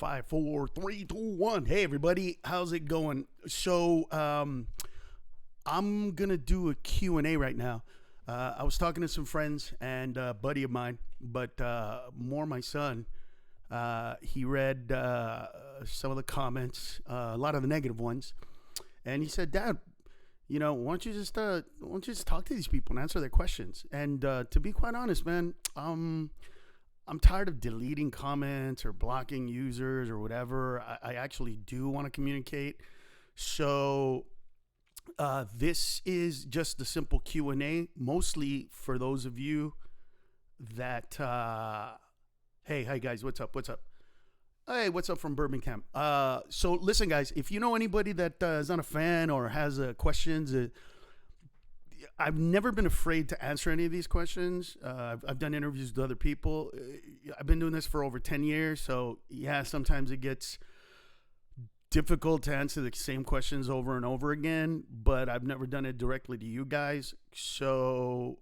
5, 4, 3, 2, 1. Hey, everybody. How's it going? So, I'm going to do a Q&A right now. I was talking to some friends and a buddy of mine, but more my son. He read some of the comments, a lot of the negative ones, and he said, "Dad, why don't you just talk to these people and answer their questions?" And to be quite honest, man, I'm tired of deleting comments or blocking users or whatever. I actually do want to communicate. So this is just a simple Q&A, mostly for those of you that, hey, guys, what's up? Hey, what's up from Birmingham? So listen, guys, if you know anybody that is not a fan or has questions, I've never been afraid to answer any of these questions. I've done interviews with other people. I've been doing this for over 10 years. So yeah, sometimes it gets difficult to answer the same questions over and over again, but I've never done it directly to you guys. So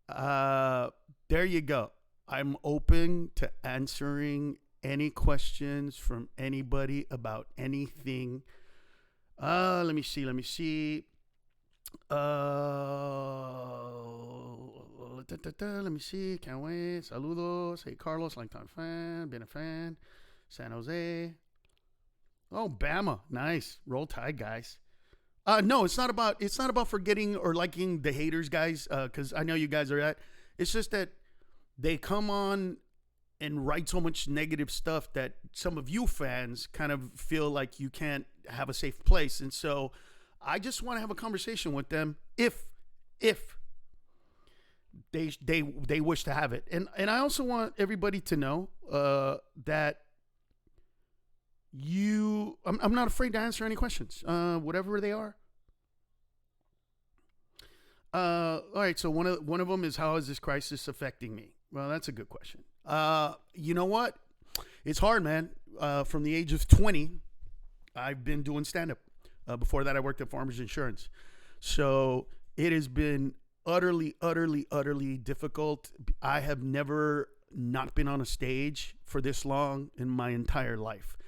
there you go. I'm open to answering any questions from anybody about anything. Let me see. Let me see. Can't wait. Saludos. Hey, Carlos, longtime fan. Been a fan. San Jose. Oh, Bama. Nice. Roll Tide, guys. No, it's not about forgetting or liking the haters, guys, because I know you guys are at. It's just that they come on and write so much negative stuff that some of you fans kind of feel like you can't have a safe place. And so I just want to have a conversation with them if they wish to have it. And I also want everybody to know that I'm not afraid to answer any questions, whatever they are. All right, so one of them is, how is this crisis affecting me? Well, that's a good question. You know what? It's hard, man. From the age of 20, I've been doing stand-up. Before that, I worked at Farmers Insurance. So it has been utterly, utterly, utterly difficult. I have never not been on a stage for this long in my entire life.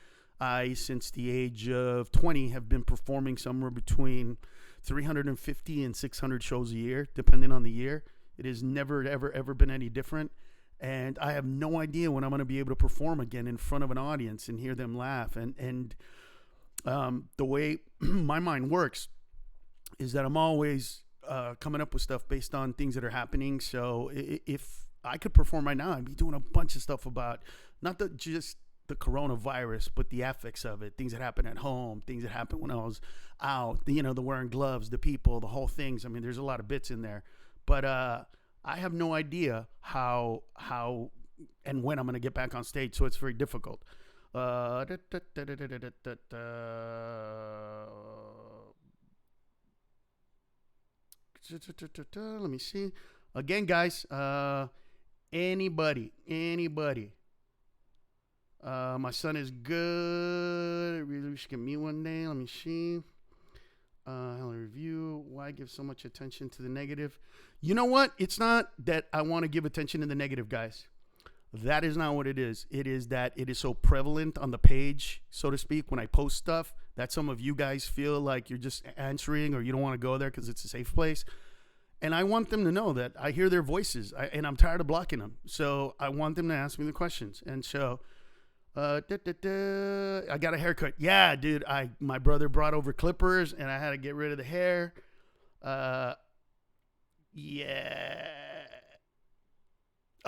I, since the age of 20, have been performing somewhere between 350 and 600 shows a year, depending on the year. It has never, ever, ever been any different. And I have no idea when I'm going to be able to perform again in front of an audience and hear them laugh. And the way my mind works is that I'm always coming up with stuff based on things that are happening. So if I could perform right now, I'd be doing a bunch of stuff about not just the coronavirus, but the effects of it, things that happen at home, things that happened when I was out, the wearing gloves, the people, the whole things. I mean, there's a lot of bits in there, but I have no idea how and when I'm going to get back on stage. So it's very difficult. Let me see. Again, guys, anybody. My son is good. Really, we should get me one day. Let me see. I'll review. Why give so much attention to the negative? You know what? It's not that I want to give attention to the negative, guys. That is not what it is. It is that it is so prevalent on the page, so to speak, when I post stuff, that some of you guys feel like you're just answering or you don't want to go there because it's a safe place. And I want them to know that I hear their voices, and I'm tired of blocking them. So I want them to ask me the questions. And so I got a haircut. Yeah, dude, my brother brought over clippers, and I had to get rid of the hair. Yeah.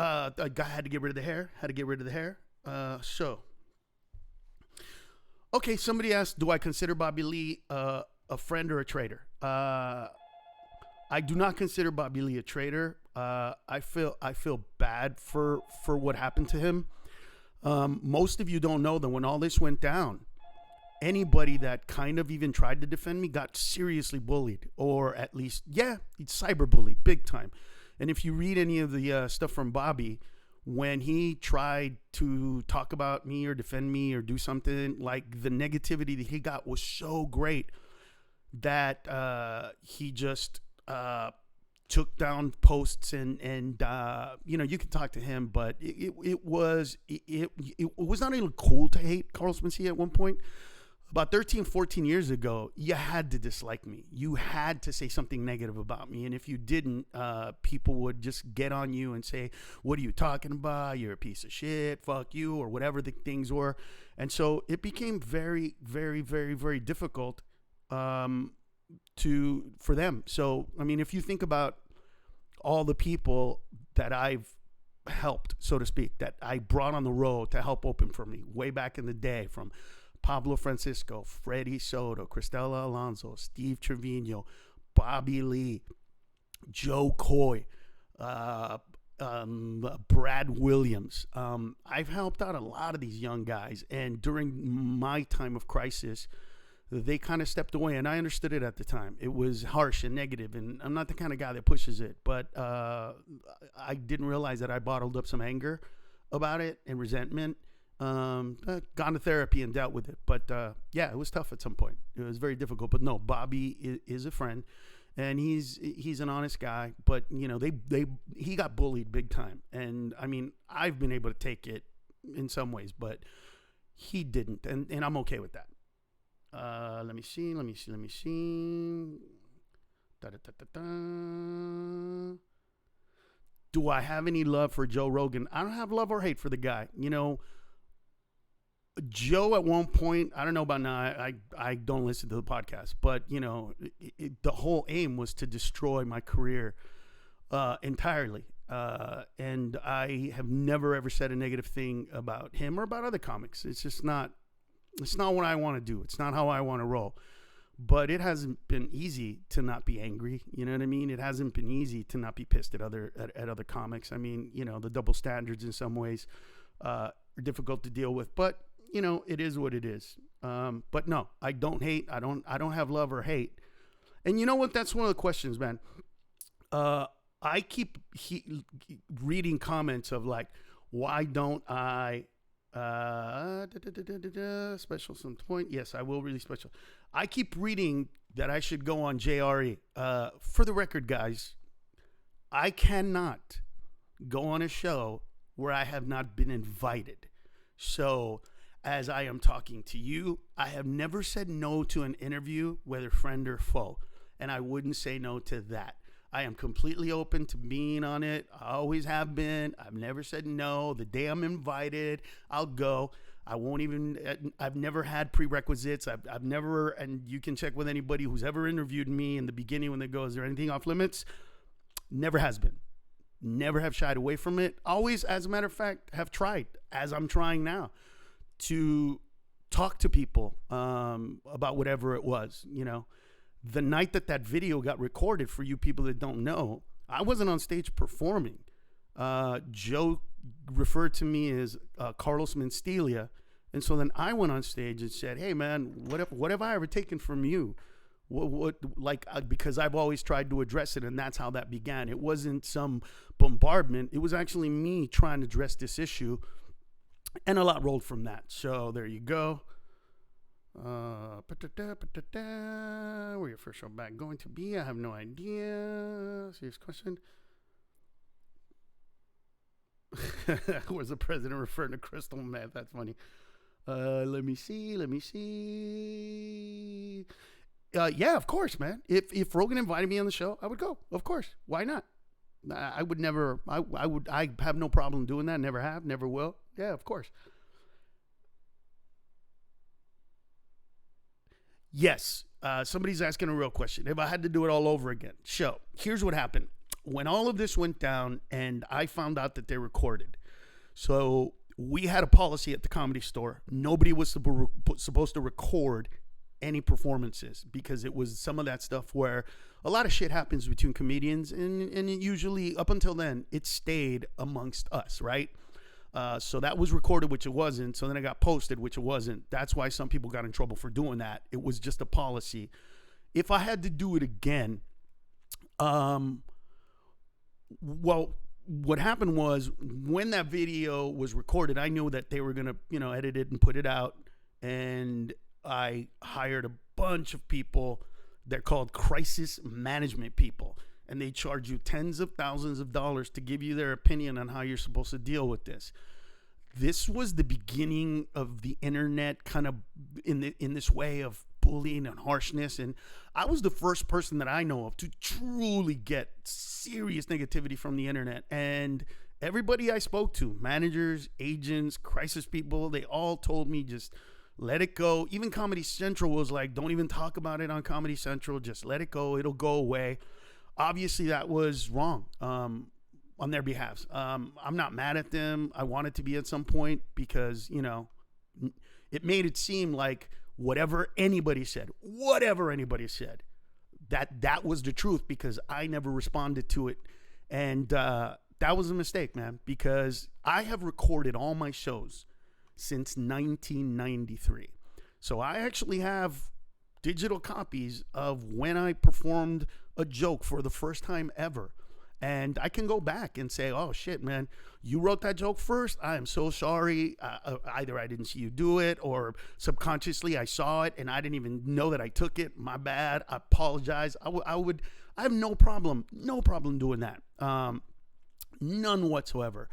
I had to get rid of the hair. So, okay, somebody asked, do I consider Bobby Lee a friend or a traitor? I do not consider Bobby Lee a traitor. I feel bad for what happened to him. Most of you don't know that when all this went down, anybody that kind of even tried to defend me got seriously bullied, or at least, cyberbullied big time. And if you read any of the stuff from Bobby, when he tried to talk about me or defend me or do something, like, the negativity that he got was so great that he just took down posts and you can talk to him, but it was not even cool to hate Carlos Mencia at one point. About 13, 14 years ago, you had to dislike me. You had to say something negative about me. And if you didn't, people would just get on you and say, what are you talking about? You're a piece of shit. Fuck you, or whatever the things were. And so it became very, very, very, very difficult for them. So, I mean, if you think about all the people that I've helped, so to speak, that I brought on the road to help open for me way back in the day, from Pablo Francisco, Freddie Soto, Cristela Alonso, Steve Trevino, Bobby Lee, Joe Coy, Brad Williams. I've helped out a lot of these young guys, and during my time of crisis, they kind of stepped away, and I understood it at the time. It was harsh and negative, and I'm not the kind of guy that pushes it, but I didn't realize that I bottled up some anger about it and resentment. Gone to therapy and dealt with it, but yeah, it was tough at some point. It was very difficult, but no, Bobby is a friend, and he's an honest guy, but he got bullied big time, and I mean, I've been able to take it in some ways, but he didn't, and I'm okay with that. Let me see. Do I have any love for Joe Rogan? I don't have love or hate for the guy. Joe at one point, I don't know about now, I don't listen to the podcast, but the whole aim was to destroy my career entirely. And I have never ever said a negative thing about him or about other comics. It's not what I want to do. It's not how I want to roll. But it hasn't been easy to not be angry. You know what I mean? It hasn't been easy to not be pissed at other comics. I mean, the double standards in some ways are difficult to deal with. But it is what it is. But no, I don't hate. I don't have love or hate. And you know what? That's one of the questions, man. I keep reading comments of like, why don't I special some point? Yes, I will release special. I keep reading that I should go on JRE. For the record, guys, I cannot go on a show where I have not been invited. So as I am talking to you, I have never said no to an interview, whether friend or foe, and I wouldn't say no to that. I am completely open to being on it. I always have been. I've never said no. The day I'm invited, I'll go. I've never had prerequisites. I've never, and you can check with anybody who's ever interviewed me in the beginning when they go, is there anything off limits? Never has been. Never have shied away from it. Always, as a matter of fact, have tried, as I'm trying now, to talk to people about whatever it was, The night that video got recorded, for you people that don't know, I wasn't on stage performing. Joe referred to me as Carlos Mencia, and so then I went on stage and said, "Hey, man, what have I ever taken from you? Because I've always tried to address it, and that's how that began. It wasn't some bombardment. It was actually me trying to address this issue, and a lot rolled from that. So there you go." Where your first show back going to be? I have no idea. Serious question. Was the president referring to crystal meth? That's funny. Let me see. Yeah, of course, man. If Rogan invited me on the show, I would go. Of course. Why not? I would never. I have no problem doing that. Never have. Never will. Yeah, of course. Yes, somebody's asking a real question. If I had to do it all over again. So here's what happened. When all of this went down and I found out that they recorded. So we had a policy at the Comedy Store. Nobody was supposed to record any performances because it was some of that stuff where a lot of shit happens between comedians. And it usually, up until then, it stayed amongst us, right? So that was recorded, which it wasn't. So then it got posted, which it wasn't. That's why some people got in trouble for doing that. It was just a policy. If I had to do it again, well, what happened was when that video was recorded, I knew that they were going to, edit it and put it out. And I hired a bunch of people. They're called crisis management people. and they charge you tens of thousands of dollars to give you their opinion on how you're supposed to deal with this. This was the beginning of the internet, kind of in this way of bullying and harshness. And I was the first person that I know of to truly get serious negativity from the internet. And everybody I spoke to, managers, agents, crisis people, they all told me just let it go. Even Comedy Central was like, don't even talk about it on Comedy Central. Just let it go. It'll go away. Obviously, that was wrong on their behalf. I'm not mad at them. I wanted to be at some point because, you know, it made it seem like whatever anybody said, that was the truth because I never responded to it. And that was a mistake, man, because I have recorded all my shows since 1993. So I actually have digital copies of when I performed a joke for the first time ever. And I can go back and say, oh, shit, man, you wrote that joke first. I am so sorry. Either I didn't see you do it or subconsciously I saw it and I didn't even know that I took it. My bad. I apologize. I have no problem doing that. None whatsoever.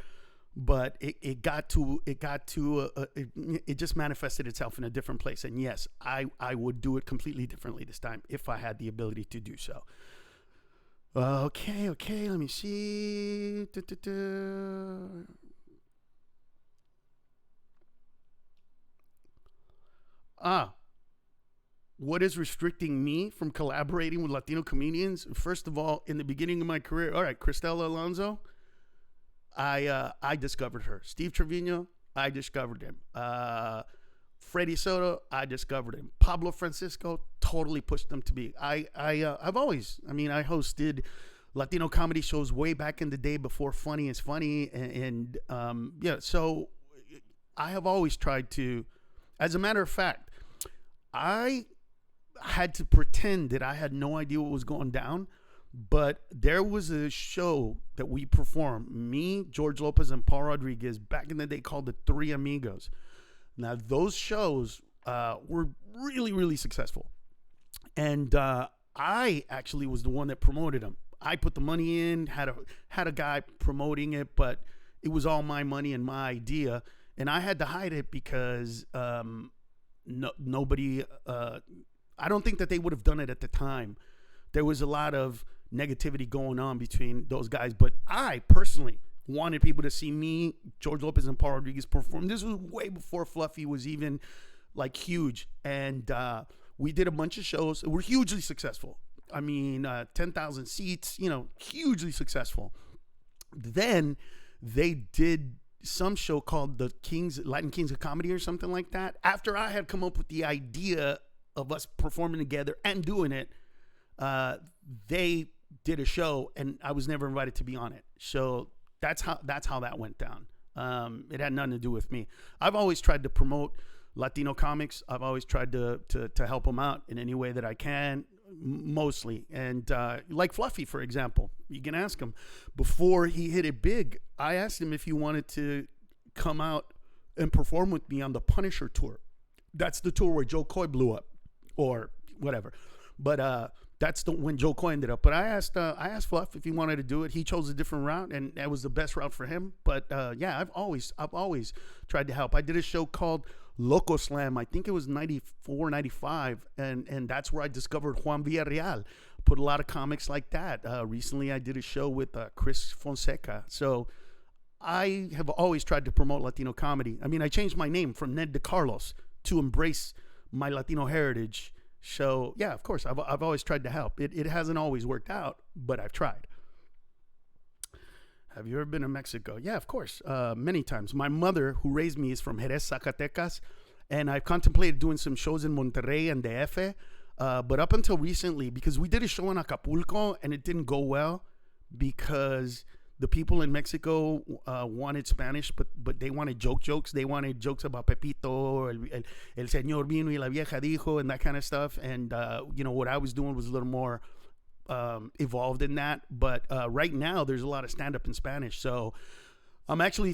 But it just manifested itself in a different place. And yes, I would do it completely differently this time if I had the ability to do so. Okay, let me see. What is restricting me from collaborating with Latino comedians? First of all, in the beginning of my career, all right, Cristela Alonso, I discovered her. Steve Trevino, I discovered him. Freddie Soto, I discovered him. Pablo Francisco, totally pushed them to be. I hosted Latino comedy shows way back in the day before Funny is Funny. And so I have always tried to, as a matter of fact, I had to pretend that I had no idea what was going down. But there was a show that we performed, me, George Lopez, and Paul Rodriguez, back in the day called The Three Amigos. Now, those shows were really, really successful. And I actually was the one that promoted them. I put the money in, had a guy promoting it, but it was all my money and my idea. And I had to hide it because nobody, I don't think that they would have done it at the time. There was a lot of negativity going on between those guys, but I personally wanted people to see me, George Lopez, and Paul Rodriguez perform. This was way before Fluffy was even like huge, and we did a bunch of shows. We're hugely successful. I mean, 10,000 seats, hugely successful. Then they did some show called the Latin Kings of Comedy or something like that. After I had come up with the idea of us performing together and doing it, they did a show and I was never invited to be on it. So that's how that went down. It had nothing to do with me. I've always tried to promote Latino comics. I've always tried to help them out in any way that I can, mostly. And like Fluffy, for example, you can ask him. Before he hit it big, I asked him if he wanted to come out and perform with me on the Punisher tour. That's the tour where Joe Coy blew up or whatever. But that's when Joe Coy ended up. But I asked Fluff if he wanted to do it. He chose a different route, and that was the best route for him. But yeah, I've always tried to help. I did a show called Loco Slam. I think it was 94, 95, and that's where I discovered Juan Villarreal. Put a lot of comics like that. Recently, I did a show with Chris Fonseca. So I have always tried to promote Latino comedy. I mean, I changed my name from Ned to Carlos to embrace my Latino heritage. So yeah, of course, I've always tried to help. It hasn't always worked out, but I've tried. Have you ever been to Mexico? Yeah, of course, many times. My mother, who raised me, is from Jerez, Zacatecas, and I've contemplated doing some shows in Monterrey and DF, but up until recently, because we did a show in Acapulco and it didn't go well because the people in Mexico wanted Spanish, but they wanted jokes. They wanted jokes about Pepito, el señor vino y la vieja dijo, and that kind of stuff. And, what I was doing was a little more evolved in that. But right now, there's a lot of stand-up in Spanish. So I'm actually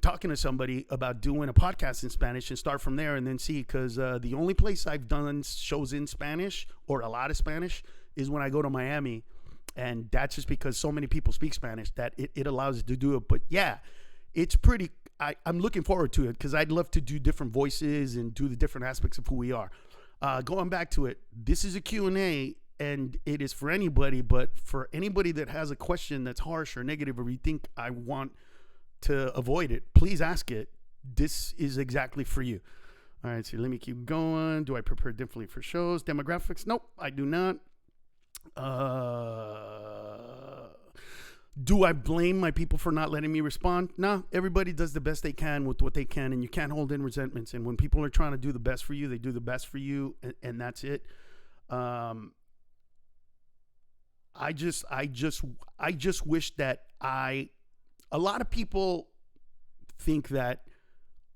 talking to somebody about doing a podcast in Spanish and start from there and then see. Because the only place I've done shows in Spanish or a lot of Spanish is when I go to Miami. And that's just because so many people speak Spanish that it allows us to do it. But yeah, it's pretty, I'm looking forward to it because I'd love to do different voices and do the different aspects of who we are. Going back to it, this is a Q&A, and it is for anybody, but for anybody that has a question that's harsh or negative, or you think I want to avoid it, please ask it. This is exactly for you. All right, so let me keep going. Do I prepare differently for shows? Demographics? Nope, I do not. Do I blame my people for not letting me respond? No, everybody does the best they can with what they can, and you can't hold in resentments. And when people are trying to do the best for you, they do the best for you, and that's it. I just wish that a lot of people think that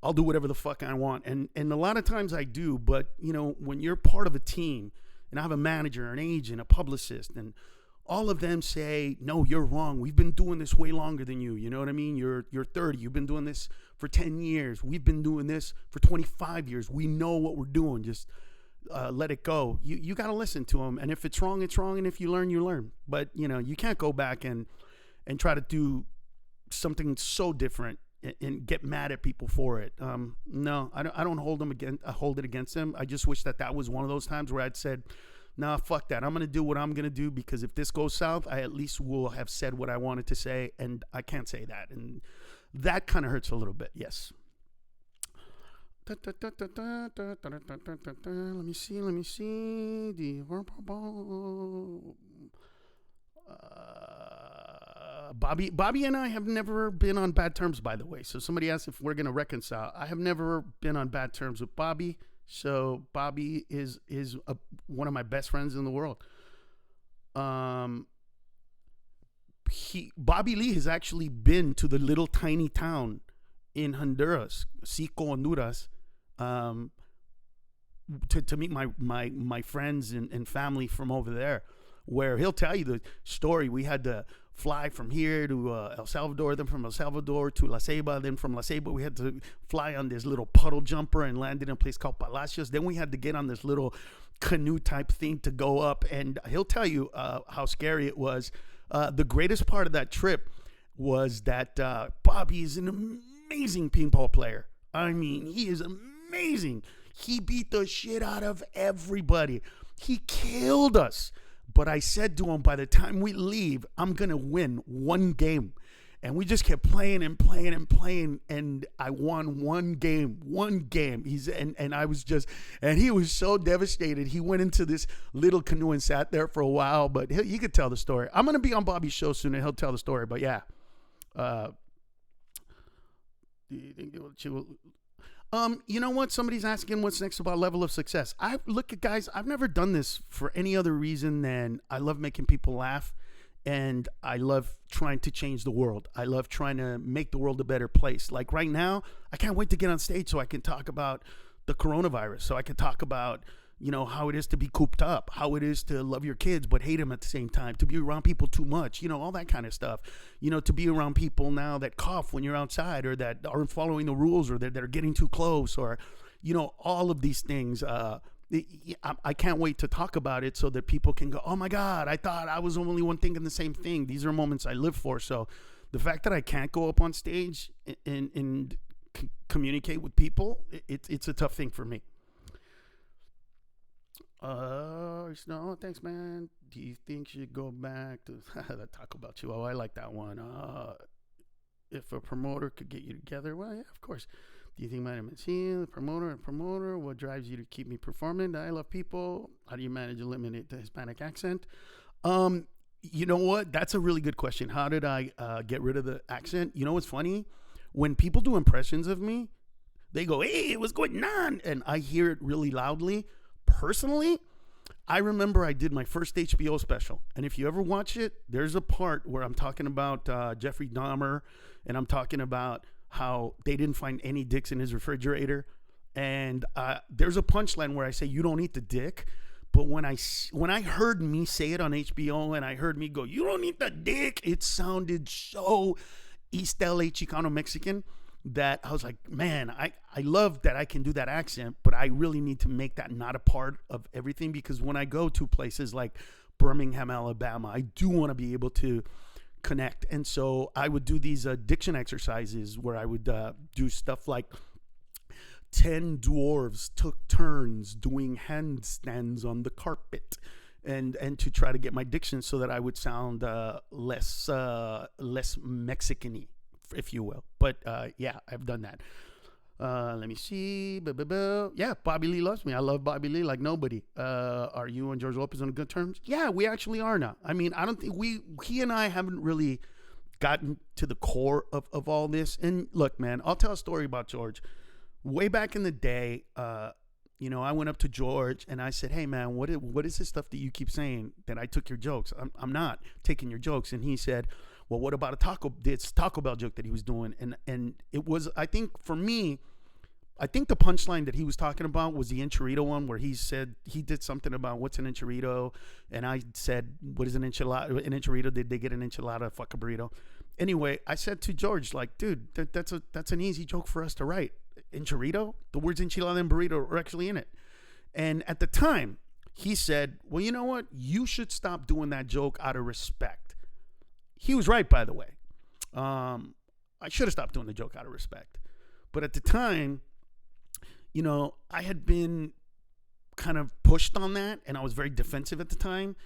I'll do whatever the fuck I want. And a lot of times I do, but you know, when you're part of a team and I have a manager, an agent, a publicist, and all of them say, no, you're wrong. We've been doing this way longer than you. You know what I mean? You're 30. You've been doing this for 10 years. We've been doing this for 25 years. We know what we're doing. Just let it go. You got to listen to them. And if it's wrong, it's wrong. And if you learn, you learn. But, you know, you can't go back and try to do something so different and get mad at people for it. No, I don't hold it against them. I just wish that was one of those times where I'd said, nah, fuck that. I'm going to do what I'm going to do, because if this goes south, I at least will have said what I wanted to say, and I can't say that. And that kind of hurts a little bit, yes. Let me see. Bobby and I have never been on bad terms, by the way. So somebody asked if we're going to reconcile. I have never been on bad terms with Bobby. So Bobby is one of my best friends in the world. Bobby Lee has actually been to the little tiny town in Honduras, Sico, Honduras, to meet my friends and family from over there, where he'll tell you the story. We had to fly from here to El Salvador, then from El Salvador to La Ceiba, then from La Ceiba we had to fly on this little puddle jumper and land in a place called Palacios. Then we had to get on this little canoe type thing to go up, and he'll tell you how scary it was. The greatest part of that trip was that Bobby is an amazing pinball player. I mean, he is amazing. He beat the shit out of everybody. He killed us. But I said to him, by the time we leave, I'm going to win one game. And we just kept playing and playing and playing. And I won one game. And I was just, and he was so devastated. He went into this little canoe and sat there for a while. But you could tell the story. I'm going to be on Bobby's show soon and he'll tell the story. But yeah. Do you think it will? You know what? Somebody's asking what's next about level of success. Look at guys, I've never done this for any other reason than I love making people laugh, and I love trying to change the world. I love trying to make the world a better place. Like right now, I can't wait to get on stage so I can talk about the coronavirus, so I can talk about, you know, how it is to be cooped up, how it is to love your kids but hate them at the same time, to be around people too much, you know, all that kind of stuff. You know, to be around people now that cough when you're outside, or that aren't following the rules, or that are getting too close, or, you know, all of these things. I can't wait to talk about it so that people can go, oh my God, I thought I was the only one thinking the same thing. These are moments I live for. So the fact that I can't go up on stage and communicate with people, it's a tough thing for me. No, thanks, man. Do you think you should go back to talk about you? Oh, I like that one. If a promoter could get you together, well, yeah, of course. Do you think my name is the promoter? What drives you to keep me performing? I love people. How do you manage to eliminate the Hispanic accent? You know what? That's a really good question. How did I get rid of the accent? You know what's funny? When people do impressions of me, they go, hey, what's going on? And I hear it really loudly. Personally, I remember I did my first HBO special, and if you ever watch it, there's a part where I'm talking about Jeffrey Dahmer, and I'm talking about how they didn't find any dicks in his refrigerator, and there's a punchline where I say, you don't eat the dick. But when I heard me say it on HBO, and I heard me go, you don't eat the dick, it sounded so East LA Chicano Mexican that I was like, man, I love that I can do that accent, but I really need to make that not a part of everything, because when I go to places like Birmingham, Alabama. I do want to be able to connect. And so I would do these diction exercises where I would do stuff like 10 dwarves took turns doing handstands on the carpet, and to try to get my diction so that I would sound less Mexican-y, if you will. But yeah, I've done that. Let me see. Yeah, Bobby Lee loves me. I love Bobby Lee like nobody. Are you and George Lopez on good terms? Yeah, we actually are now. I mean, I don't think he and I haven't really gotten to the core of all this. And look, man, I'll tell a story about George. Way back in the day, you know, I went up to George and I said, hey, man, what is this stuff that you keep saying that I took your jokes? I'm not taking your jokes. And he said, well, what about this Taco Bell joke that he was doing? And it was, I think for me, I think the punchline that he was talking about was the enchilada one, where he said he did something about what's an enchilada, and I said, what is an enchilada? An enchilada? Did they get an enchilada? Fuck a burrito. Anyway, I said to George, like, dude, that's an easy joke for us to write. Enchilada? The words enchilada and burrito are actually in it. And at the time, he said, well, you know what? You should stop doing that joke out of respect. He was right, by the way. I should have stopped doing the joke out of respect. But at the time, you know, I had been kind of pushed on that, and I was very defensive at the time.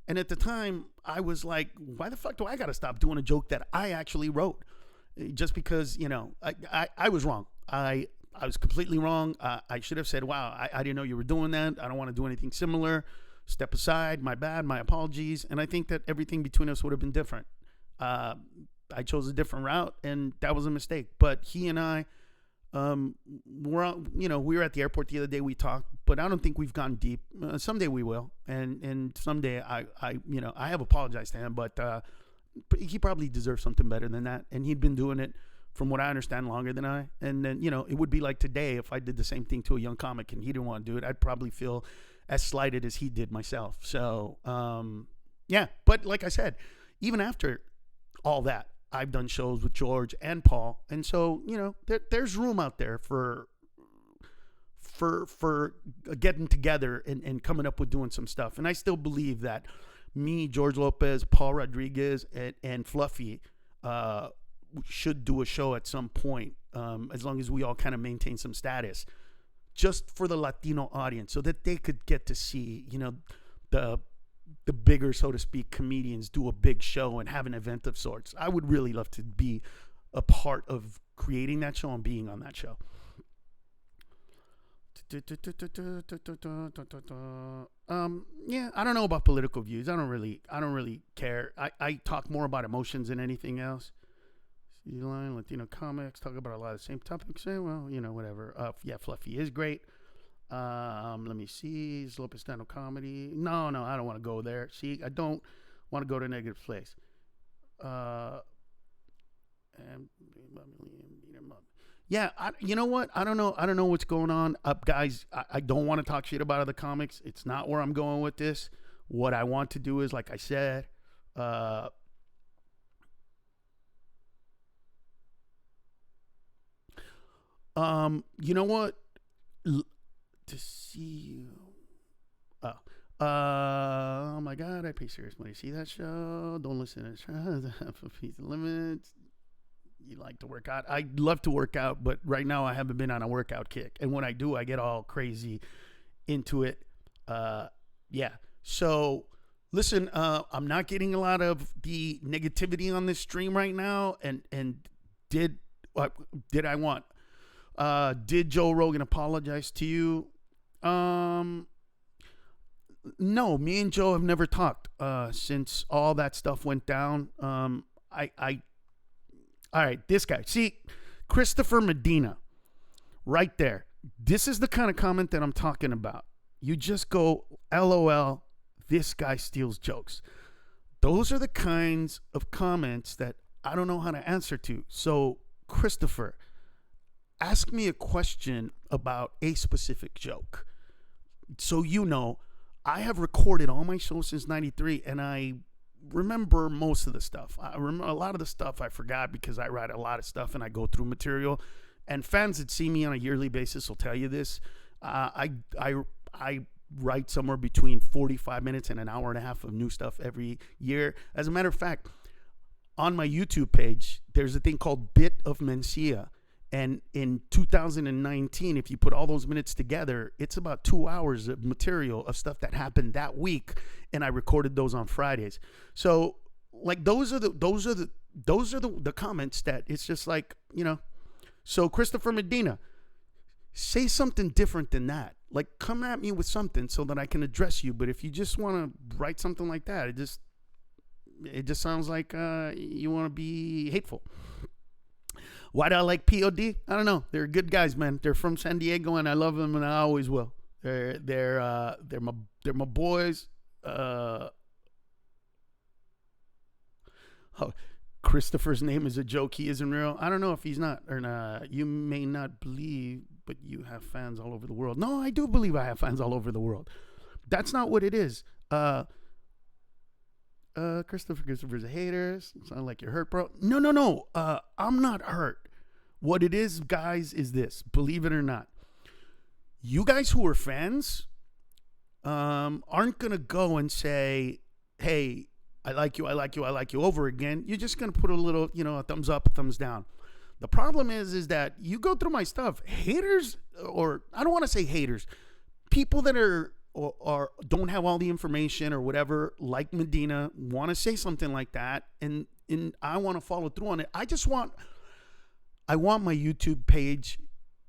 And at the time, I was like, why the fuck do I got to stop doing a joke that I actually wrote? Just because, you know, I was wrong. I was completely wrong. I should have said, wow, I didn't know you were doing that. I don't want to do anything similar. Step aside. My bad. My apologies. And I think that everything between us would have been different. I chose a different route, and that was a mistake. But he and I, we were at the airport the other day. We talked, but I don't think we've gone deep. Someday we will, and someday I have apologized to him, but he probably deserves something better than that. And he'd been doing it, from what I understand, longer than I. And then, you know, it would be like today if I did the same thing to a young comic and he didn't want to do it. I'd probably feel as slighted as he did myself. So yeah, but like I said, even after all that, I've done shows with George and Paul, and so, you know, there's room out there for getting together and coming up with doing some stuff. And I still believe that me, George Lopez, Paul Rodriguez, and Fluffy should do a show at some point, as long as we all kind of maintain some status, just for the Latino audience, so that they could get to see, you know, the bigger, so to speak, comedians do a big show and have an event of sorts. I would really love to be a part of creating that show and being on that show. Yeah, I don't know about political views. I don't really care. I talk more about emotions than anything else. See the line, Latino comics talk about a lot of the same topics. Well, you know, whatever. Yeah, Fluffy is great. Let me see. Is Lopez stand-up comedy? No, I don't want to go there. See, I don't want to go to a negative place. Yeah, you know what? I don't know what's going on. Guys, I don't want to talk shit about other comics. It's not where I'm going with this. What I want to do is, like I said, you know what? To see you. Oh my God, I pay serious money to see that show. Don't listen to it. Have a piece of limits. You like to work out. I love to work out, but right now I haven't been on a workout kick. And when I do, I get all crazy into it. Yeah. So listen, I'm not getting a lot of the negativity on this stream right now. And did I want? Did Joe Rogan apologize to you? No, me and Joe have never talked since all that stuff went down. All right, this guy. See, Christopher Medina, right there. This is the kind of comment that I'm talking about. You just go, LOL, this guy steals jokes. Those are the kinds of comments that I don't know how to answer to. So, Christopher, ask me a question about a specific joke. So, you know, I have recorded all my shows since 93, and I remember most of the stuff. I remember a lot of the stuff I forgot because I write a lot of stuff and I go through material. And fans that see me on a yearly basis will tell you this. I write somewhere between 45 minutes and an hour and a half of new stuff every year. As a matter of fact, on my YouTube page, there's a thing called Bit of Mencia. And in 2019, if you put all those minutes together, it's about 2 hours of material of stuff that happened that week, and I recorded those on Fridays. So, like, those are the comments that it's just like, you know. So Christopher Medina, say something different than that. Like, come at me with something so that I can address you. But if you just want to write something like that, it just sounds like you want to be hateful. Why do I like POD? I don't know. They're good guys, man. They're from San Diego, and I love them, and I always will. They're my boys. Oh, Christopher's name is a joke. He isn't real. I don't know if he's not or not. You may not believe, but you have fans all over the world. No, I do believe I have fans all over the world. That's not what it is. Christopher's a hater. Sound like you're hurt, bro. No. I'm not hurt. What it is, guys, is this. Believe it or not. You guys who are fans aren't going to go and say, hey, I like you over again. You're just going to put a little, a thumbs up, a thumbs down. The problem is that you go through my stuff. Haters, or I don't want to say haters, people that are or don't have all the information or whatever, like Medina, want to say something like that, and I want to follow through on it. I want my YouTube page,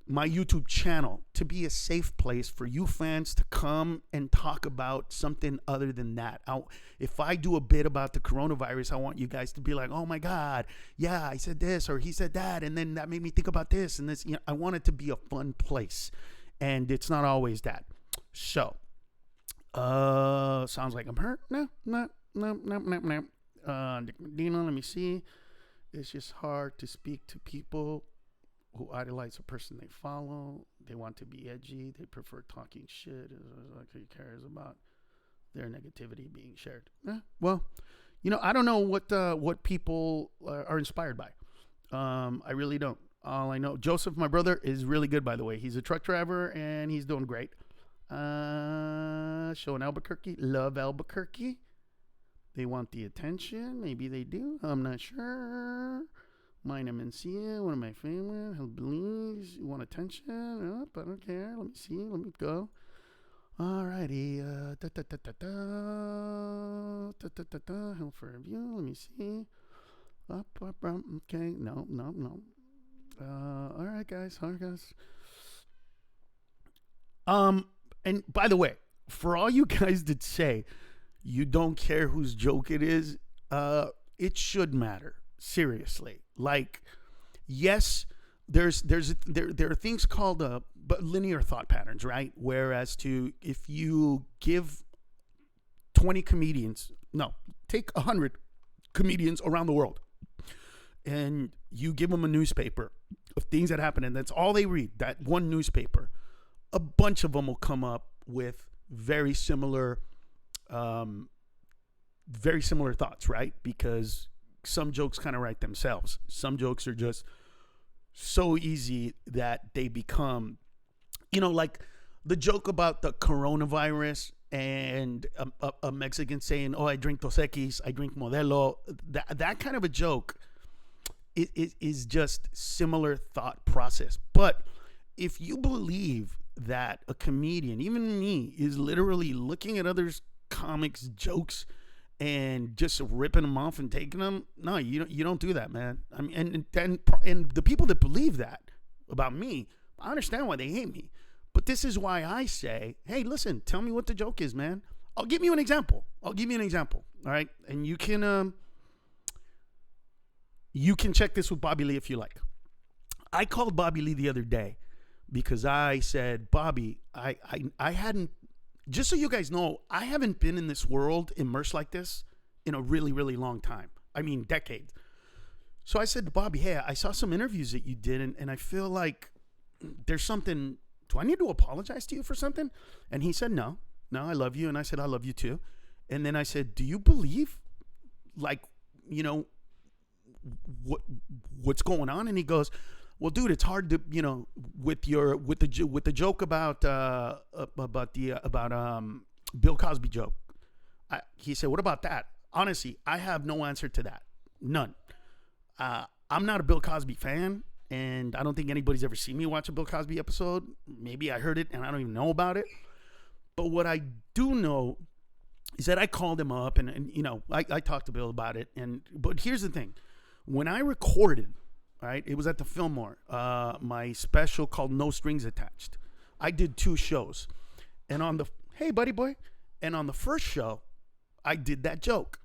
my YouTube channel, to be a safe place for you fans to come and talk about something other than that. If I do a bit about the coronavirus, I want you guys to be like, oh my God, yeah, I said this or he said that, and then that made me think about this and this. I want it to be a fun place, and it's not always that. So, sounds like I'm hurt. No. Dino, let me see. It's just hard to speak to people who idolize a person they follow. They want to be edgy. They prefer talking shit. Like he cares about their negativity being shared. Well, I don't know what people are inspired by. I really don't. All I know, Joseph, my brother, is really good, by the way. He's a truck driver and he's doing great. Show in Albuquerque. Love Albuquerque. They want the attention. Maybe they do. I'm not sure. Mine Mencia, one of my favorite. Who believes you want attention? Oh, but I don't care. Let me see. Let me go. Alrighty. Help for review. Let me see. Up. Okay. No. All right, guys. And by the way, for all you guys that say you don't care whose joke it is, it should matter. Seriously. Like, yes, there are things called but linear thought patterns, right? Whereas if you give 20 comedians, take 100 comedians around the world, and you give them a newspaper of things that happen, and that's all they read, that one newspaper, a bunch of them will come up with very similar thoughts, right? Because some jokes kind of write themselves. Some jokes are just so easy that they become, like the joke about the coronavirus and a Mexican saying, oh, I drink Dos Equis, I drink Modelo. That kind of a joke is just similar thought process. But if you believe that a comedian, even me, is literally looking at others' comics jokes and just ripping them off and taking them, no, you don't do that, man. I mean, and the people that believe that about me, I understand why they hate me. But this is why I say, hey, listen, tell me what the joke is, man. I'll give you an example. All right, and you can check this with Bobby Lee if you like. I called Bobby Lee the other day because I said, Bobby, I hadn't, just so you guys know, I haven't been in this world immersed like this in a really, really long time. I mean, decades. So I said to Bobby, hey, I saw some interviews that you did, and I feel like there's something, do I need to apologize to you for something? And he said, no, I love you. And I said, I love you too. And then I said, do you believe, like, what's going on? And he goes, Well, dude, it's hard to, with the joke about Bill Cosby joke. He said, "What about that?" Honestly, I have no answer to that. None. I'm not a Bill Cosby fan, and I don't think anybody's ever seen me watch a Bill Cosby episode. Maybe I heard it and I don't even know about it. But what I do know is that I called him up and I talked to Bill about it. But here's the thing. When I recorded, right, it was at the Fillmore, my special called No Strings Attached. I did 2 shows. And hey, buddy boy. And on the first show, I did that joke.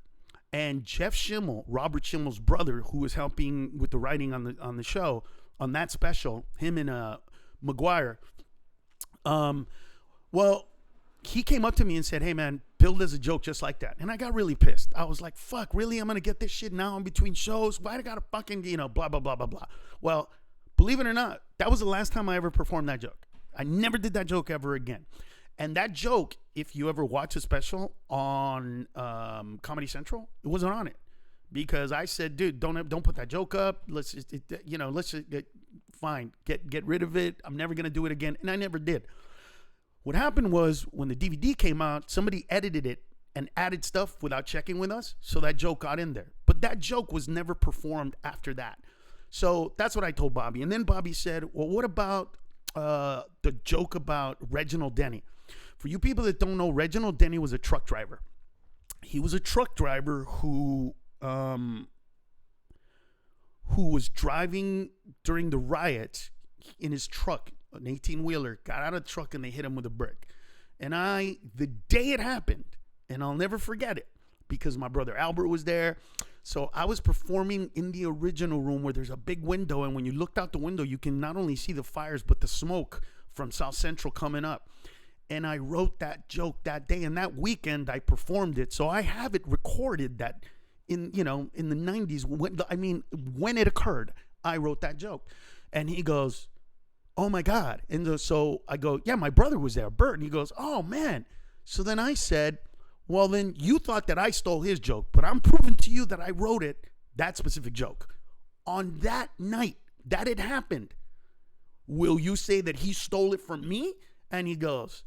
And Jeff Schimmel, Robert Schimmel's brother, who was helping with the writing on the show, on that special, him and McGuire, well, he came up to me and said, "Hey, man, Bill does a joke just like that." And I got really pissed. I was like, fuck, really? I'm going to get this shit now in between shows? Why do I got to fucking, blah, blah, blah, blah, blah. Well, believe it or not, that was the last time I ever performed that joke. I never did that joke ever again. And that joke, if you ever watch a special on Comedy Central, it wasn't on it. Because I said, dude, don't put that joke up. Let's just, fine, get rid of it. I'm never going to do it again. And I never did. What happened was when the DVD came out, somebody edited it and added stuff without checking with us. So that joke got in there. But that joke was never performed after that. So that's what I told Bobby. And then Bobby said, well, what about the joke about Reginald Denny? For you people that don't know, Reginald Denny was a truck driver. He was a truck driver who was driving during the riots in his truck, an 18-wheeler, got out of the truck and they hit him with a brick. And the day it happened, and I'll never forget it, because my brother Albert was there. So I was performing in the original room where there's a big window, and when you looked out the window, you can not only see the fires, but the smoke from South Central coming up. And I wrote that joke that day, and that weekend I performed it. So I have it recorded that in the 90s, when it occurred, I wrote that joke. And he goes, "Oh my God." And so I go, "Yeah, my brother was there, Bert." And he goes, "Oh man." So then I said, "Well, then you thought that I stole his joke, but I'm proving to you that I wrote it, that specific joke. On that night that it happened, will you say that he stole it from me?" And he goes,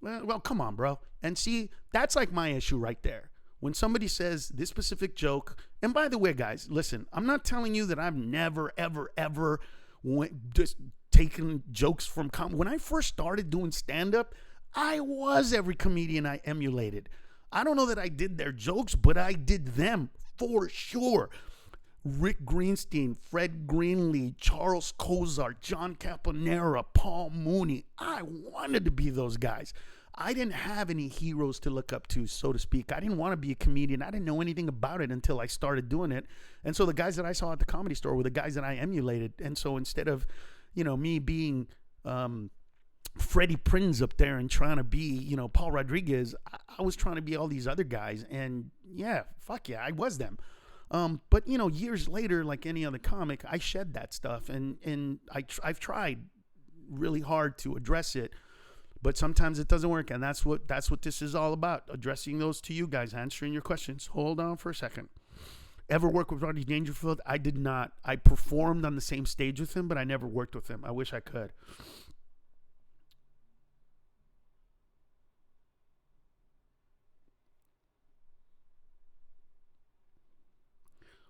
well, come on, bro. And see, that's like my issue right there. When somebody says this specific joke, and by the way, guys, listen, I'm not telling you that I've never, ever, ever just taken jokes from when I first started doing stand-up, I was every comedian I emulated. I don't know that I did their jokes, but I did them for sure. Rick Greenstein, Fred Greenlee, Charles Kozar, John Caponera, Paul Mooney. I wanted to be those guys. I didn't have any heroes to look up to, so to speak. I didn't want to be a comedian. I didn't know anything about it until I started doing it. And so the guys that I saw at the Comedy Store were the guys that I emulated. And so instead of, me being Freddie Prinze up there and trying to be, Paul Rodriguez, I was trying to be all these other guys. And yeah, fuck yeah, I was them. But years later, like any other comic, I shed that stuff, and I've tried really hard to address it, but sometimes it doesn't work, and that's what this is all about, addressing those to you guys, answering your questions. Hold on for a second. Ever work with Rodney Dangerfield? I did not. I performed on the same stage with him, but I never worked with him. I wish I could.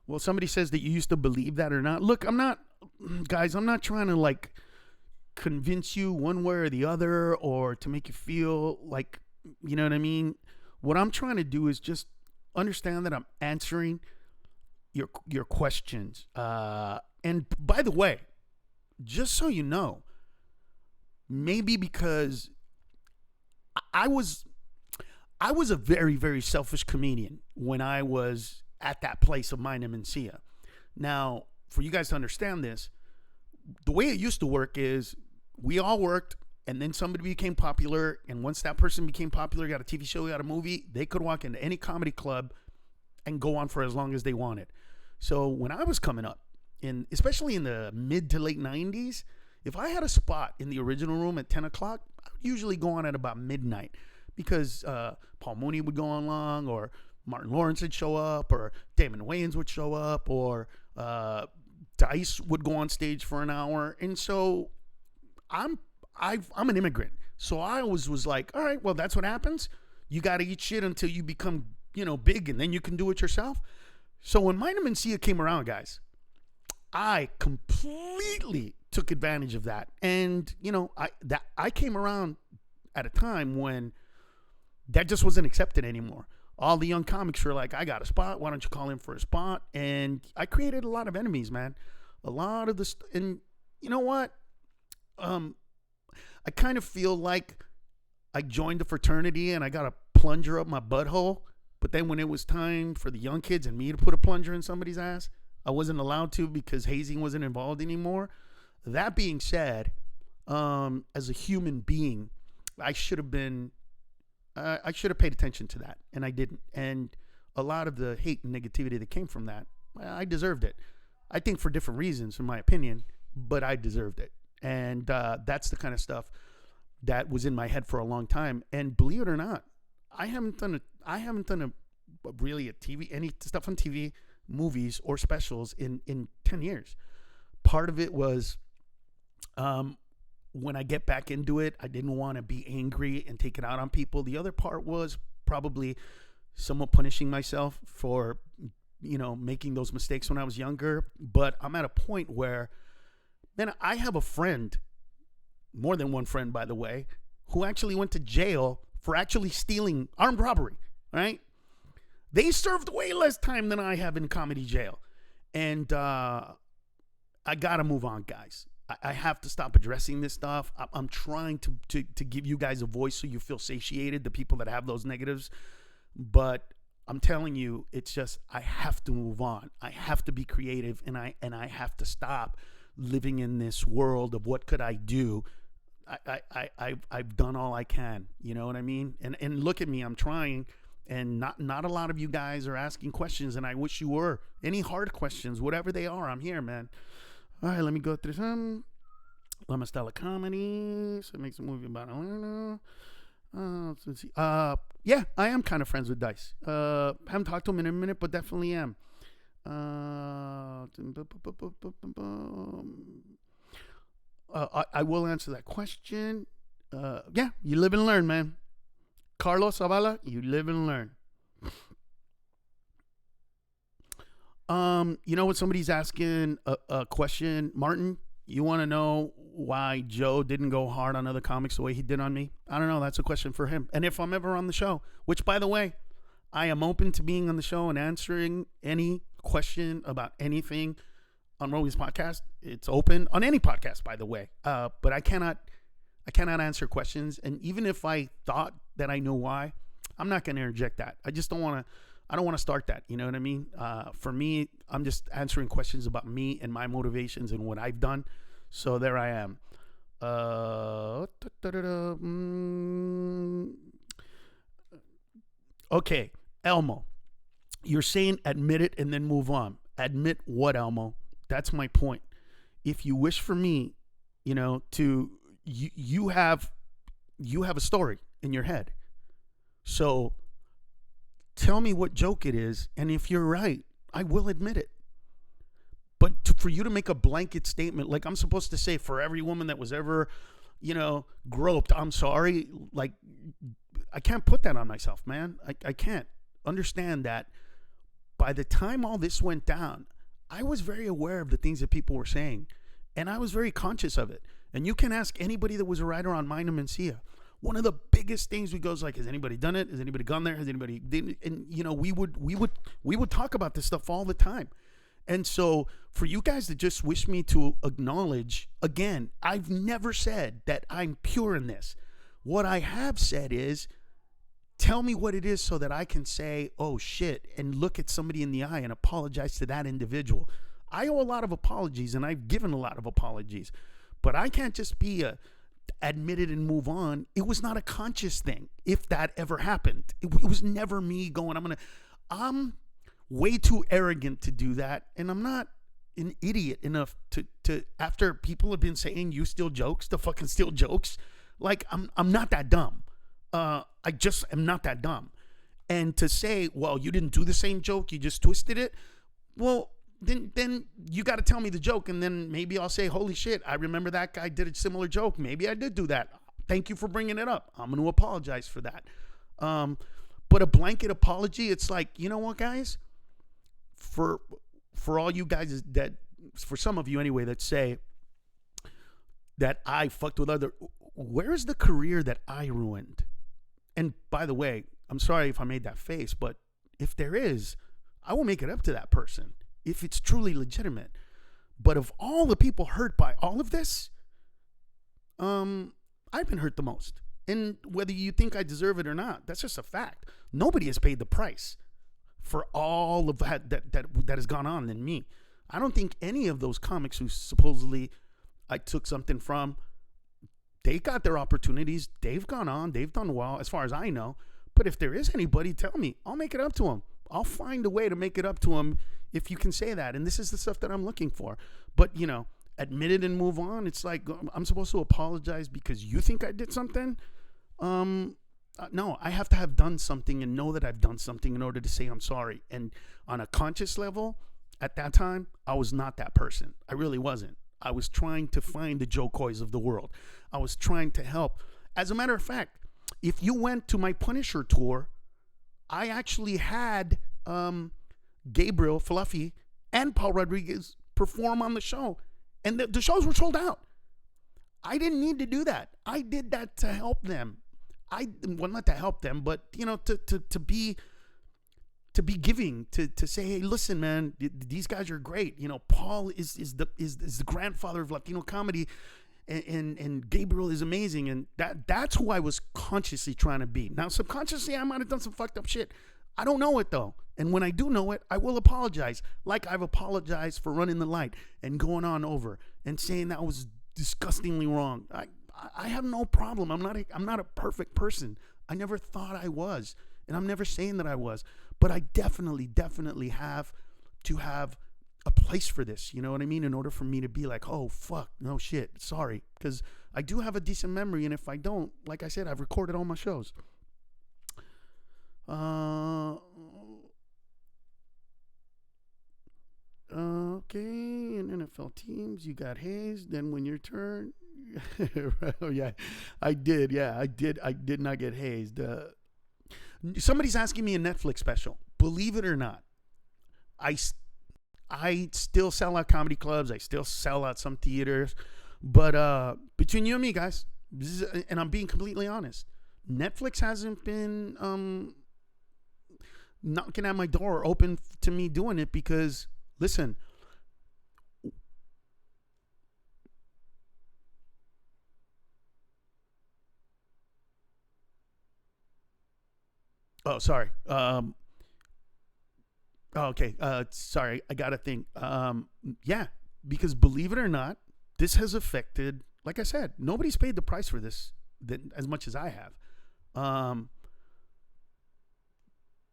Well, somebody says that you used to believe that or not. Look, I'm not trying to convince you one way or the other, or to make you feel like, you know what I mean? What I'm trying to do is just understand that I'm answering your questions. And by the way, just so you know, maybe because I was a very, very selfish comedian when I was at that place of mine in Mencia. Now, for you guys to understand this, the way it used to work is we all worked, and then somebody became popular, and once that person became popular, got a TV show, got a movie, they could walk into any comedy club and go on for as long as they wanted. So when I was coming up, especially in the mid to late 90s, if I had a spot in the original room at 10 o'clock, I would usually go on at about midnight, because Paul Mooney would go on long, or Martin Lawrence would show up, or Damon Wayans would show up, or Dice would go on stage for an hour. And so I'm an immigrant. So I always was like, all right, well, that's what happens. You got to eat shit until you become, big, and then you can do it yourself. So when Maron Mencia came around, guys, I completely took advantage of that. And, I came around at a time when that just wasn't accepted anymore. All the young comics were like, I got a spot. Why don't you call in for a spot? And I created a lot of enemies, man. A lot of this. And you know what? I kind of feel like I joined the fraternity and I got a plunger up my butthole. But then when it was time for the young kids and me to put a plunger in somebody's ass, I wasn't allowed to because hazing wasn't involved anymore. That being said, as a human being, I should have paid attention to that, and I didn't. And a lot of the hate and negativity that came from that, I deserved it. I think for different reasons, in my opinion, but I deserved it. And that's the kind of stuff that was in my head for a long time. And believe it or not, I haven't done any stuff on TV, movies, or specials in 10 years. Part of it was when I get back into it, I didn't want to be angry and take it out on people. The other part was probably somewhat punishing myself for, making those mistakes when I was younger. But I'm at a point where, man, I have a friend, more than one friend, by the way, who actually went to jail for actually stealing armed robbery, right? They served way less time than I have in comedy jail. And I got to move on, guys. I have to stop addressing this stuff. I'm trying to give you guys a voice so you feel satiated, the people that have those negatives. But I'm telling you, it's just, I have to move on. I have to be creative, and I have to stop living in this world of what could I do. I've done all I can. You know what I mean? And look at me, I'm trying. And not a lot of you guys are asking questions, and I wish you were. Any hard questions, whatever they are, I'm here, man. All right, let me go through some. Lama style of comedy. So it makes a movie about Atlanta. Let's see. Yeah, I am kind of friends with Dice. Haven't talked to him in a minute, but definitely am. I will answer that question. Yeah, you live and learn, man. Carlos Zavala, you live and learn. When somebody's asking a question, Martin, you want to know why Joe didn't go hard on other comics the way he did on me? I don't know. That's a question for him. And if I'm ever on the show, which, by the way, I am open to being on the show and answering any question about anything on Rogan's podcast. It's open on any podcast, by the way. But I cannot answer questions. And even if I thought that I know why, I'm not going to interject that. I just don't want to. I don't want to start that. You know what I mean? For me, I'm just answering questions about me and my motivations and what I've done. So there I am. Okay, Elmo. You're saying admit it and then move on. Admit what, Elmo? That's my point. If you wish for me, you have a story in your head. So tell me what joke it is, and if you're right, I will admit it. But for you to make a blanket statement, like I'm supposed to say for every woman that was ever, groped, I'm sorry, like I can't put that on myself, man. I can't. Understand that by the time all this went down, I was very aware of the things that people were saying, and I was very conscious of it. And you can ask anybody that was a writer on Maron Mencia. One of the biggest things we goes like, has anybody done it? Has anybody gone there? Has anybody did? And we would talk about this stuff all the time. And so for you guys to just wish me to acknowledge, again, I've never said that I'm pure in this. What I have said is, tell me what it is so that I can say, oh shit, and look at somebody in the eye and apologize to that individual. I owe a lot of apologies, and I've given a lot of apologies, but I can't just be admit it and move on. It was not a conscious thing. If that ever happened, it was never me going, I'm way too arrogant to do that. And I'm not an idiot enough to after people have been saying you steal jokes, to fucking steal jokes. Like I'm not that dumb. I just am not that dumb. And to say, well, you didn't do the same joke, you just twisted it. Well, then you got to tell me the joke, and then maybe I'll say, holy shit, I remember that guy did a similar joke. Maybe I did do that. Thank you for bringing it up. I'm going to apologize for that. But a blanket apology, it's like, you know what, guys? For all you guys that, for some of you anyway, that say that I fucked with other, where's the career that I ruined? And by the way, I'm sorry if I made that face, but if there is, I will make it up to that person if it's truly legitimate. But of all the people hurt by all of this, I've been hurt the most. And whether you think I deserve it or not, that's just a fact. Nobody has paid the price for all of that has gone on than me. I don't think any of those comics who supposedly I took something from, they got their opportunities. They've gone on. They've done well, as far as I know. But if there is anybody, tell me. I'll make it up to them. I'll find a way to make it up to them if you can say that. And this is the stuff that I'm looking for. But, you know, admit it and move on. It's like, I'm supposed to apologize because you think I did something? No, I have to have done something and know that I've done something in order to say I'm sorry. And on a conscious level, at that time, I was not that person. I really wasn't. I was trying to find the Joe Coys of the world. I was trying to help. As a matter of fact, if you went to my Punisher tour, I actually had Gabriel, Fluffy, and Paul Rodriguez perform on the show. And the shows were sold out. I didn't need to do that. I did that to help them. Well, not to help them, but, you know, to be giving, to say, hey, listen, man, these guys are great. You know, Paul is the grandfather of Latino comedy, and Gabriel is amazing, and that's who I was consciously trying to be. Now, subconsciously, I might have done some fucked up shit. I don't know it though, and when I do know it, I will apologize. Like I've apologized for running the light and going on over and saying that was disgustingly wrong. I have no problem. I'm not a perfect person. I never thought I was, and I'm never saying that I was. But I definitely have to have a place for this. You know what I mean? In order for me to be like, oh fuck, no shit, sorry, because I do have a decent memory, and if I don't, like I said, I've recorded all my shows. Okay, in NFL teams, you got hazed. Then when your turn, oh yeah, I did. Yeah, I did. I did not get hazed. Somebody's asking me a Netflix special. Believe it or not, I still sell out comedy clubs. I still sell out some theaters. But between you and me, guys, and I'm being completely honest, Netflix hasn't been knocking at my door, open to me doing it because, listen, oh, sorry. Okay. Sorry. I got to think. Yeah, because believe it or not, this has affected, like I said, nobody's paid the price for this as much as I have.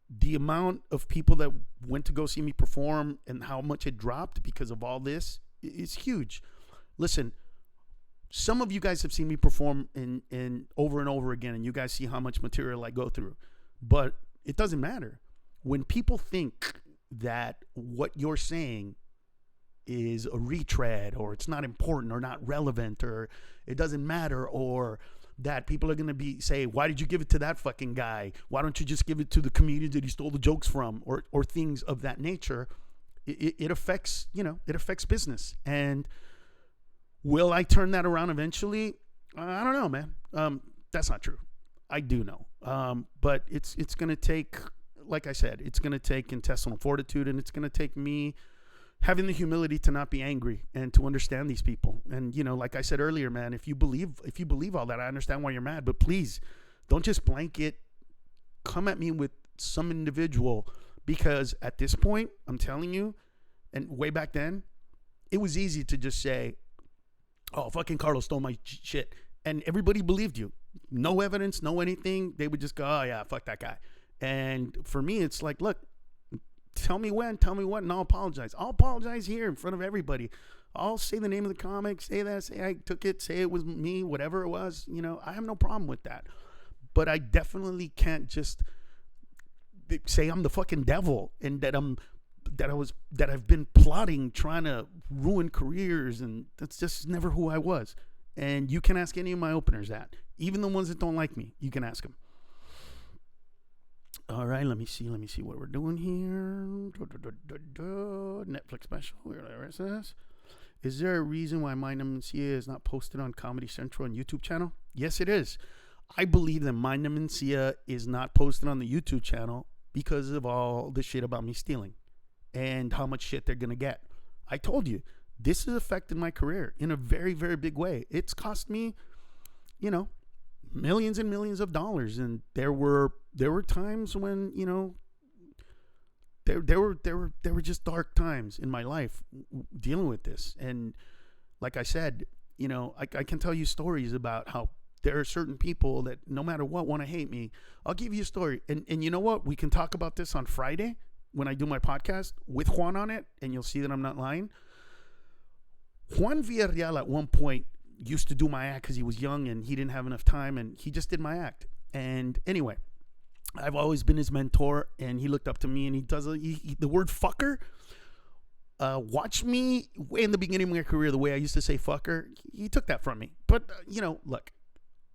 The amount of people that went to go see me perform and how much it dropped because of all this is huge. Listen, some of you guys have seen me perform in over and over again, and you guys see how much material I go through. But it doesn't matter. When people think that what you're saying is a retread, or it's not important, or not relevant, or it doesn't matter, or that people are going to say, why did you give it to that fucking guy? Why don't you just give it to the comedian that he stole the jokes from, or things of that nature? It affects, it affects business. And will I turn that around eventually? I don't know, man. That's not true. I do know. But it's going to take, like I said, it's going to take intestinal fortitude, and it's going to take me having the humility to not be angry and to understand these people. And, like I said earlier, man, if you believe all that, I understand why you're mad, but please don't just blanket come at me with some individual, because at this point, I'm telling you, and way back then, it was easy to just say, oh, fucking Carlos stole my shit. And everybody believed you. No evidence, no anything. They would just go, oh yeah, fuck that guy. And for me, it's like, look, tell me when, tell me what, and I'll apologize. I'll apologize here in front of everybody. I'll say the name of the comic, say that, say I took it, say it was me, whatever it was. I have no problem with that. But I definitely can't just say I'm the fucking devil and that I'm that I've been plotting, trying to ruin careers, and that's just never who I was. And you can ask any of my openers that, even the ones that don't like me. You can ask them. All right, let me see what we're doing here. Netflix special. Where is this? Is there a reason why My Demencia is not posted on Comedy Central and YouTube channel? Yes, it is. I believe that My Demencia is not posted on the YouTube channel because of all the shit about me stealing and how much shit they're going to get. I told you, this has affected my career in a very, very big way. It's cost me, millions and millions of dollars. And there were times when, there were just dark times in my life dealing with this. And like I said, I can tell you stories about how there are certain people that no matter what want to hate me. I'll give you a story. And you know what? We can talk about this on Friday when I do my podcast with Juan on it, and you'll see that I'm not lying. Juan Villarreal at one point used to do my act because he was young and he didn't have enough time, and he just did my act. And anyway, I've always been his mentor, and he looked up to me, and he does the word fucker. Watch me in the beginning of my career, the way I used to say fucker. He took that from me. But, look,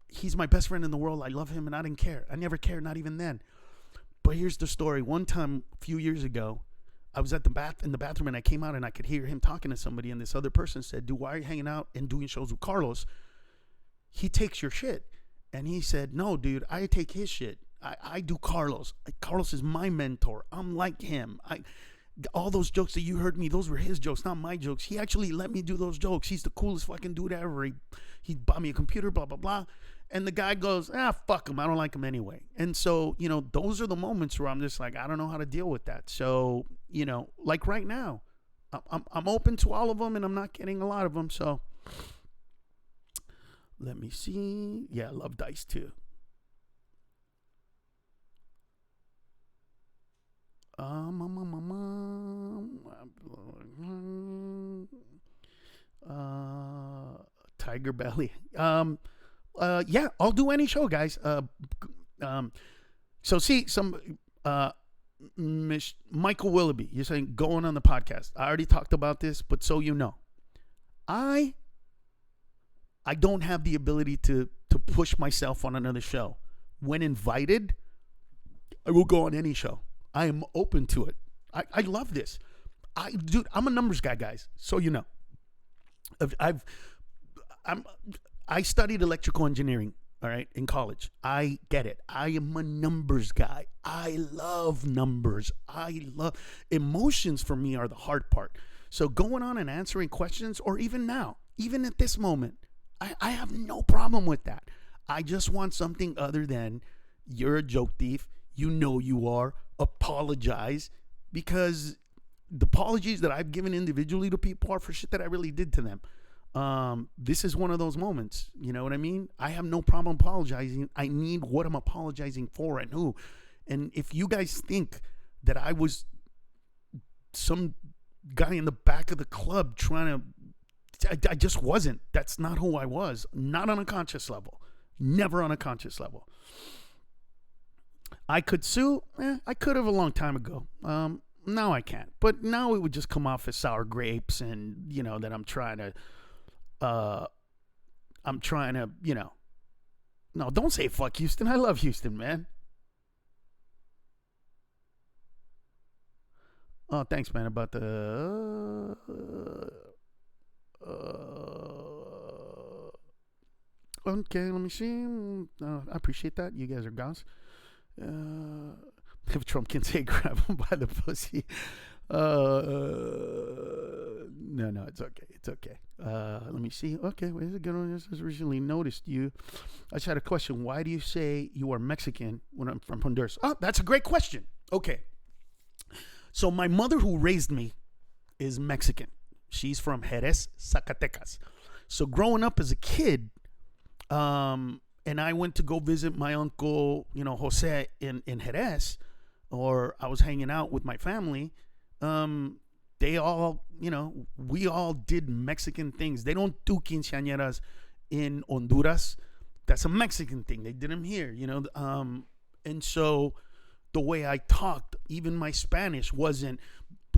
he's my best friend in the world. I love him, and I didn't care. I never cared, not even then. But here's the story. One time, a few years ago, I was in the bathroom, and I came out, and I could hear him talking to somebody, and this other person said, "Dude, why are you hanging out and doing shows with Carlos? He takes your shit." And he said, "No, dude, I take his shit. I do Carlos. Carlos is my mentor. I'm like him. All those jokes that you heard me, those were his jokes, not my jokes. He actually let me do those jokes. He's the coolest fucking dude ever. He bought me a computer, blah, blah, blah." And the guy goes, fuck him. I don't like him anyway. And so, those are the moments where I'm just like, I don't know how to deal with that. So, like right now, I'm open to all of them, and I'm not getting a lot of them. So let me see. Yeah, I love dice too. Tiger Belly. Yeah, I'll do any show, guys. So see some Michael Willoughby. You're saying going on the podcast. I already talked about this, but so I don't have the ability to push myself on another show. When invited, I will go on any show. I am open to it. I love this. I'm a numbers guy, guys. So I studied electrical engineering, all right, in college. I get it. I am a numbers guy. I love numbers. Emotions for me are the hard part. So going on and answering questions, or even now, even at this moment, I have no problem with that. I just want something other than you're a joke thief. You are. Apologize, because the apologies that I've given individually to people are for shit that I really did to them. This is one of those moments. You know what I mean? I have no problem apologizing. I need what I'm apologizing for and who. And if you guys think that I was some guy in the back of the club trying to, I just wasn't. That's not who I was. Not on a conscious level. Never on a conscious level. I could sue. I could have a long time ago. Now I can't. But now it would just come off as sour grapes, and that I'm trying to, No, don't say fuck Houston. I love Houston, man. Oh, thanks, man, about the. Okay, let me see. I appreciate that. You guys are guys. If Trump can say grab him by the pussy. No, it's okay. It's okay. Let me see. Okay, where's it going? This has recently noticed you. I just had a question. Why do you say you are Mexican when I'm from Honduras? Oh, that's a great question. Okay. So my mother who raised me is Mexican. She's from Jerez, Zacatecas. So growing up as a kid, and I went to go visit my uncle, Jose in Jerez, or I was hanging out with my family. They all, we all did Mexican things. They don't do quinceañeras in Honduras. That's a Mexican thing. They did them here, and so the way I talked, even my Spanish wasn't,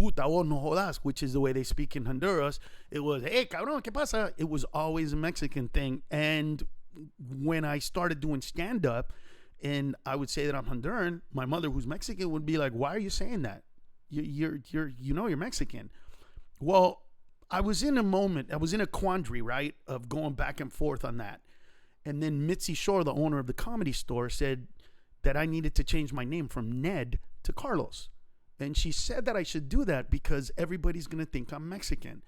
puta, oh, no jodas, which is the way they speak in Honduras. It was, hey, cabrón, ¿qué pasa? It was always a Mexican thing. And when I started doing stand-up and I would say that I'm Honduran, my mother, who's Mexican, would be like, why are you saying that? You're Mexican. Well, I was in a quandary, right, of going back and forth on that. And then Mitzi Shore, the owner of the Comedy Store, said that I needed to change my name from Ned to Carlos. And she said that I should do that because everybody's going to think I'm Mexican.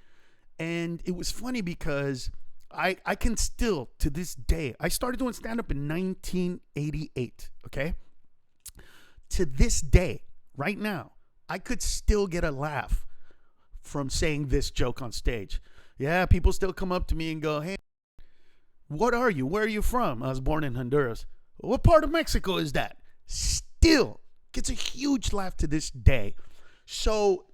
And it was funny because I can still, to this day, I started doing stand-up in 1988, okay? To this day, right now, I could still get a laugh from saying this joke on stage. Yeah, people still come up to me and go, hey, what are you? Where are you from? I was born in Honduras. What part of Mexico is that? Still gets a huge laugh to this day. So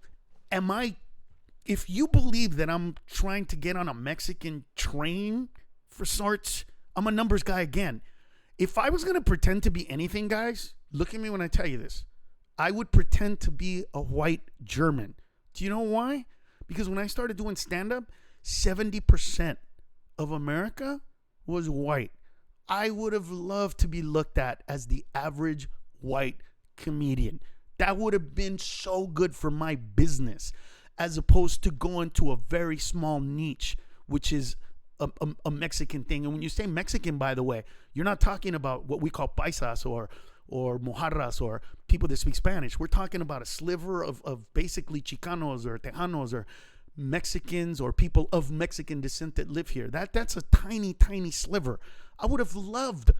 if you believe that I'm trying to get on a Mexican train for sorts, I'm a numbers guy again. If I was going to pretend to be anything, guys, look at me when I tell you this. I would pretend to be a white German. Do you know why? Because when I started doing stand-up, 70% of America was white. I would have loved to be looked at as the average white comedian. That would have been so good for my business, as opposed to going to a very small niche, which is a Mexican thing. And when you say Mexican, by the way, you're not talking about what we call paisas or mojarras or people that speak Spanish. We're talking about a sliver of basically Chicanos or Tejanos or Mexicans or people of Mexican descent that live here. That's a tiny, tiny sliver. I would have loved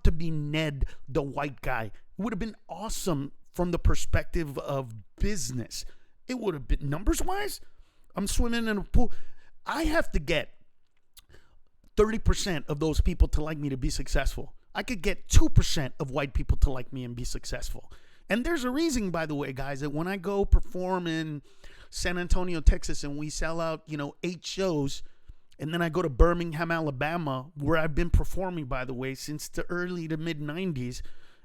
to be Ned, the white guy. It would have been awesome from the perspective of business. It would have been, numbers wise, I'm swimming in a pool. I have to get 30% of those people to like me to be successful. I could get 2% of white people to like me and be successful. And there's a reason, by the way, guys, that when I go perform in San Antonio, Texas, and we sell out, 8 shows, and then I go to Birmingham, Alabama, where I've been performing, by the way, since the early to mid 90s,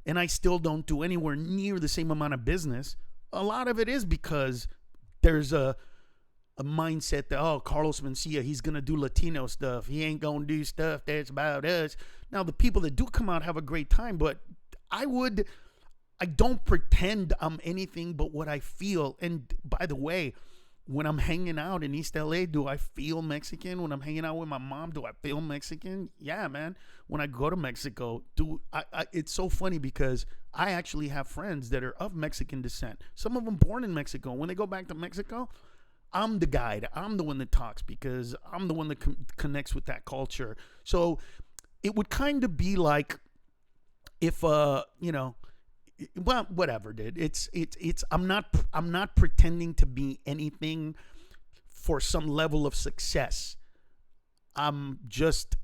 and I still don't do anywhere near the same amount of business. A lot of it is because there's a mindset that, oh, Carlos Mencia, he's going to do Latino stuff. He ain't going to do stuff that's about us. Now, the people that do come out have a great time, but I don't pretend I'm anything but what I feel. And by the way, when I'm hanging out in East LA, do I feel Mexican? When I'm hanging out with my mom, do I feel Mexican? Yeah, man. When I go to Mexico, it's so funny because I actually have friends that are of Mexican descent. Some of them born in Mexico. When they go back to Mexico, I'm the guide. I'm the one that talks because I'm the one that connects with that culture. So it would kind of be like if, well, whatever, dude. It's I'm not pretending to be anything for some level of success. I'm just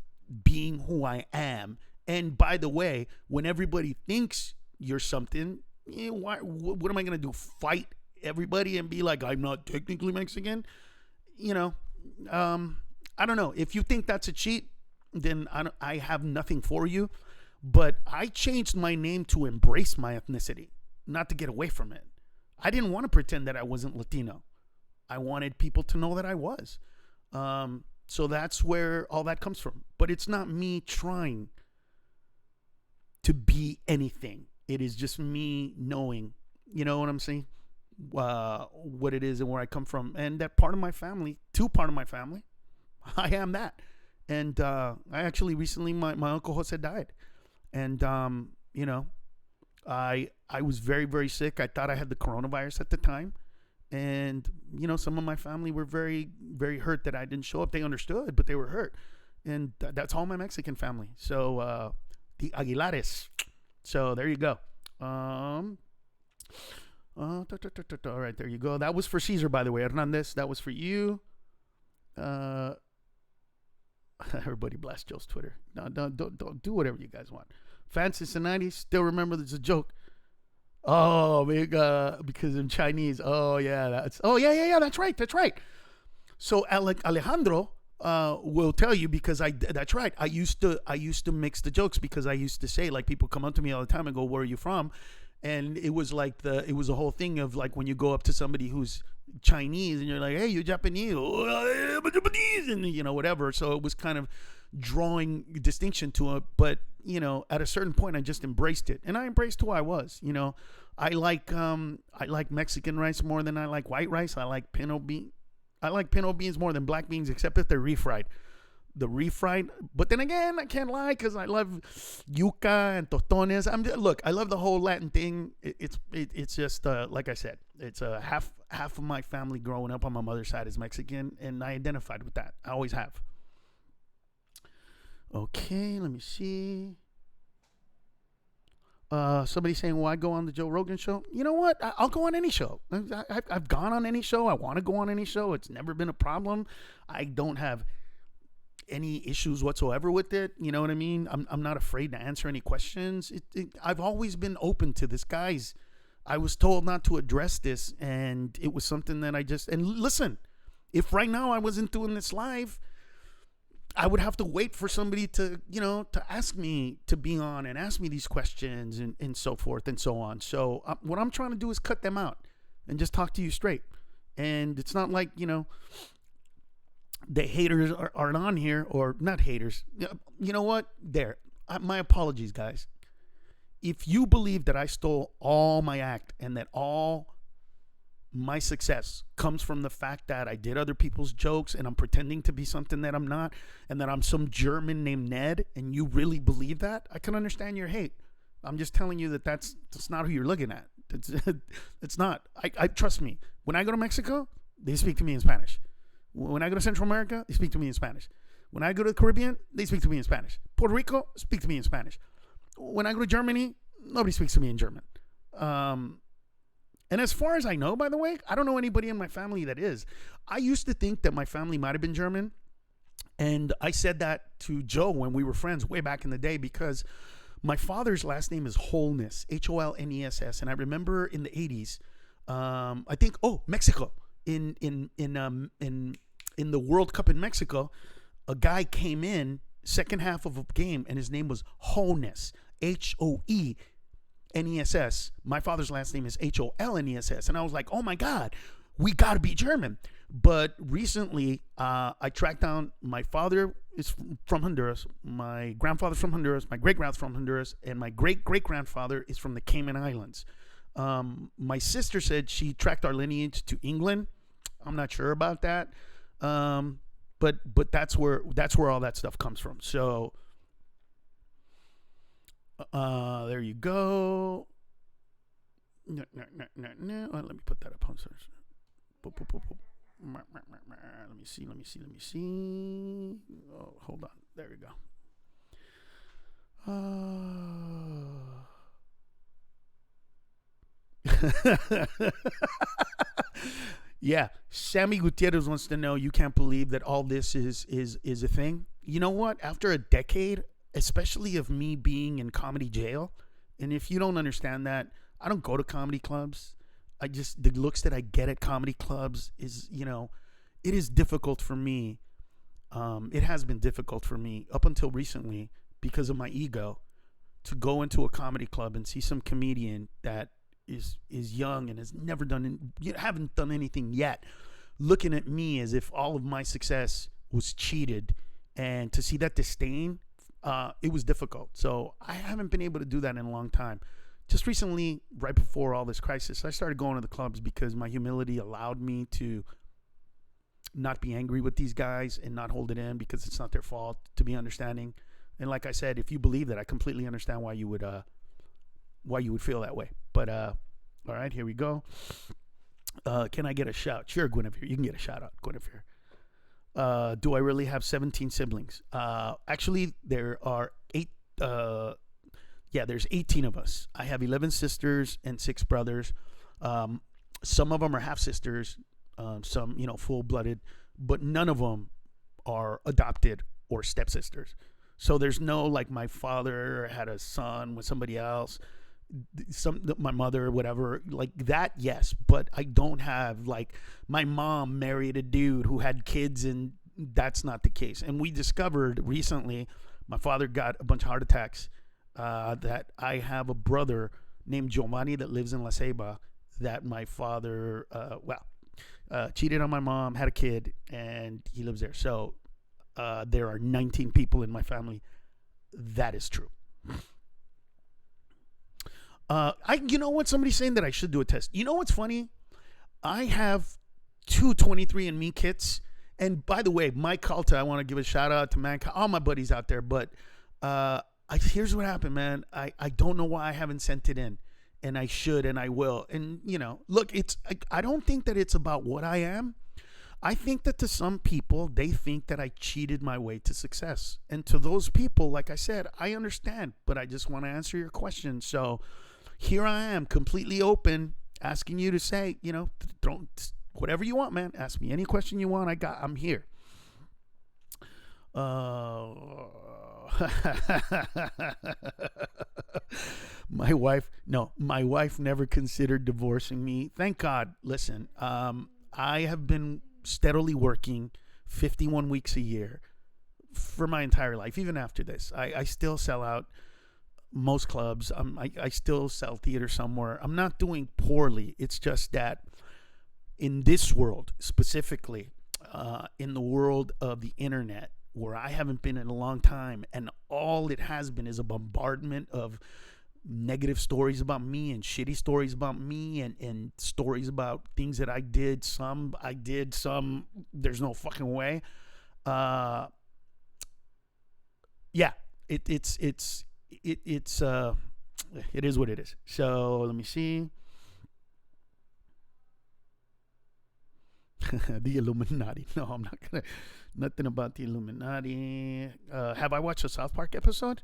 being who I am. And by the way, when everybody thinks you're something, what am I going to do? Fight everybody and be like, I'm not technically Mexican? I don't know. If you think that's a cheat, then I have nothing for you. But I changed my name to embrace my ethnicity, not to get away from it. I didn't want to pretend that I wasn't Latino. I wanted people to know that I was. So that's where all that comes from. But it's not me trying to be anything. It is just me knowing, you know what I'm saying? What it is and where I come from. And that part of my family, I am that. And I actually recently, my Uncle Jose died. And, I was very, very sick. I thought I had the coronavirus at the time. And, some of my family were very, very hurt that I didn't show up. They understood, but they were hurt. And that's all my Mexican family. So, the Aguilares. So there you go. All right, there you go. That was for Caesar, by the way. Hernandez, that was for you. Everybody blast Joe's Twitter. No, don't do whatever you guys want. Fans since the 90s still remember there's a joke. Oh, because in Chinese. Oh yeah, that's right. So Alejandro will tell you because that's right. I used to mix the jokes because I used to say, like, people come up to me all the time and go, "Where are you from?" And it was like it was a whole thing of like when you go up to somebody who's Chinese and you're like, hey, you're Japanese, oh, I'm Japanese, and you know, whatever. So it was kind of drawing distinction to it. But you know, at a certain point, I just embraced it, and I embraced who I was. You know, I like Mexican rice more than I like white rice. I like pinto beans more than black beans, except if they're refried. The refried, but then again, I can't lie because I love yuca and tostones. Look, I love the whole Latin thing. It's just like I said, it's half of my family growing up on my mother's side is Mexican, and I identified with that. I always have. Okay, let me see. Somebody saying, "Why go on the Joe Rogan show?" You know what? I'll go on any show. I've gone on any show. I want to go on any show. It's never been a problem. I don't have any issues whatsoever with it. You know what I mean? I'm not afraid to answer any questions. I've always been open to this, guys. I was told not to address this, and it was something that and listen, if right now I wasn't doing this live, I would have to wait for somebody to, you know, to ask me to be on and ask me these questions and so forth and so on. So what I'm trying to do is cut them out and just talk to you straight. And it's not like, you know, the haters aren't on here, or not haters. You know what? My apologies, guys. If you believe that I stole all my act and that all my success comes from the fact that I did other people's jokes and I'm pretending to be something that I'm not, and that I'm some German named Ned, and you really believe that, I can understand your hate. I'm just telling you that's not who you're looking at. It's not. I trust me. When I go to Mexico, they speak to me in Spanish. When I go to Central America, they speak to me in Spanish. When I go to the Caribbean, they speak to me in Spanish. Puerto Rico, speak to me in Spanish. When I go to Germany, nobody speaks to me in German. And as far as I know, by the way, I don't know anybody in my family that is. I used to think that my family might have been German. And I said that to Joe when we were friends way back in the day, because my father's last name is Holness, Holness. And I remember in the 80s, I think, Mexico. In the World Cup in Mexico, a guy came in second half of a game and his name was Holness, Hoeness. My father's last name is Holness, and I was like, oh my God, we got to be German. But recently, I tracked down, my father is from Honduras, my grandfather's from Honduras, my great-grandfather's from Honduras, and my great-great-grandfather is from the Cayman Islands. My sister said she tracked our lineage to England. I'm not sure about that. But that's where all that stuff comes from. So there you go. No. Let me put that up on search. Let me see. Oh, hold on. There we go. Yeah, Sammy Gutierrez wants to know, you can't believe that all this is a thing. You know what? After a decade, especially of me being in comedy jail, and if you don't understand that, I don't go to comedy clubs. The looks that I get at comedy clubs is, you know, it is difficult for me. It has been difficult for me up until recently because of my ego to go into a comedy club and see some comedian that is young and has never haven't done anything yet, looking at me as if all of my success was cheated, and to see that disdain, it was difficult. So I haven't been able to do that in a long time. Just recently, right before all this crisis, I started going to the clubs because my humility allowed me to not be angry with these guys and not hold it in because it's not their fault, to be understanding. And like I said, if you believe that, I completely understand why you would feel that way. But all right, here we go. Can I get a shout? Sure, Guinevere, you can get a shout out, Guinevere. Do I really have 17 siblings? Actually, there are 8. There's 18 of us. I have 11 sisters and 6 brothers. Some of them are half sisters, some, full-blooded, but none of them are adopted or stepsisters. So there's no, like, my father had a son with somebody else, my mother, whatever, like that, yes. But I don't have, like, my mom married a dude who had kids, and that's not the case. And we discovered recently, my father got a bunch of heart attacks, that I have a brother named Giovanni that lives in La Ceiba that my father, cheated on my mom, had a kid, and he lives there. So there are 19 people in my family. That is true. You know what? Somebody's saying that I should do a test. You know what's funny? I have 2 23andMe kits. And by the way, Mike Calta, I want to give a shout out to man, all my buddies out there. But here's what happened, man. I don't know why I haven't sent it in. And I should, and I will. And, look, I don't think that it's about what I am. I think that to some people, they think that I cheated my way to success. And to those people, like I said, I understand. But I just want to answer your question. So here I am, completely open, asking you to say, whatever you want, man. Ask me any question you want. I'm here. My wife never considered divorcing me. Thank God. Listen, I have been steadily working 51 weeks a year for my entire life. Even after this, I still sell out most clubs. I still sell theater somewhere. I'm not doing poorly. It's just that in this world, specifically, in the world of the internet, where I haven't been in a long time, and all it has been is a bombardment of negative stories about me and shitty stories about me and stories about things that I did. Some there's no fucking way. It is what it is. So let me see. The Illuminati. No, I'm not gonna. Nothing about the Illuminati. Have I watched a South Park episode?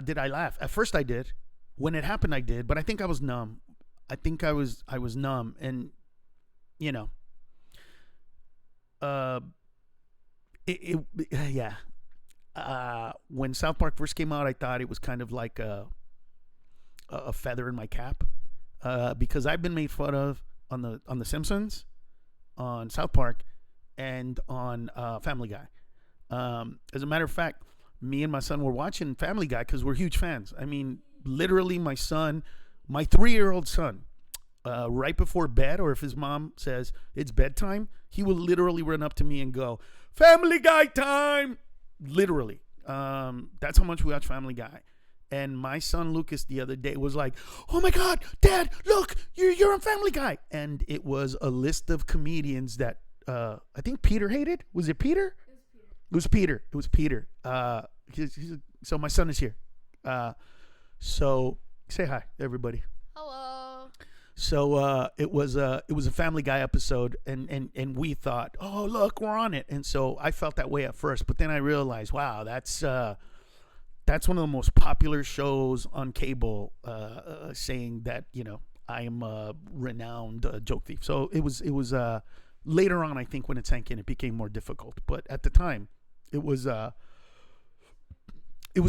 Did I laugh? At first I did. When it happened, I did. But I think I was numb. I was numb. And, when South Park first came out, I thought it was kind of like a feather in my cap. Because I've been made fun of on the Simpsons, on South Park, and on Family Guy. As a matter of fact, me and my son were watching Family Guy because we're huge fans. I mean, literally my 3-year-old son, right before bed, or if his mom says it's bedtime, he will literally run up to me and go, "Family Guy time!" Literally. That's how much we watch Family Guy. And my son Lucas the other day was like, "Oh my God, Dad, look, you're on Family Guy." And it was a list of comedians that I think Peter hated. Was it Peter? It was Peter. So my son is here. So say hi, everybody. Hello. So it was a Family Guy episode, and we thought, oh look, we're on it. And so I felt that way at first, but then I realized, wow, that's one of the most popular shows on cable, saying that I am a renowned joke thief. So it was later on, I think, when it sank in, it became more difficult. But at the time, it was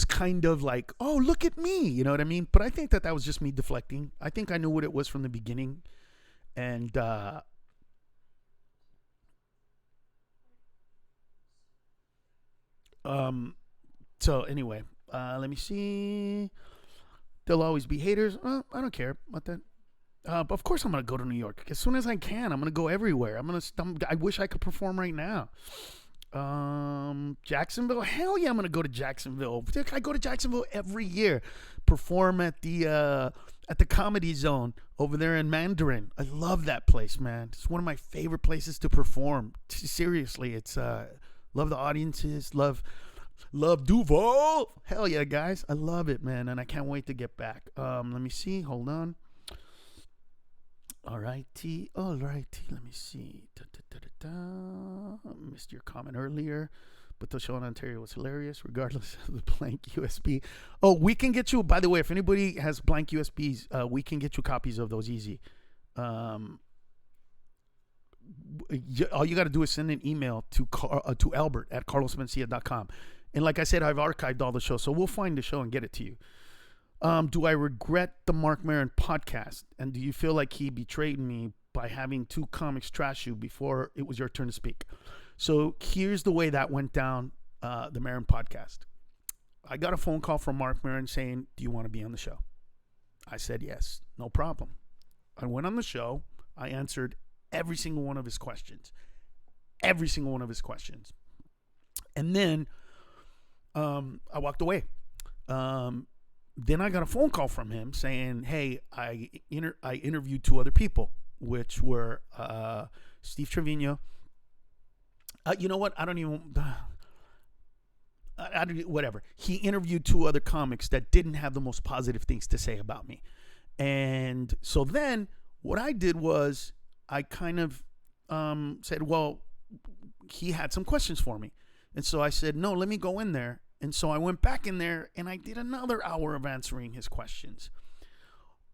kind of like, oh, look at me, you know what I mean? But I think that was just me deflecting. I think I knew what it was from the beginning. And so anyway, let me see. There'll always be haters. I don't care about that. But of course I'm going to go to New York. As soon as I can, I'm going to go everywhere. I wish I could perform right now. Jacksonville. Hell yeah, I'm going to go to Jacksonville. I go to Jacksonville every year. Perform at the Comedy Zone over there in Mandarin. I love that place, man. It's one of my favorite places to perform. Seriously, it's love the audiences, love Duval. Hell yeah, guys. I love it, man, and I can't wait to get back. Let me see. Hold on. Alrighty. Let me see. Missed your comment earlier, but the show in Ontario was hilarious, regardless of the blank USB. Oh, we can get you. By the way, if anybody has blank USBs, we can get you copies of those easy. All you got to do is send an email to Albert at carlosmencia.com. And like I said, I've archived all the shows, so we'll find the show and get it to you. Do I regret the Mark Maron podcast? And do you feel like he betrayed me by having 2 comics trash you before it was your turn to speak? So here's the way that went down, the Maron podcast. I got a phone call from Mark Maron saying, do you want to be on the show? I said yes, no problem. I went on the show. I answered every single one of his questions. Every single one of his questions. And then I walked away. Then I got a phone call from him saying, hey, I interviewed 2 other people, which were Steve Trevino. You know what? I don't even... whatever. He interviewed 2 other comics that didn't have the most positive things to say about me. And so then what I did was I kind of said, well, he had some questions for me. And so I said, no, let me go in there. And so I went back in there and I did another hour of answering his questions.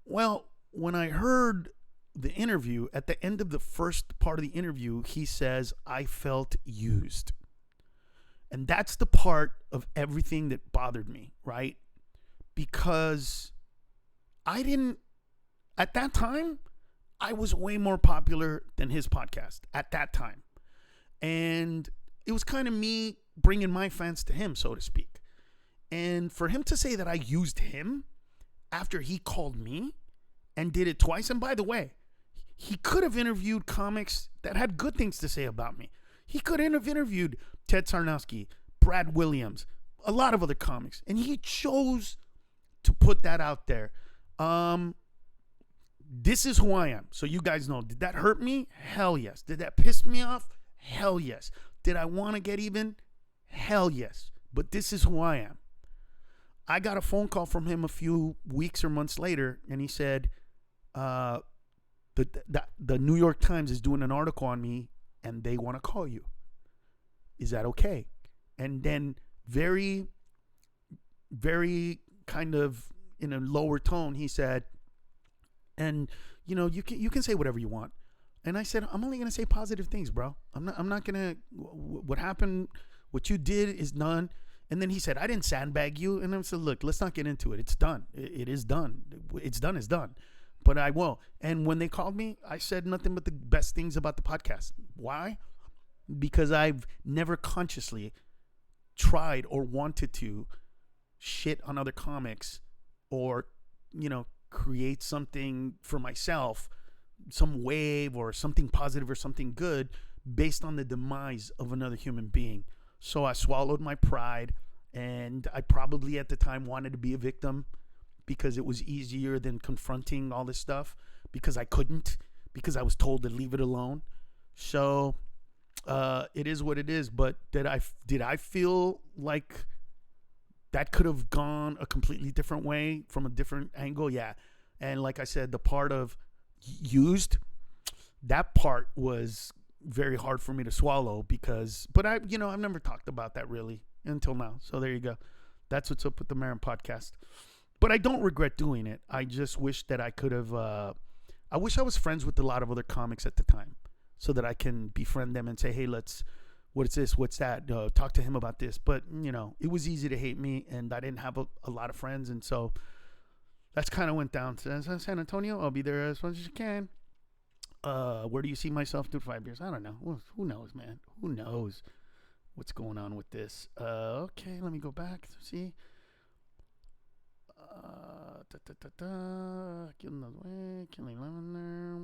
Well, when I heard the interview, at the end of the first part of the interview, he says, I felt used. And that's the part of everything that bothered me, right? Because at that time, I was way more popular than his podcast at that time. And it was kind of me bringing my fans to him, so to speak. And for him to say that I used him after he called me and did it twice, and by the way, he could have interviewed comics that had good things to say about me. He could have interviewed Ted Sarnowski, Brad Williams, a lot of other comics. And he chose to put that out there. This is who I am. So you guys know, did that hurt me? Hell yes. Did that piss me off? Hell yes. Did I want to get even? Hell yes. But this is who I am. I got a phone call from him a few weeks or months later, and he said, the New York Times is doing an article on me, and they want to call you. Is that okay? And then very, very kind of in a lower tone, he said, and you know, you can say whatever you want. And I said, I'm only going to say positive things, bro. I'm not going to, what happened, what you did is done. And then he said, I didn't sandbag you. And I said, look, let's not get into it. It's done. It is done. It's done is done. But I will. And when they called me, I said nothing but the best things about the podcast. Why? Because I've never consciously tried or wanted to shit on other comics or, you know, create something for myself, some wave or something positive or something good based on the demise of another human being. So I swallowed my pride, and I probably at the time wanted to be a victim because it was easier than confronting all this stuff, because I couldn't, because I was told to leave it alone. So it is what it is. But did I feel like that could have gone a completely different way from a different angle? Yeah. And like I said, the part of used, that part was very hard for me to swallow but I've never talked about that really until now. So there you go. That's what's up with the Maron Podcast. But I don't regret doing it. I just wish that I could have, I wish I was friends with a lot of other comics at the time so that I can befriend them and say, hey, what's this? What's that? Talk to him about this. But, you know, it was easy to hate me, and I didn't have a lot of friends. And so that's kind of went down to San Antonio. I'll be there as much as you can. Where do you see myself in 5 years? I don't know. Well, who knows, man? Who knows what's going on with this? Okay, let me go back to see. Killing lemon there.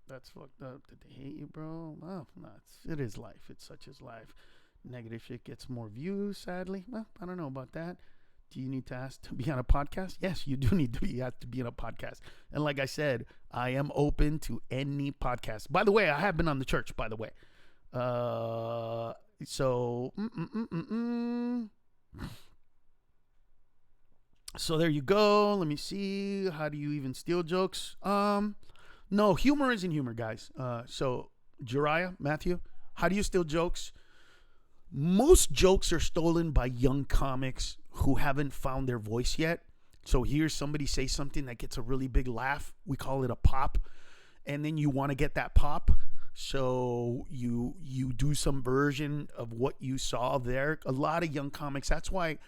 That's fucked up. Did they hate you, bro? Oh, no, it is life. It's such as life. Negative shit gets more views, sadly. Well, I don't know about that. Do you need to ask to be on a podcast? Yes, you do need to be asked to be on a podcast. And like I said, I am open to any podcast. By the way, I have been on the church, by the way. So there you go. Let me see. How do you even steal jokes? No, humor isn't humor, guys. So Jariah, Matthew, how do you steal jokes? Most jokes are stolen by young comics who haven't found their voice yet. So here's somebody say something that gets a really big laugh. We call it a pop. And then you want to get that pop. So you do some version of what you saw there. A lot of young comics, that's why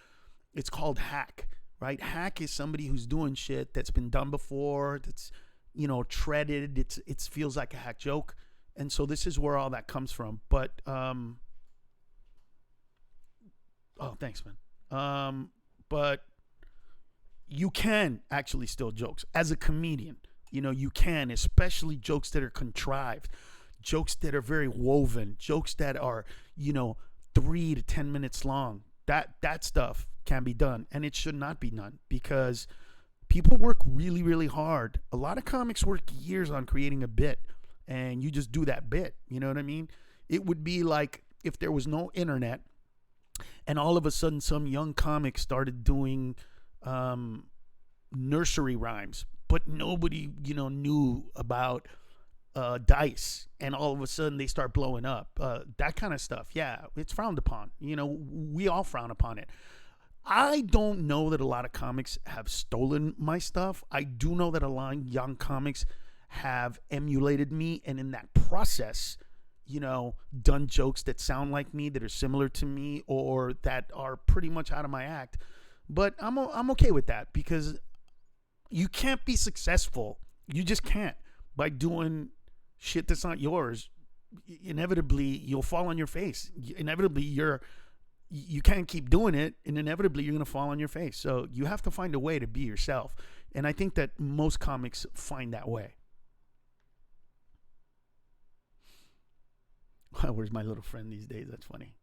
it's called hack, right? Hack is somebody who's doing shit that's been done before, that's, you know, treaded. It feels like a hack joke. And so this is where all that comes from. But, oh, thanks, man. But you can actually steal jokes as a comedian. You can, especially jokes that are contrived, jokes that are very woven, jokes that are, 3 to 10 minutes long. That stuff can be done, and it should not be done because people work really, really hard. A lot of comics work years on creating a bit, and you just do that bit. You know what I mean? It would be like if there was no internet and all of a sudden some young comic started doing nursery rhymes, but nobody, knew about dice, and all of a sudden they start blowing up. That kind of stuff, yeah, it's frowned upon. We all frown upon it. I don't know that a lot of comics have stolen my stuff. I do know that a lot of young comics have emulated me, and in that process, done jokes that sound like me, that are similar to me, or that are pretty much out of my act. But I'm okay with that, because you can't be successful. You just can't by doing shit that's not yours. Inevitably, you'll fall on your face. Inevitably, you can't keep doing it, and inevitably you're going to fall on your face. So you have to find a way to be yourself. And I think that most comics find that way. Where's my little friend these days? That's funny.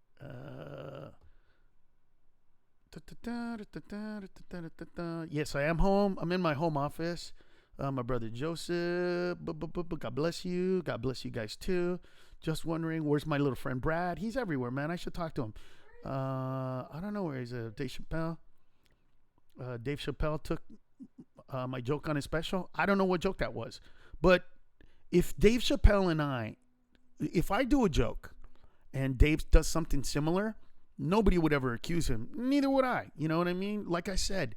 Yes, I am home. I'm in my home office. My brother Joseph, God bless you. God bless you guys too. Just wondering, where's my little friend Brad? He's everywhere, man. I should talk to him. I don't know where he's at. Dave Chappelle. Dave Chappelle took my joke on his special. I don't know what joke that was. But if Dave Chappelle and if I do a joke and Dave does something similar, nobody would ever accuse him. Neither would I. You know what I mean? Like I said,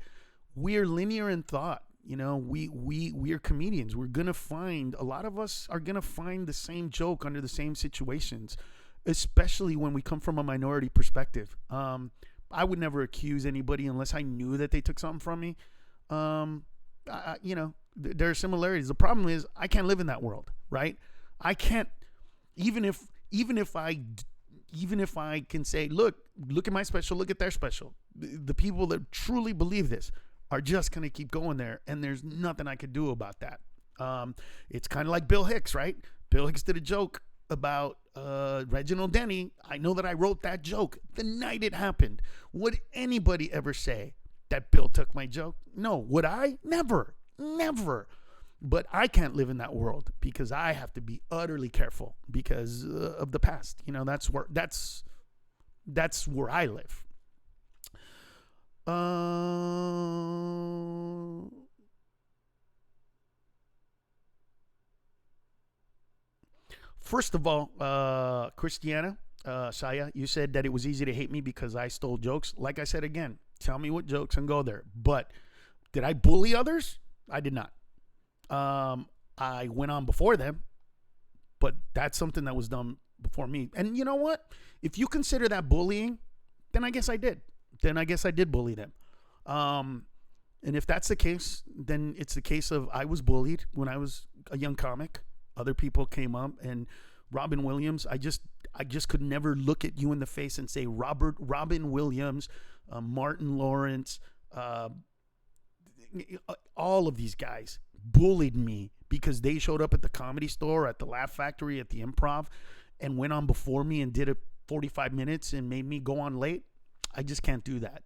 we're linear in thought. We're comedians. We're going to find, a lot of us are going to find the same joke under the same situations, especially when we come from a minority perspective. I would never accuse anybody unless I knew that they took something from me. There are similarities. The problem is I can't live in that world, right? I can't, even if I can say, look at my special, look at their special. The people that truly believe this are just going to keep going there, and there's nothing I could do about that. It's kind of like Bill Hicks, right? Bill Hicks did a joke about Reginald Denny. I know that I wrote that joke the night it happened. Would anybody ever say that Bill took my joke? No. Would I? Never. But I can't live in that world because I have to be utterly careful because of the past. That's where I live. First of all, Christiana, Saya, you said that it was easy to hate me because I stole jokes. Like I said again, tell me what jokes and go there. But did I bully others? I did not. I went on before them, but that's something that was done before me. And you know what? If you consider that bullying, then I guess I did. Then I guess I did bully them. And if that's the case, then it's the case of I was bullied when I was a young comic. Other people came up, and Robin Williams, I just could never look at you in the face and say Robin Williams, Martin Lawrence, all of these guys bullied me because they showed up at the Comedy Store, at the Laugh Factory, at the Improv, and went on before me and did it 45 minutes and made me go on late. I just can't do that.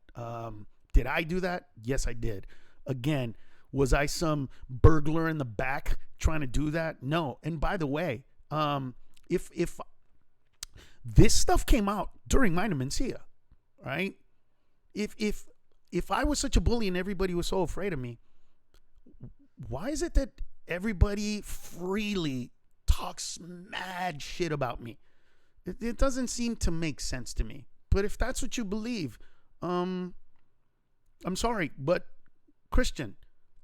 Did I do that? Yes, I did. Again, was I some burglar in the back trying to do that? No. And by the way, if this stuff came out during Mina Mencia, right? If I was such a bully and everybody was so afraid of me, why is it that everybody freely talks mad shit about me? It doesn't seem to make sense to me. But if that's what you believe, I'm sorry, but Christian,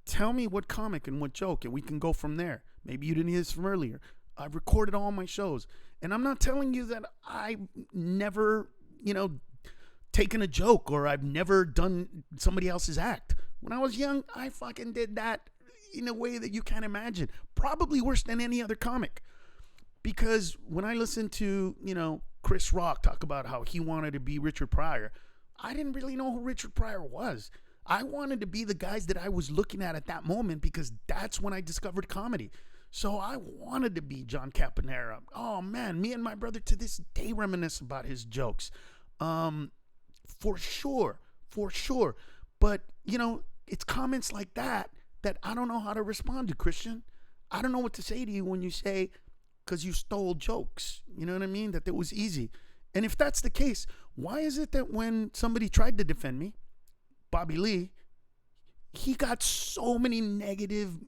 tell me what comic and what joke, and we can go from there. Maybe you didn't hear this from earlier. I've recorded all my shows, and I'm not telling you that I've never, taken a joke or I've never done somebody else's act. When I was young, I fucking did that in a way that you can't imagine. Probably worse than any other comic. Because when I listened to, Chris Rock talk about how he wanted to be Richard Pryor, I didn't really know who Richard Pryor was. I wanted to be the guys that I was looking at that moment, because that's when I discovered comedy. So I wanted to be John Caponera. Oh man, me and my brother to this day reminisce about his jokes. For sure. But, it's comments like that I don't know how to respond to, Christian. I don't know what to say to you when you say, because you stole jokes. You know what I mean? That it was easy. And if that's the case, why is it that when somebody tried to defend me, Bobby Lee, he got so many negative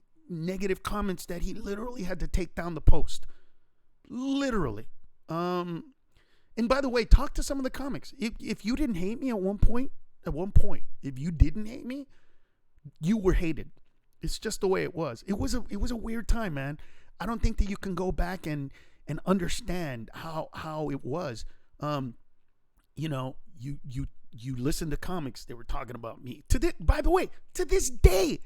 comments that he literally had to take down the post? Literally. And by the way, talk to some of the comics. If you didn't hate me at one point, if you didn't hate me, you were hated. It's just the way it was. It was a weird time, man. I don't think that you can go back and understand how it was. You listen to comics, they were talking about me. By the way, to this day,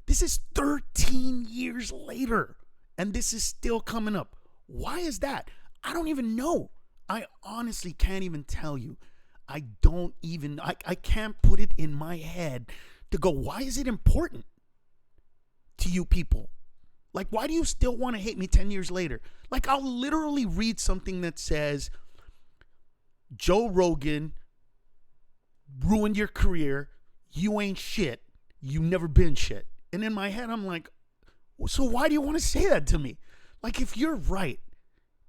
this is 13 years later, and this is still coming up. Why is that? I don't even know. I honestly can't even tell you. I can't put it in my head to go, why is it important to you people? Like, why do you still want to hate me 10 years later? Like, I'll literally read something that says, Joe Rogan ruined your career. You ain't shit. You never been shit. And in my head, I'm like, so why do you want to say that to me? Like, if you're right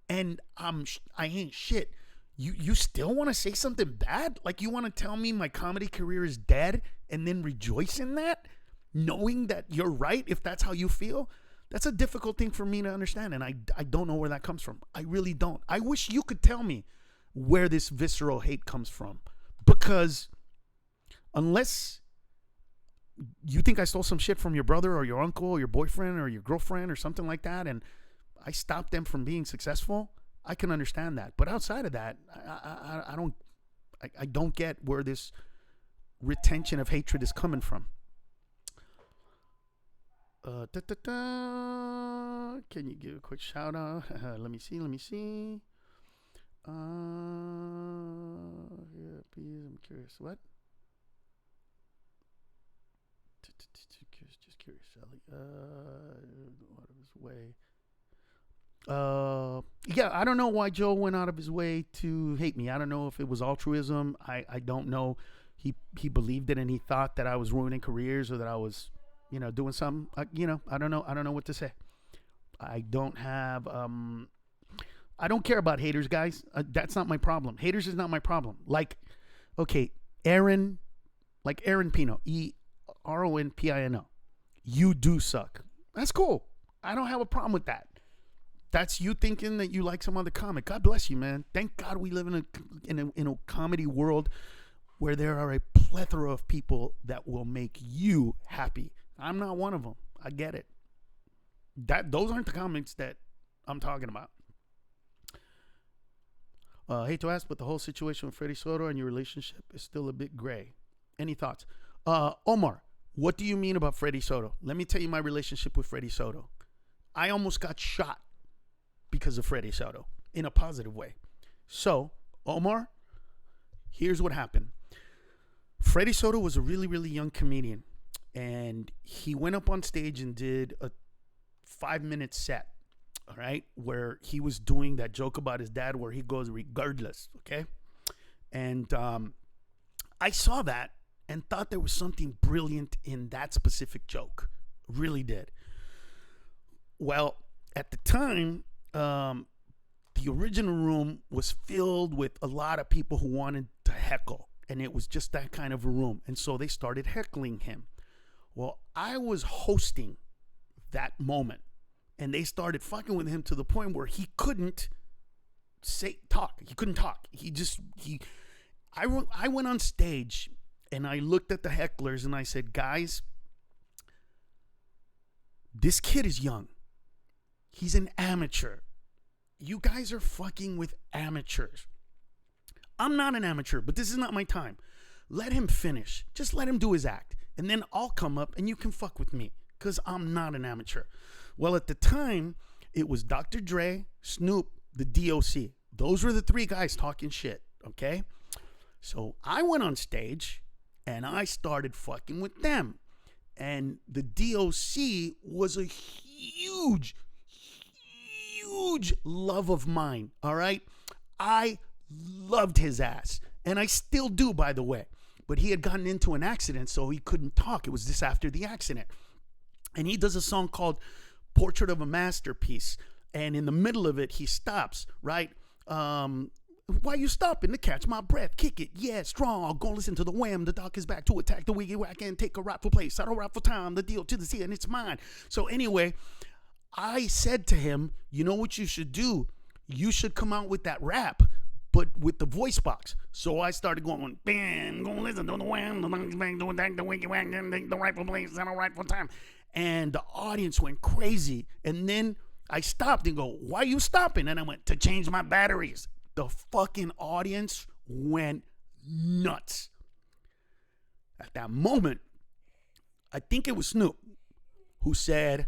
and I ain't shit, you still want to say something bad? Like, you want to tell me my comedy career is dead and then rejoice in that, knowing that you're right if that's how you feel? That's a difficult thing for me to understand, and I don't know where that comes from. I really don't. I wish you could tell me where this visceral hate comes from, because unless you think I stole some shit from your brother or your uncle or your boyfriend or your girlfriend or something like that, and I stopped them from being successful, I can understand that. But outside of that, I don't get where this retention of hatred is coming from. Can you give a quick shout out? Let me see. Yeah, please. I'm curious. What? Just curious, Sally. Out of his way. Yeah, I don't know why Joe went out of his way to hate me. I don't know if it was altruism. I don't know. He believed it, and he thought that I was ruining careers or that I was, doing something. I don't know. I don't know what to say. I don't have. I don't care about haters, guys. That's not my problem. Haters is not my problem. Aaron Pino, ERONPINO. You do suck. That's cool. I don't have a problem with that. That's you thinking that you like some other comic. God bless you, man. Thank God we live in a comedy world where there are a plethora of people that will make you happy. I'm not one of them. I get it. Those aren't the comics that I'm talking about. Hate to ask, but the whole situation with Freddie Soto and your relationship is still a bit gray. Any thoughts? Omar, what do you mean about Freddie Soto? Let me tell you my relationship with Freddie Soto. I almost got shot because of Freddie Soto in a positive way. So, Omar, here's what happened. Freddie Soto was a really, really young comedian, and he went up on stage and did a 5-minute set, all right, where he was doing that joke about his dad where he goes regardless, okay? And I saw that and thought there was something brilliant in that specific joke. Really did. Well, at the time, the original room was filled with a lot of people who wanted to heckle, and it was just that kind of a room. And so they started heckling him. Well, I was hosting that moment, and they started fucking with him to the point where he couldn't talk. He couldn't talk. I went on stage and I looked at the hecklers and I said, guys, this kid is young. He's an amateur. You guys are fucking with amateurs. I'm not an amateur, but this is not my time. Let him finish. Just let him do his act. And then I'll come up and you can fuck with me because I'm not an amateur. Well, at the time, it was Dr. Dre, Snoop, the DOC. Those were the three guys talking shit, okay? So I went on stage and I started fucking with them. And the DOC was a huge love of mine, all right? I loved his ass, and I still do, by the way. But he had gotten into an accident, so he couldn't talk. It was just after the accident. And he does a song called Portrait of a Masterpiece. And in the middle of it, he stops, right? Why you stopping? To catch my breath, kick it, yeah, strong. Go listen to the wham. The doc is back to attack the wiggy whack and take a rightful place. I don't rightful time. The deal to the sea, and it's mine. So anyway, I said to him, you know what you should do? You should come out with that rap, but with the voice box. So I started going, bam, go listen to the wham. The doc is back to attack the wiggy whack and take the rightful place at a rightful time. And the audience went crazy. And then I stopped and go, why are you stopping? And I went, to change my batteries. The fucking audience went nuts. At that moment, I think it was Snoop who said,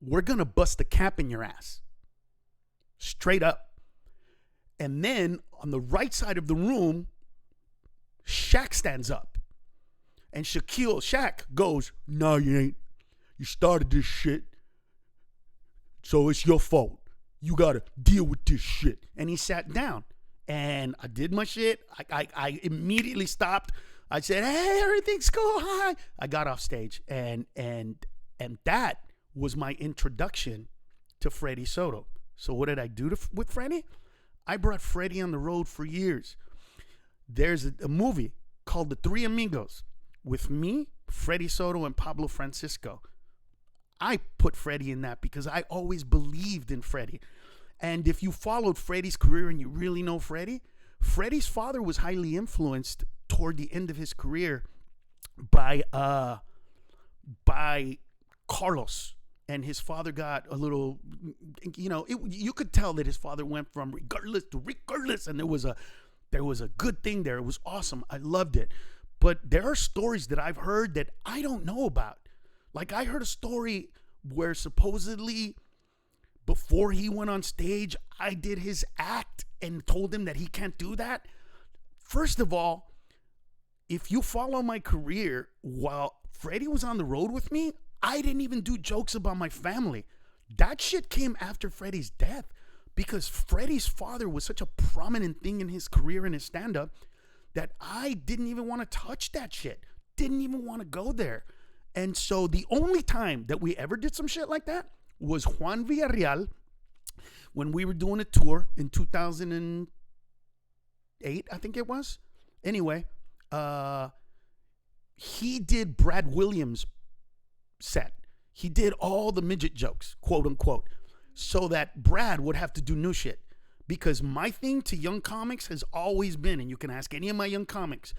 we're going to bust the cap in your ass. Straight up. And then on the right side of the room, Shaq stands up. And Shaq goes, no, you ain't. You started this shit. So it's your fault. You got to deal with this shit. And he sat down. And I did my shit. I immediately stopped. I said, hey, everything's cool. Hi. I got off stage. And that was my introduction to Freddie Soto. So what did I do with Freddie? I brought Freddie on the road for years. There's a movie called The Three Amigos with me, Freddie Soto, and Pablo Francisco. I put Freddie in that because I always believed in Freddie. And if you followed Freddie's career and you really know Freddie, Freddie's father was highly influenced toward the end of his career by Carlos. And his father got a little, you could tell that his father went from regardless to regardless. And there was a good thing there. It was awesome. I loved it. But there are stories that I've heard that I don't know about. Like I heard a story where supposedly before he went on stage, I did his act and told him that he can't do that. First of all, if you follow my career, while Freddie was on the road with me, I didn't even do jokes about my family. That shit came after Freddie's death because Freddie's father was such a prominent thing in his career and his stand-up that I didn't even want to touch that shit. Didn't even want to go there. And so the only time that we ever did some shit like that was Juan Villarreal when we were doing a tour in 2008, I think it was. Anyway, he did Brad Williams' set. He did all the midget jokes, quote unquote, so that Brad would have to do new shit. Because my thing to young comics has always been, and you can ask any of my young comics,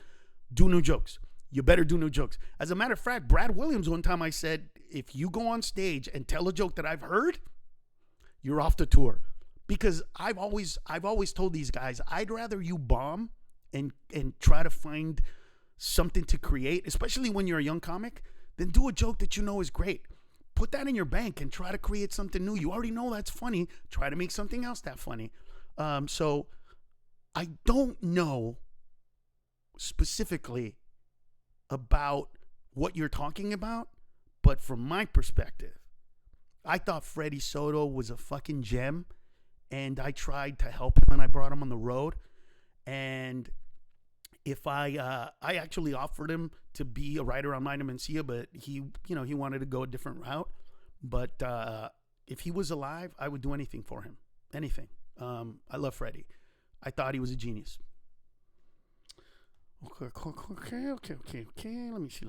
do new jokes. You better do new jokes. As a matter of fact, Brad Williams, one time I said, if you go on stage and tell a joke that I've heard, you're off the tour. Because I've always told these guys, I'd rather you bomb and try to find something to create, especially when you're a young comic, than do a joke that you know is great. Put that in your bank and try to create something new. You already know that's funny. Try to make something else that funny. So I don't know specifically about what you're talking about, but from my perspective, I thought Freddie Soto was a fucking gem, and I tried to help him, and I brought him on the road. And if I actually offered him to be a writer on Mina Mencia, but he wanted to go a different route. But if he was alive, I would do anything for him, anything. I love Freddie. I thought he was a genius. Okay. Let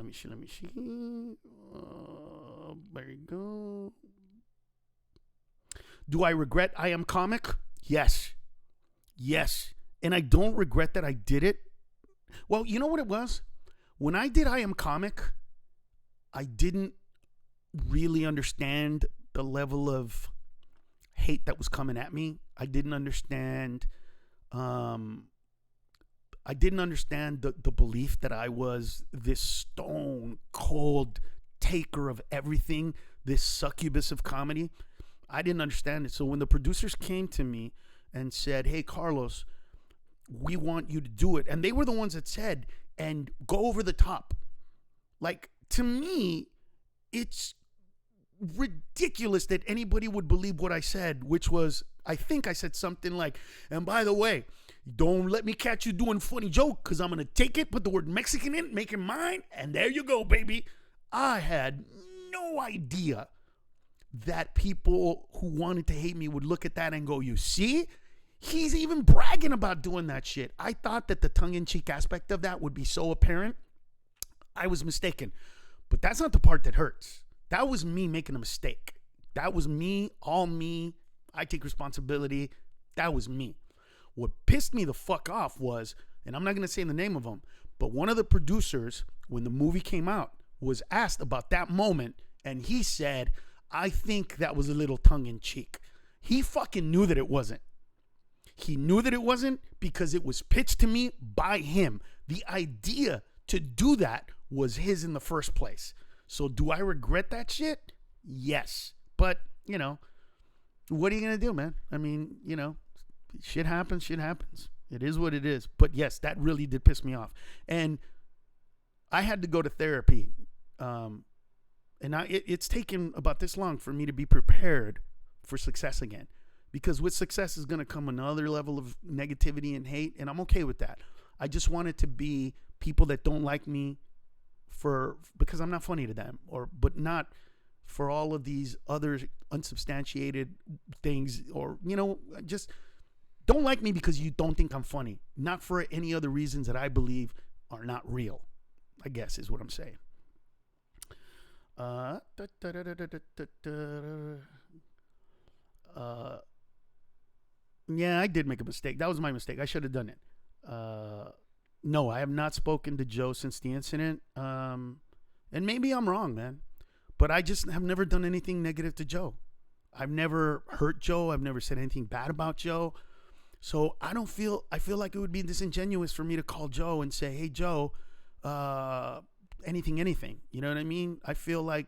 me see. There you go. Do I regret I am comic? Yes. And I don't regret that I did it. Well, you know what it was? When I did I am comic, I didn't really understand the level of hate that was coming at me. I didn't understand the belief that I was this stone cold taker of everything, this succubus of comedy. I didn't understand it. So when the producers came to me and said, hey, Carlos, we want you to do it. And they were the ones that said, and go over the top. Like, to me, it's ridiculous that anybody would believe what I said, which was, I think I said something like, and by the way, don't let me catch you doing funny joke, because I'm going to take it, put the word Mexican in, make it mine, and there you go, baby. I had no idea that people who wanted to hate me would look at that and go, you see? He's even bragging about doing that shit. I thought that the tongue-in-cheek aspect of that would be so apparent. I was mistaken. But that's not the part that hurts. That was me making a mistake. That was me, all me. I take responsibility. That was me. What pissed me the fuck off was, and I'm not going to say the name of them, but one of the producers, when the movie came out, was asked about that moment, and he said, I think that was a little tongue-in-cheek. He fucking knew that it wasn't. He knew that it wasn't because it was pitched to me by him. The idea to do that was his in the first place. So do I regret that shit? Yes. But, you know, what are you going to do, man? I mean, you know, shit happens, shit happens. It is what it is. But yes, that really did piss me off. And I had to go to therapy. And it's taken about this long for me to be prepared for success again. Because with success is going to come another level of negativity and hate, and I'm okay with that. I just want it to be people that don't like me because I'm not funny to them, but not for all of these other unsubstantiated things, or, you know, just don't like me because you don't think I'm funny, not for any other reasons that I believe are not real, I guess is what I'm saying. Yeah, I did make a mistake. That was my mistake. I should have done it. No, I have not spoken to Joe since the incident. And maybe I'm wrong, man. But I just have never done anything negative to Joe. I've never hurt Joe. I've never said anything bad about Joe. So I feel like it would be disingenuous for me to call Joe and say, hey, Joe, anything. You know what I mean? I feel like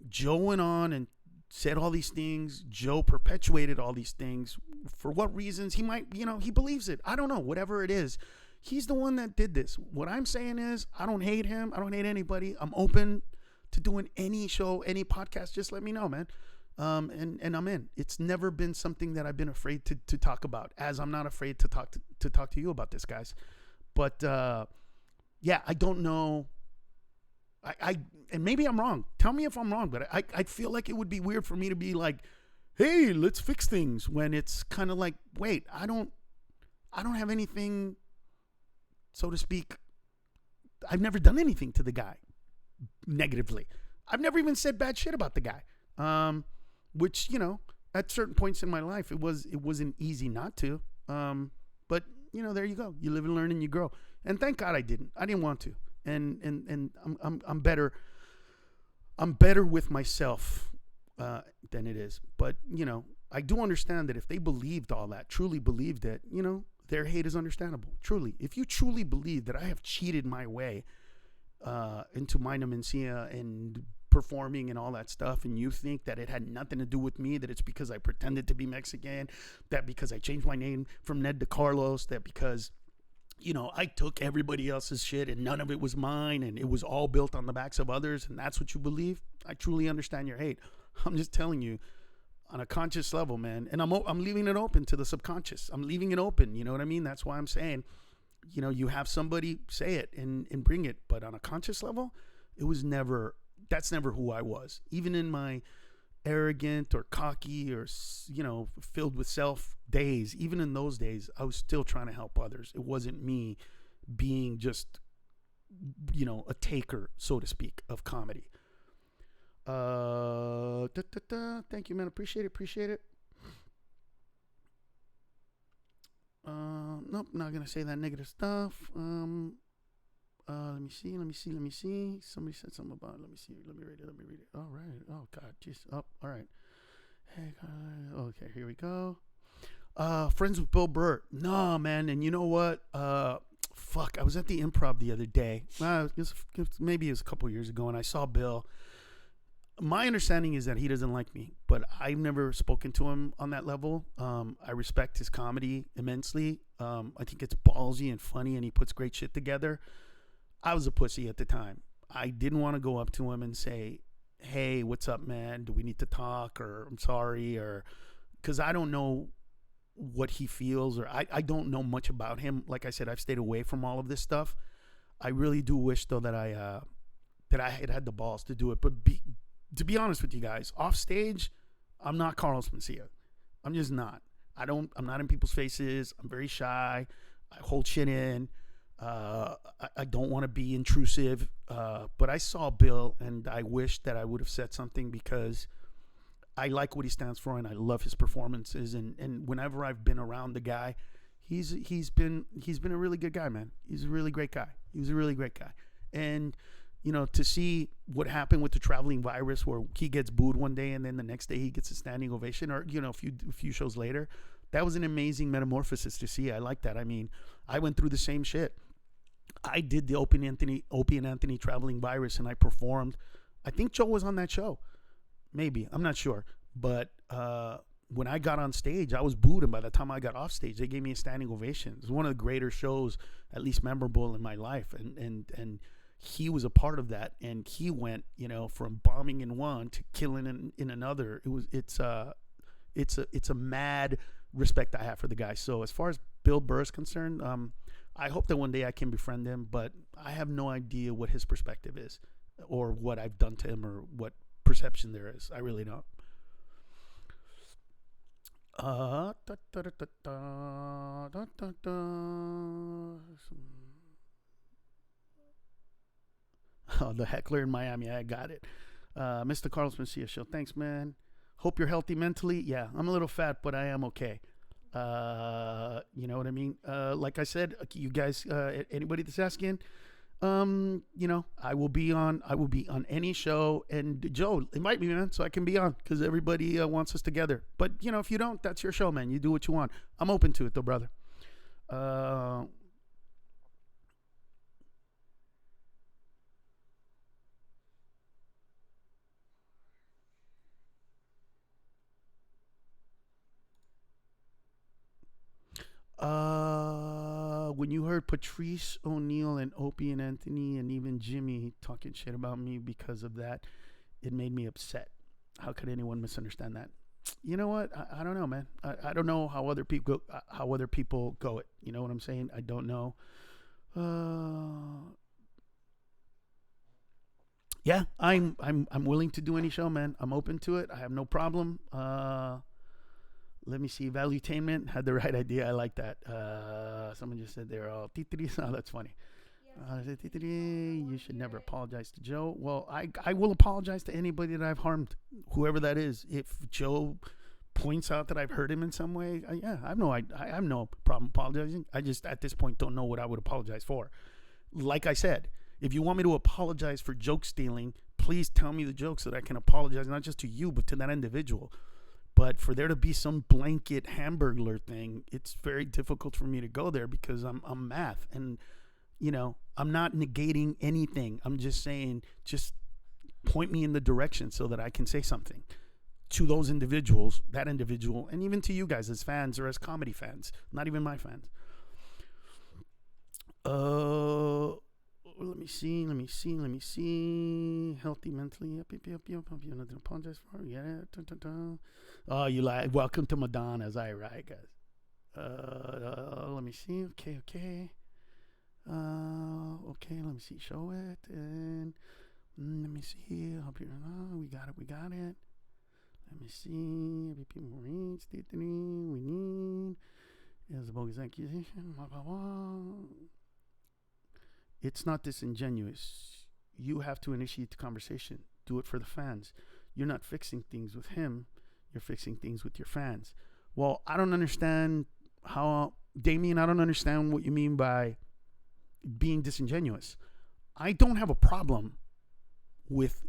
Joe went on and said all these things. Joe perpetuated all these things. For what reasons? He might, you know, he believes it. I don't know. Whatever it is, he's the one that did this. What I'm saying is, I don't hate him. I don't hate anybody. I'm open to doing any show, any podcast. Just let me know, man. And I'm in. It's never been something that I've been afraid to talk about, as I'm not afraid to talk to you about this, guys. But yeah, I don't know. And maybe I'm wrong. Tell me if I'm wrong, but I feel like it would be weird for me to be like, hey, let's fix things, when it's kind of like, wait, I don't have anything, so to speak. I've never done anything to the guy negatively. I've never even said bad shit about the guy. Which, you know, at certain points in my life, it wasn't easy not to. But, you know, there you go. You live and learn and you grow. And thank God I didn't. I didn't want to. And I'm better. I'm better with myself than it is. But, you know, I do understand that if they believed all that, truly believed it, you know, their hate is understandable. Truly. If you truly believe that I have cheated my way into Mina Mencia and performing and all that stuff, and you think that it had nothing to do with me, that it's because I pretended to be Mexican, that because I changed my name from Ned to Carlos, that because, you know, I took everybody else's shit and none of it was mine and it was all built on the backs of others, and that's what you believe, I truly understand your hate. I'm just telling you on a conscious level, man. And I'm leaving it open to the subconscious. I'm leaving it open. You know what I mean? That's why I'm saying, you know, you have somebody say it and bring it. But on a conscious level, that's never who I was. Even in my arrogant or cocky or, you know, filled with self days, even in those days, I was still trying to help others. It wasn't me being just, you know, a taker, so to speak, of comedy. Thank you, man. Appreciate it. Nope, not gonna say that negative stuff. Let me see. Somebody said something about. Let me read it. All right. Oh God, jeez. Oh, all right. Hey, okay, here we go. Friends with Bill Burr. No, man. And you know what? Fuck. I was at the Improv the other day. Maybe it was a couple years ago, and I saw Bill. My understanding is that he doesn't like me, but I've never spoken to him on that level. I respect his comedy immensely. I think it's ballsy and funny, and he puts great shit together. I was a pussy at the time. I didn't want to go up to him and say, hey, what's up, man? Do we need to talk? Or I'm sorry. Or because I don't know what he feels, or I don't know much about him. Like I said, I've stayed away from all of this stuff. I really do wish, though, that I had the balls to do it. But to be honest with you guys, off stage, I'm not Carlos Mencia. I'm just not. I'm not in people's faces. I'm very shy. I hold shit in. I don't want to be intrusive. But I saw Bill, and I wish that I would have said something, because I like what he stands for, and I love his performances. And whenever I've been around the guy, he's been a really good guy, man. He's a really great guy. He was a really great guy. And you know, to see what happened with the traveling virus, where he gets booed one day and then the next day he gets a standing ovation, or you know, a few shows later, that was an amazing metamorphosis to see. I like that. I mean, I went through the same shit. I did the Opie and Anthony traveling virus, and I performed. I think Joe was on that show. Maybe. I'm not sure. But when I got on stage, I was booed, and by the time I got off stage, they gave me a standing ovation. It was one of the greater shows, at least memorable in my life. And he was a part of that, and he went, you know, from bombing in one to killing in another. It's a mad respect I have for the guy. So as far as Bill Burr is concerned, I hope that one day I can befriend him, but I have no idea what his perspective is, or what I've done to him, or what perception there is. I really don't. Oh, the heckler in Miami. I got it. Mr. Carlos Mencia Show. Thanks, man. Hope you're healthy mentally. Yeah, I'm a little fat, but I am okay. You know what I mean? Like I said, you guys, anybody that's asking, you know, I will be on any show, and Joe, invite me, man, so I can be on, because everybody wants us together. But you know, if you don't, that's your show, man. You do what you want. I'm open to it, though, brother. When you heard Patrice O'Neal and Opie and Anthony and even Jimmy talking shit about me because of that, it made me upset. How could anyone misunderstand that? You know what? I don't know, man. I don't know how other people go it. You know what I'm saying? I don't know. Yeah, I'm willing to do any show, man. I'm open to it. I have no problem. Let me see. Valuetainment had the right idea. I like that. Someone just said they're all titiris. Oh, that's funny. You should never apologize to Joe. Well, I will apologize to anybody that I've harmed, whoever that is. If Joe points out that I've hurt him in some way, I have no problem apologizing. I just at this point don't know what I would apologize for. Like I said, if you want me to apologize for joke stealing, please tell me the joke so that I can apologize not just to you but to that individual. But for there to be some blanket hamburglar thing, it's very difficult for me to go there, because I'm math, and you know, I'm not negating anything. I'm just saying, just point me in the direction so that I can say something to those individuals, that individual, and even to you guys as fans or as comedy fans, not even my fans. Let me see. Healthy mentally. Yep. Nothing to apologize for. Yeah. Oh, you like. Welcome to Madonna's. All right, guys. Let me see. Okay. Okay. Let me see. Show it. And let me see. Hope you. We got it. Let me see. Every people reach. We need. There's a bogus accusation. Blah, blah, blah. It's not disingenuous. You have to initiate the conversation. Do it for the fans. You're not fixing things with him. You're fixing things with your fans. Well, I don't understand Damien, I don't understand what you mean by being disingenuous. I don't have a problem with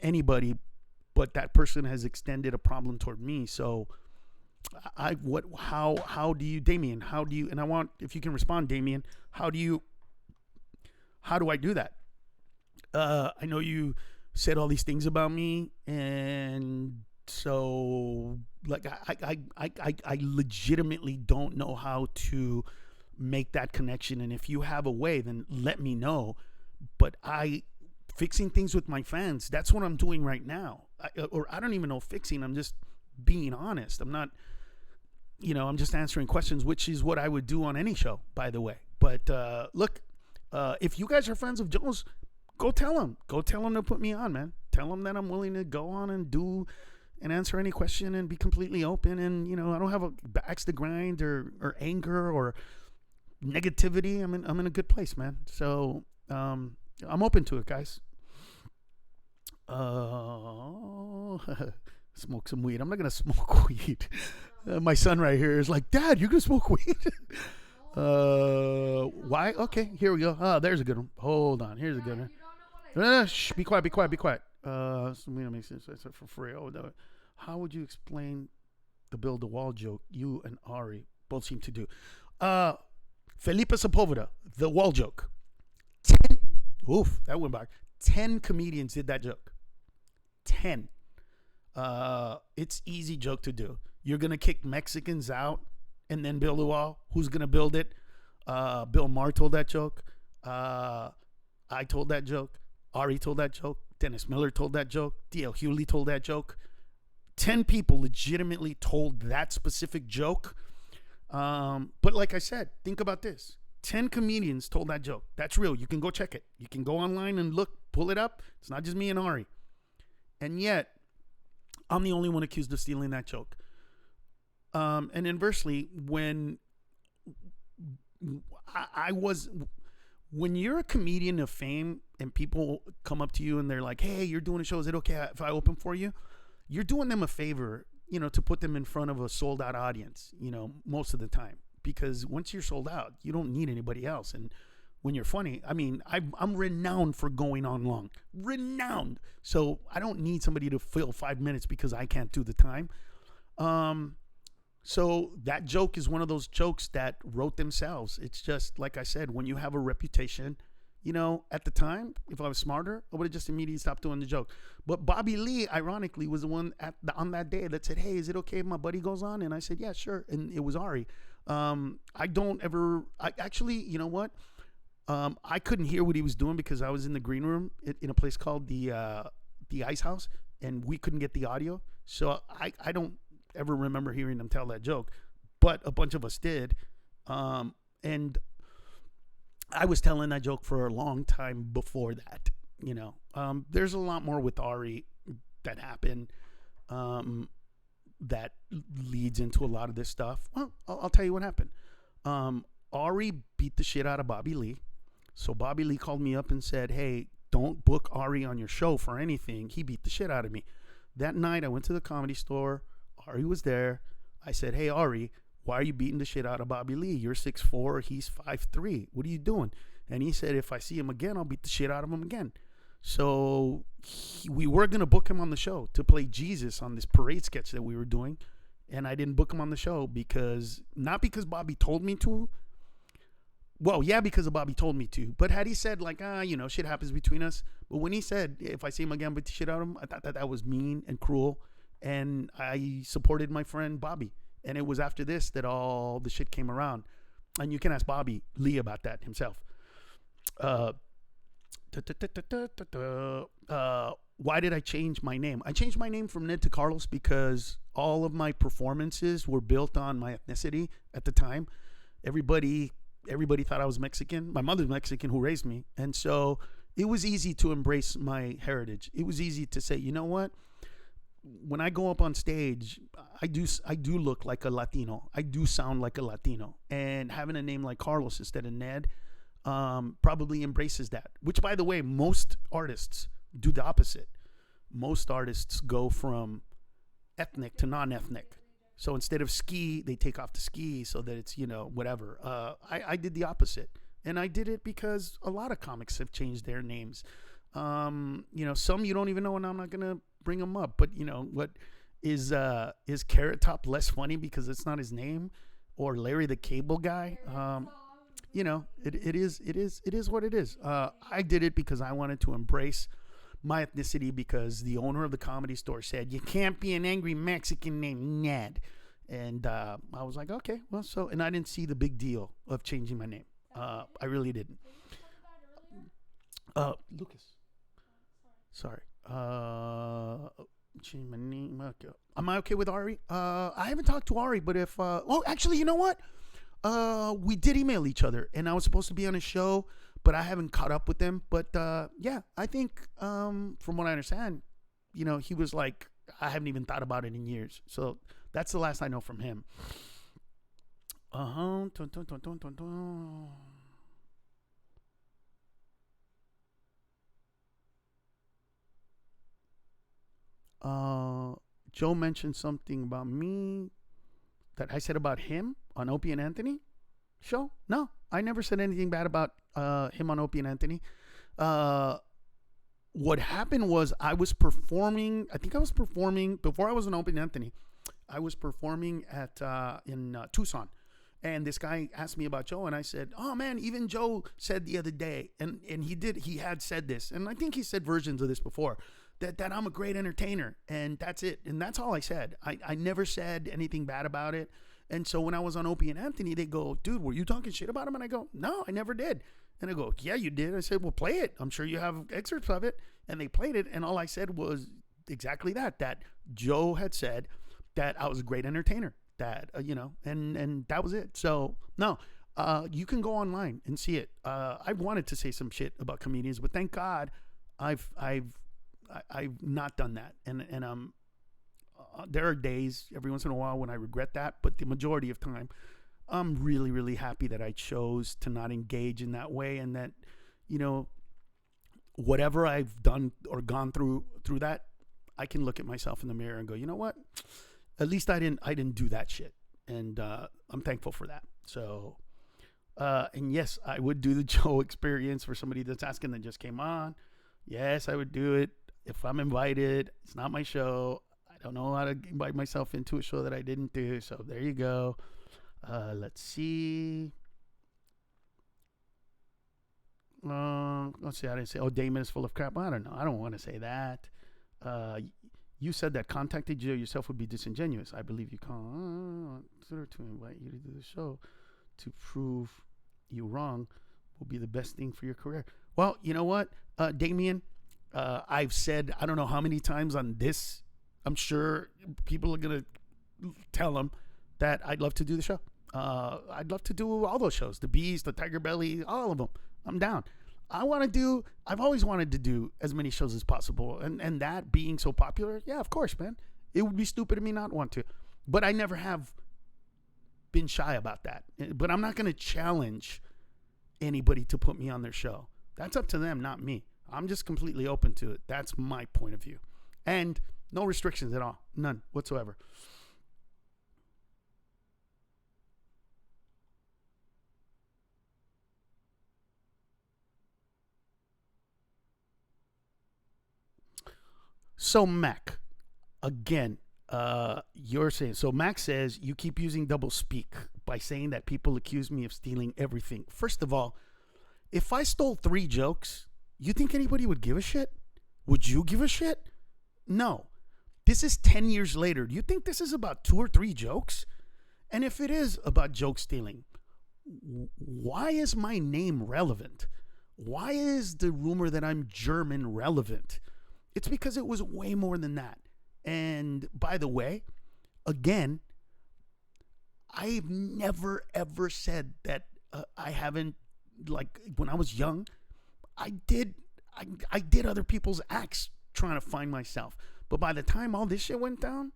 anybody, but that person has extended a problem toward me. So how do you, Damien, and I want, if you can respond, Damien, how do I do that? I know you said all these things about me, and so like I legitimately don't know how to make that connection. And if you have a way, then let me know. But fixing things with my fans, that's what I'm doing right now. I don't even know fixing. I'm just being honest. I'm not, I'm just answering questions, which is what I would do on any show, by the way. But look, if you guys are fans of Joe's, go tell him. Go tell him to put me on, man. Tell him that I'm willing to go on and do and answer any question and be completely open. And, I don't have a axe to grind or anger or negativity. I'm in a good place, man. So I'm open to it, guys. Smoke some weed. I'm not gonna smoke weed. My son right here is like, Dad, you're gonna smoke weed? Why? Okay, here we go. Oh, there's a good one. Hold on, here's a good one. Shh, be quiet. Some makes sense for free. How would you explain the build the wall joke you and Ari both seem to do? Felipe Sepulveda, the wall joke. 10. Oof, that went back. 10 comedians did that joke. 10. It's easy joke to do. You're gonna kick Mexicans out and then build a wall. Who's gonna build it? Bill Maher told that joke. I told that joke. Ari told that joke. Dennis Miller told that joke. D.L. Hewley told that joke. 10 people legitimately told that specific joke. But like I said, think about this. 10 comedians told that joke. That's real. You can go check it. You can go online and look, pull it up. It's not just me and Ari. And yet, I'm the only one accused of stealing that joke. And inversely, when you're a comedian of fame and people come up to you and they're like, hey, you're doing a show. Is it okay if I open for you? You're doing them a favor, to put them in front of a sold out audience, most of the time. Because once you're sold out, you don't need anybody else. And when you're funny, I'm renowned for going on long. Renowned. So I don't need somebody to fill 5 minutes because I can't do the time. So that joke is one of those jokes that wrote themselves. It's just, like I said, when you have a reputation, at the time, if I was smarter, I would have just immediately stopped doing the joke. But Bobby Lee, ironically, was the one on that day that said, hey, is it okay if my buddy goes on? And I said, yeah, sure. And it was Ari. Actually, you know what? I couldn't hear what he was doing because I was in the green room in a place called the Ice House, and we couldn't get the audio. So I don't ever remember hearing him tell that joke, but a bunch of us did. And I was telling that joke for a long time before that, there's a lot more with Ari that happened, that leads into a lot of this stuff. Well, I'll tell you what happened. Ari beat the shit out of Bobby Lee. So Bobby Lee called me up and said, hey, don't book Ari on your show for anything. He beat the shit out of me. That night I went to the Comedy Store. Ari was there. I said, hey, Ari, why are you beating the shit out of Bobby Lee? You're 6'4", he's 5'3". What are you doing? And he said, if I see him again, I'll beat the shit out of him again. So we were going to book him on the show to play Jesus on this parade sketch that we were doing. And I didn't book him on the show not because Bobby told me to. Well, yeah, because of Bobby told me to. But had he said like, shit happens between us. But when he said, if I see him again, I'll beat the shit out of him, I thought that was mean and cruel. And I supported my friend Bobby. And it was after this that all the shit came around. And you can ask Bobby Lee about that himself. Why did I change my name? I changed my name from Ned to Carlos because all of my performances were built on my ethnicity at the time. Everybody thought I was Mexican. My mother's Mexican who raised me. And so it was easy to embrace my heritage. It was easy to say, you know what? When I go up on stage, I do look like a Latino. I do sound like a Latino. And having a name like Carlos instead of Ned probably embraces that. Which, by the way, most artists do the opposite. Most artists go from ethnic to non-ethnic. So instead of ski, they take off the ski so that it's, whatever. I did the opposite. And I did it because a lot of comics have changed their names. Some you don't even know, and I'm not going to bring them up. But, what is Carrot Top less funny because it's not his name? Or Larry the Cable Guy? It is what it is. I did it because I wanted to embrace my ethnicity because the owner of the Comedy Store said, you can't be an angry Mexican named Ned. And I was like, okay, well, and I didn't see the big deal of changing my name. I really didn't. Lucas. Sorry. Change my name. Okay. Am I okay with Ari? I haven't talked to Ari, but if actually, you know what? We did email each other, and I was supposed to be on a show, but I haven't caught up with them. But yeah, I think from what I understand, he was like, I haven't even thought about it in years. So that's the last I know from him. Joe mentioned something about me that I said about him on Opie and Anthony show. No, I never said anything bad about him on Opie and Anthony. What happened was I was performing. I think I was performing before I was on Opie and Anthony. I was performing at in Tucson, and this guy asked me about Joe, and I said, "Oh man, even Joe said the other day," and he had said this, and I think he said versions of this before. That I'm a great entertainer, and that's it. And that's all I said. I never said anything bad about it. And so when I was on Opie and Anthony, they go, dude, were you talking shit about him? And I go, no, I never did. And I go, yeah, you did. I said, well, play it. I'm sure you have excerpts of it. And they played it. And all I said was exactly that Joe had said that I was a great entertainer, that, and that was it. So no, you can go online and see it. I wanted to say some shit about comedians, but thank God I've not done that, and there are days every once in a while when I regret that, but the majority of time, I'm really, really happy that I chose to not engage in that way, and that, whatever I've done or gone through that, I can look at myself in the mirror and go, you know what? At least I didn't do that shit, and I'm thankful for that. So, and yes, I would do the Joe experience for somebody that's asking that just came on. Yes, I would do it. If I'm invited, it's not my show. I don't know how to invite myself into a show that I didn't do. So there you go. Let's see. Let's see. I didn't say, Damon is full of crap. I don't know. I don't want to say that. You said that contacting Joe yourself would be disingenuous. I believe you can't. To invite you to do the show to prove you wrong will be the best thing for your career. Well, you know what, Damien? I've said, I don't know how many times on this, I'm sure people are going to tell them that I'd love to do the show. I'd love to do all those shows, the Beast, the Tiger Belly, all of them. I'm down. I've always wanted to do as many shows as possible. And that being so popular, yeah, of course, man. It would be stupid of me not want to. But I never have been shy about that. But I'm not going to challenge anybody to put me on their show. That's up to them, not me. I'm just completely open to it. That's my point of view. And no restrictions at all. None whatsoever. So, Mac, again, you're saying, so Mac says, you keep using double speak by saying that people accuse me of stealing everything. First of all, if I stole 3 jokes, you think anybody would give a shit? Would you give a shit? No. This is 10 years later. Do you think this is about 2 or 3 jokes? And if it is about joke stealing, why is my name relevant? Why is the rumor that I'm German relevant? It's because it was way more than that. And by the way, again, I've never ever said that I haven't, like when I was young, I did other people's acts trying to find myself. But by the time all this shit went down,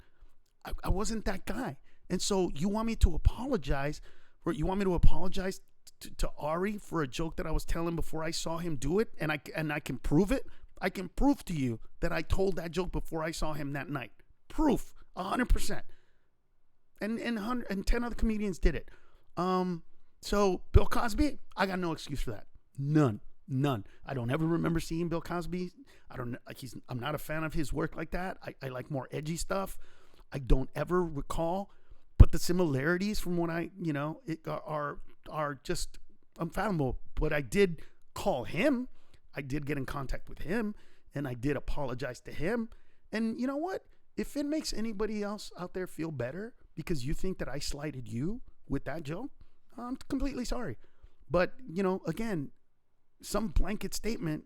I wasn't that guy. And so you want me to apologize, or you want me to apologize to Ari for a joke that I was telling before I saw him do it, and I can prove it? I can prove to you that I told that joke before I saw him that night. Proof, 100%. And 10 other comedians did it. So Bill Cosby, I got no excuse for that. None. I don't ever remember seeing Bill Cosby. I'm not a fan of his work like that. I like more edgy stuff. I don't ever recall, but the similarities from what are just unfathomable. But I did call him. I did get in contact with him, and I did apologize to him. And you know what? If it makes anybody else out there feel better, because you think that I slighted you with that joke, I'm completely sorry. But, again, some blanket statement,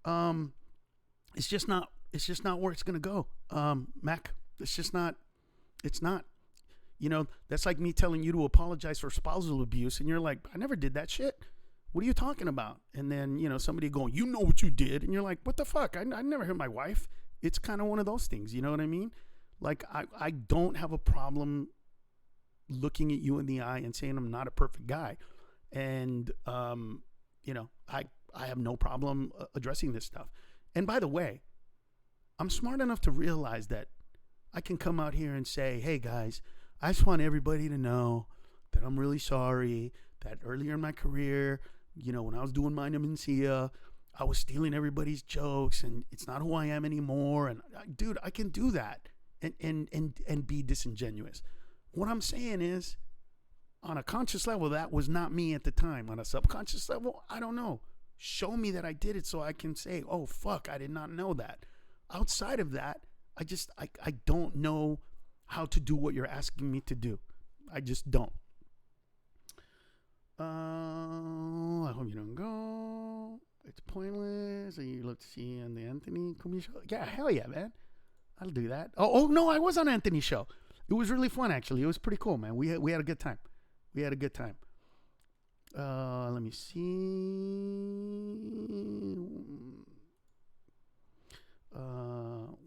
it's just not where it's going to go. Mac, it's not. That's like me telling you to apologize for spousal abuse, and you're like, I never did that shit. What are you talking about? And then, somebody going, you know what you did. And you're like, what the fuck? I never hit my wife. It's kind of one of those things. You know what I mean? Like, I don't have a problem looking at you in the eye and saying I'm not a perfect guy. And, I have no problem addressing this stuff. And by the way, I'm smart enough to realize that I can come out here and say, hey, guys, I just want everybody to know that I'm really sorry that earlier in my career, when I was doing Mind and Mencia, I was stealing everybody's jokes and it's not who I am anymore. And dude, I can do that and be disingenuous. What I'm saying is, on a conscious level, that was not me at the time. On a subconscious level, I don't know. Show me that I did it so I can say, oh, fuck, I did not know that. Outside of that, I don't know how to do what you're asking me to do. I just don't. I hope you don't go. It's pointless. You love to see on the Anthony Comedy show. Yeah, hell yeah, man. I'll do that. Oh no, I was on Anthony's show. It was really fun, actually. It was pretty cool, man. We had a good time. Let me see.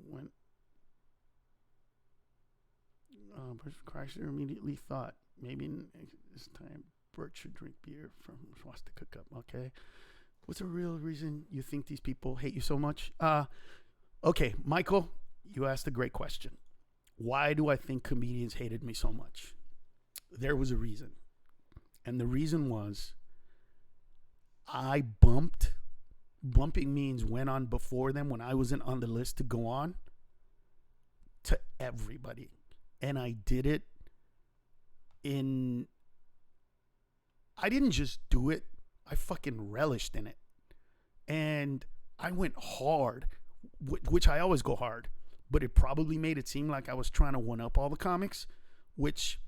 When Chrysler immediately thought, maybe this time Bert should drink beer from Swastika Cup. Okay. What's the real reason you think these people hate you so much? Okay, Michael, you asked a great question. Why do I think comedians hated me so much? There was a reason. And the reason was I bumped. Bumping means went on before them when I wasn't on the list to go on, to everybody. And I did it I didn't just do it. I fucking relished in it. And I went hard, which I always go hard. But it probably made it seem like I was trying to one-up all the comics, which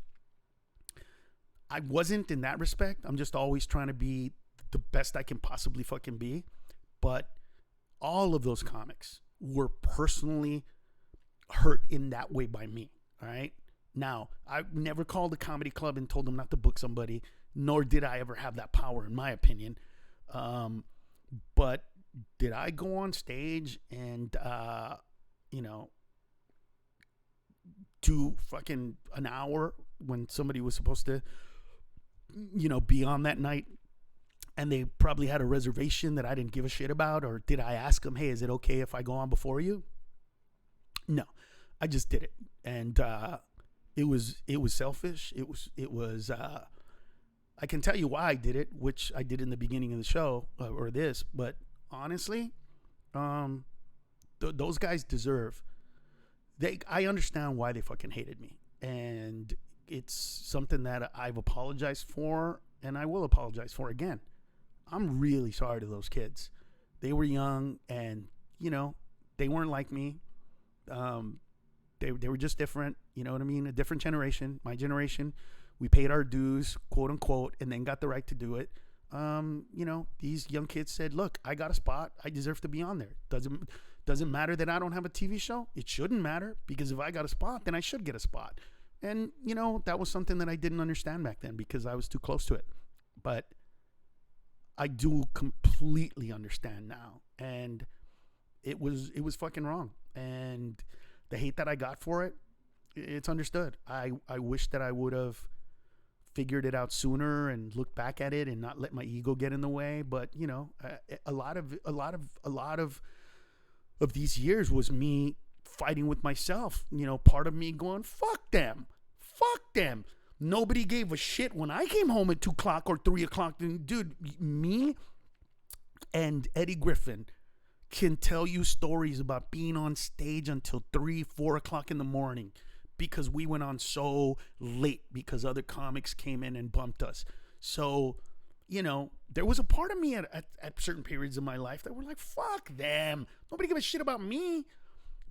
I wasn't in that respect. I'm just always trying to be the best I can possibly fucking be. But all of those comics were personally hurt in that way by me, all right? Now, I never called a comedy club and told them not to book somebody, nor did I ever have that power, in my opinion. But did I go on stage and, do fucking an hour when somebody was supposed to, be on that night, and they probably had a reservation that I didn't give a shit about? Or did I ask them, hey, is it okay if I go on before you? No, I just did it. And it was selfish. It was I can tell you why I did it, which I did in the beginning of the show, but honestly, those guys deserve, I understand why they fucking hated me. And it's something that I've apologized for, and I will apologize for again. I'm really sorry to those kids. They were young, and, they weren't like me. They were just different, you know what I mean? A different generation. My generation, we paid our dues, quote unquote, and then got the right to do it. These young kids said, look, I got a spot. I deserve to be on there. Doesn't matter that I don't have a TV show. It shouldn't matter, because if I got a spot, then I should get a spot. And, that was something that I didn't understand back then because I was too close to it. But I do completely understand now. And it was fucking wrong. And the hate that I got for it, it's understood. I wish that I would have figured it out sooner and looked back at it and not let my ego get in the way. But, a lot of these years was me fighting with myself. Part of me going, fuck them. Nobody gave a shit when I came home at 2 o'clock or 3 o'clock. Dude, me and Eddie Griffin can tell you stories about being on stage until 3, 4 o'clock in the morning because we went on so late because other comics came in and bumped us. So, there was a part of me at certain periods of my life that were like, fuck them. Nobody give a shit about me.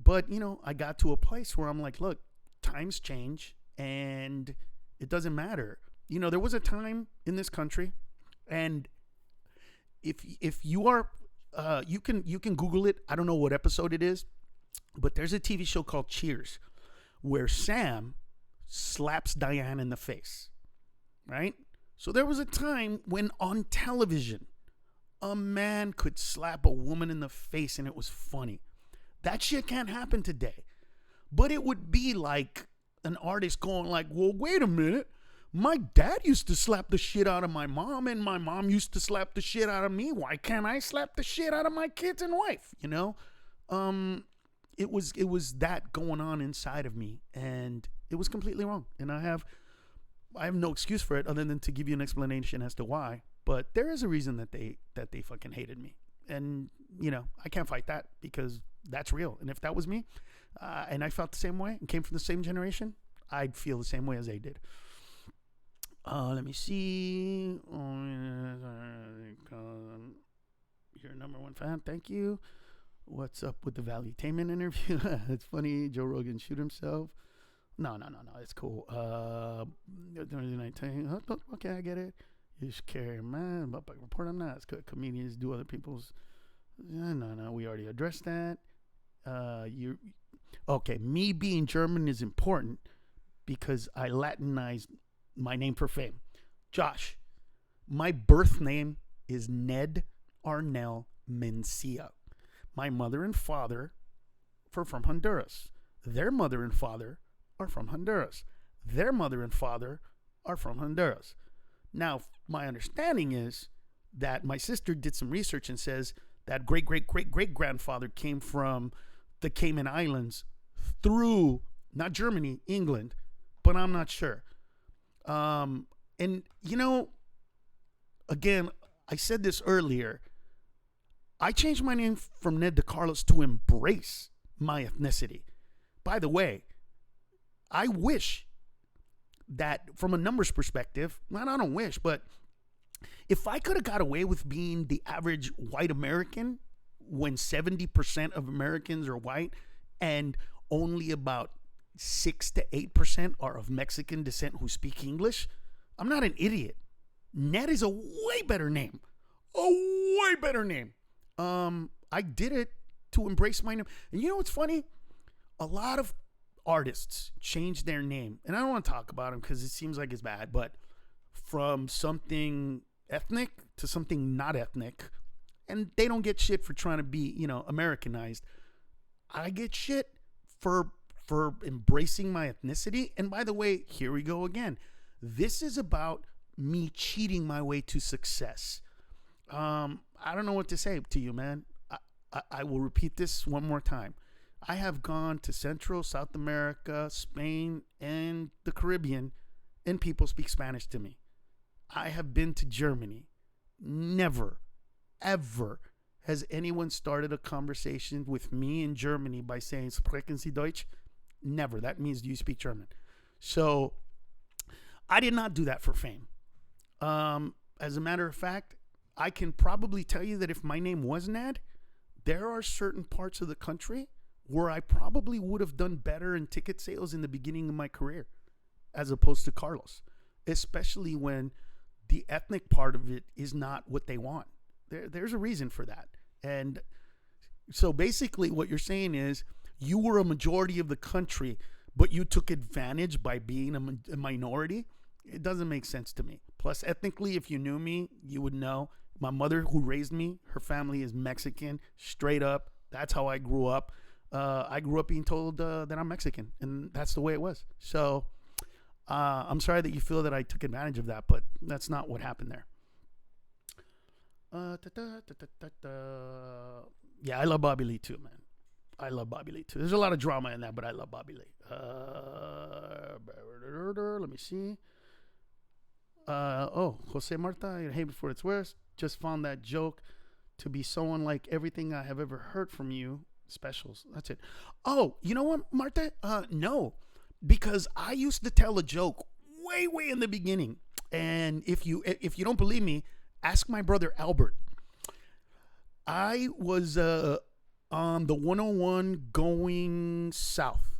But, I got to a place where I'm like, look, times change. and it doesn't matter. There was a time in this country, and if you are, you can Google it. I don't know what episode it is, but there's a TV show called Cheers, where Sam slaps Diane in the face, right? So there was a time when on television, a man could slap a woman in the face and it was funny. That shit can't happen today. But it would be like an artist going like, well, wait a minute. My dad used to slap the shit out of my mom, and my mom used to slap the shit out of me. Why can't I slap the shit out of my kids and wife? It was that going on inside of me, and it was completely wrong. And I have no excuse for it other than to give you an explanation as to why. But there is a reason that they fucking hated me, and I can't fight that because that's real. And if that was me, and I felt the same way and came from the same generation, I'd feel the same way as they did. Let me see. You're number one fan. Thank you. What's up with the Valuetainment interview? It's funny. Joe Rogan shoot himself. No. It's cool. Okay, I get it. You should carry man. But report I'm not. It's good. Comedians do other people's. No. We already addressed that. Okay. Me being German is important because I Latinized my name for fame. Josh, my birth name is Ned Arnell Mencia. My mother and father are from Honduras. Their mother and father are from Honduras. Their mother and father are from Honduras. Now, my understanding is that my sister did some research and says that great-great-great-great-grandfather came from the Cayman Islands through, not Germany, England, but I'm not sure. And again, I said this earlier. I changed my name from Ned to Carlos to embrace my ethnicity. By the way, I wish that from a numbers perspective, I don't wish, but if I could have got away with being the average white American when 70% of Americans are white and only about 6 to 8% are of Mexican descent who speak English, I'm not an idiot. Ned is a way better name. A way better name. I did it to embrace my name. And you know what's funny? A lot of artists change their name. And I don't want to talk about them because it seems like it's bad. But from something ethnic to something not ethnic. And they don't get shit for trying to be, Americanized. I get shit for embracing my ethnicity. And by the way, here we go again. This is about me cheating my way to success. I don't know what to say to you, man. I will repeat this one more time. I have gone to Central, South America, Spain, and the Caribbean, and people speak Spanish to me. I have been to Germany. Never, ever has anyone started a conversation with me in Germany by saying, Sprechen Sie Deutsch? Never. That means, do you speak German? So I did not do that for fame. As a matter of fact, I can probably tell you that if my name was Ned, there are certain parts of the country where I probably would have done better in ticket sales in the beginning of my career as opposed to Carlos, especially when the ethnic part of it is not what they want. There's a reason for that. And so basically what you're saying is you were a majority of the country, but you took advantage by being a minority. It doesn't make sense to me. Plus, ethnically, if you knew me, you would know my mother who raised me, her family is Mexican, straight up. That's how I grew up. I grew up being told that I'm Mexican, and that's the way it was. So I'm sorry that you feel that I took advantage of that, but that's not what happened there. Yeah, I love Bobby Lee too, man. I love Bobby Lee too. There's a lot of drama in that, but I love Bobby Lee. Let me see. Jose Marta, hey, before it's worse, just found that joke to be so unlike everything I have ever heard from you. Specials. That's it. Oh, you know what, Marta? No, because I used to tell a joke way in the beginning. And if you don't believe me, ask my brother Albert. I was on the 101 going south.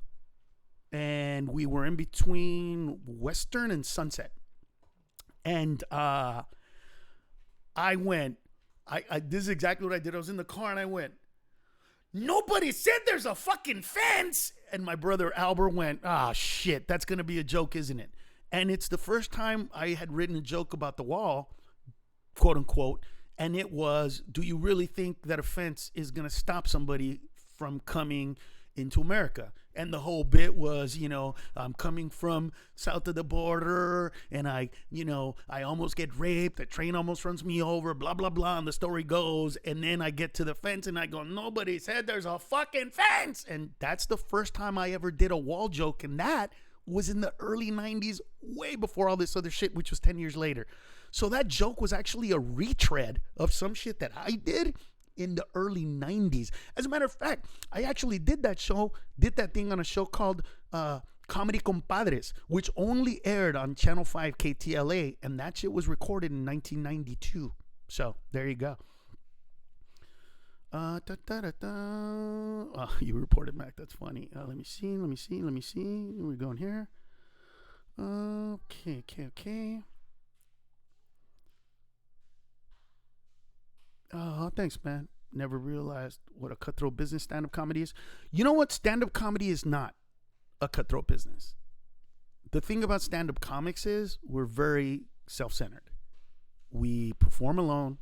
and we were in between Western and Sunset. And I went, this is exactly what I did. I was in the car and I went, nobody said there's a fucking fence. And my brother Albert went, shit, that's going to be a joke, isn't it? And it's the first time I had written a joke about the wall, quote unquote. And it was, do you really think that a fence is going to stop somebody from coming into America? And the whole bit was, I'm coming from south of the border and I almost get raped. The train almost runs me over, blah, blah, blah. And the story goes. And then I get to the fence and I go, nobody said there's a fucking fence. And that's the first time I ever did a wall joke. And that was in the early 90s, way before all this other shit, which was 10 years later. So that joke was actually a retread of some shit that I did in the early 90s. As a matter of fact, I actually did that thing on a show called Comedy Compadres, which only aired on Channel 5 KTLA, and that shit was recorded in 1992. So there you go. You reported back. That's funny. Let me see. We're going here. Okay. Oh, thanks, man. Never realized what a cutthroat business stand-up comedy is. You know what? Stand-up comedy is not a cutthroat business. The thing about stand-up comics is we're very self-centered. We perform alone.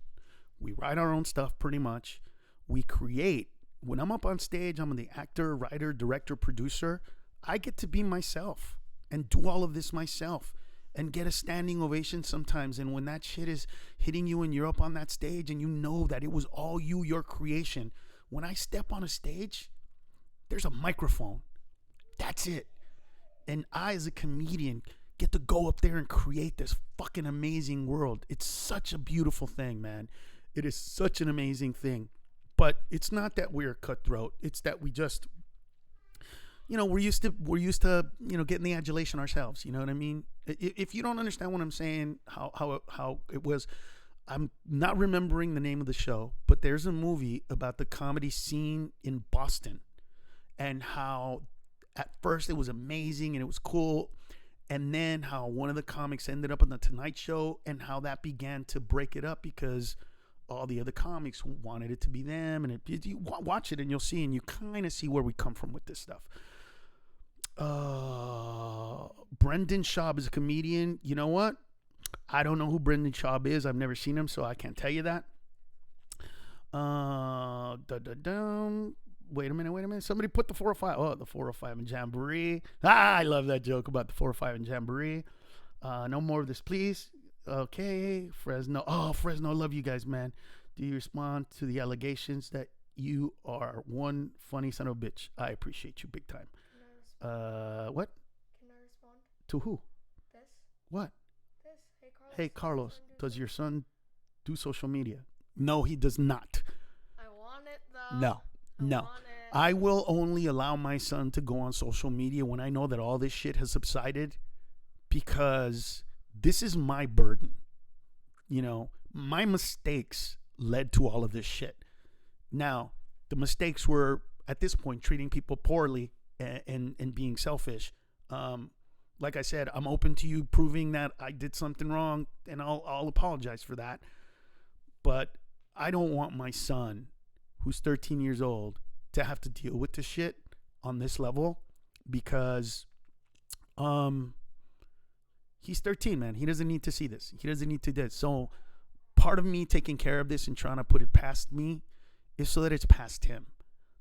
We write our own stuff pretty much. We create. When I'm up on stage, I'm the actor, writer, director, producer. I get to be myself and do all of this myself and get a standing ovation sometimes. And when that shit is hitting you and you're up on that stage and you know that it was all you, your creation. When I step on a stage, there's a microphone. That's it. And I, as a comedian, get to go up there and create this fucking amazing world. It's such a beautiful thing, man. It is such an amazing thing. But it's not that we're cutthroat. It's that we just, we're used to, getting the adulation ourselves. You know what I mean? If you don't understand what I'm saying, how it was, I'm not remembering the name of the show, but there's a movie about the comedy scene in Boston and how at first it was amazing and it was cool. And then how one of the comics ended up on the Tonight Show and how that began to break it up because all the other comics wanted it to be them. And you watch it and you'll see, and you kind of see where we come from with this stuff. Brendan Schaub is a comedian. You know what? I don't know who Brendan Schaub is. I've never seen him, so I can't tell you that. Wait a minute. Somebody put the 405. Oh, the 405 and Jamboree. I love that joke about the 405 and Jamboree. No more of this, please. Okay, Fresno. Oh, Fresno, I love you guys, man. Do you respond to the allegations that you are one funny son of a bitch? I appreciate you big time. What? Can I respond? To who? This. What? This. Hey, Carlos, does your son do social media? No, he does not. I want it, though. No. I will only allow my son to go on social media when I know that all this shit has subsided, because this is my burden. My mistakes led to all of this shit. Now, the mistakes were, at this point, treating people poorly and being selfish. Like I said, I'm open to you proving that I did something wrong, and I'll apologize for that. But I don't want my son, who's 13 years old, to have to deal with this shit on this level, because he's 13, man. He doesn't need to see this. He doesn't need to do this. So part of me taking care of this and trying to put it past me is so that it's past him.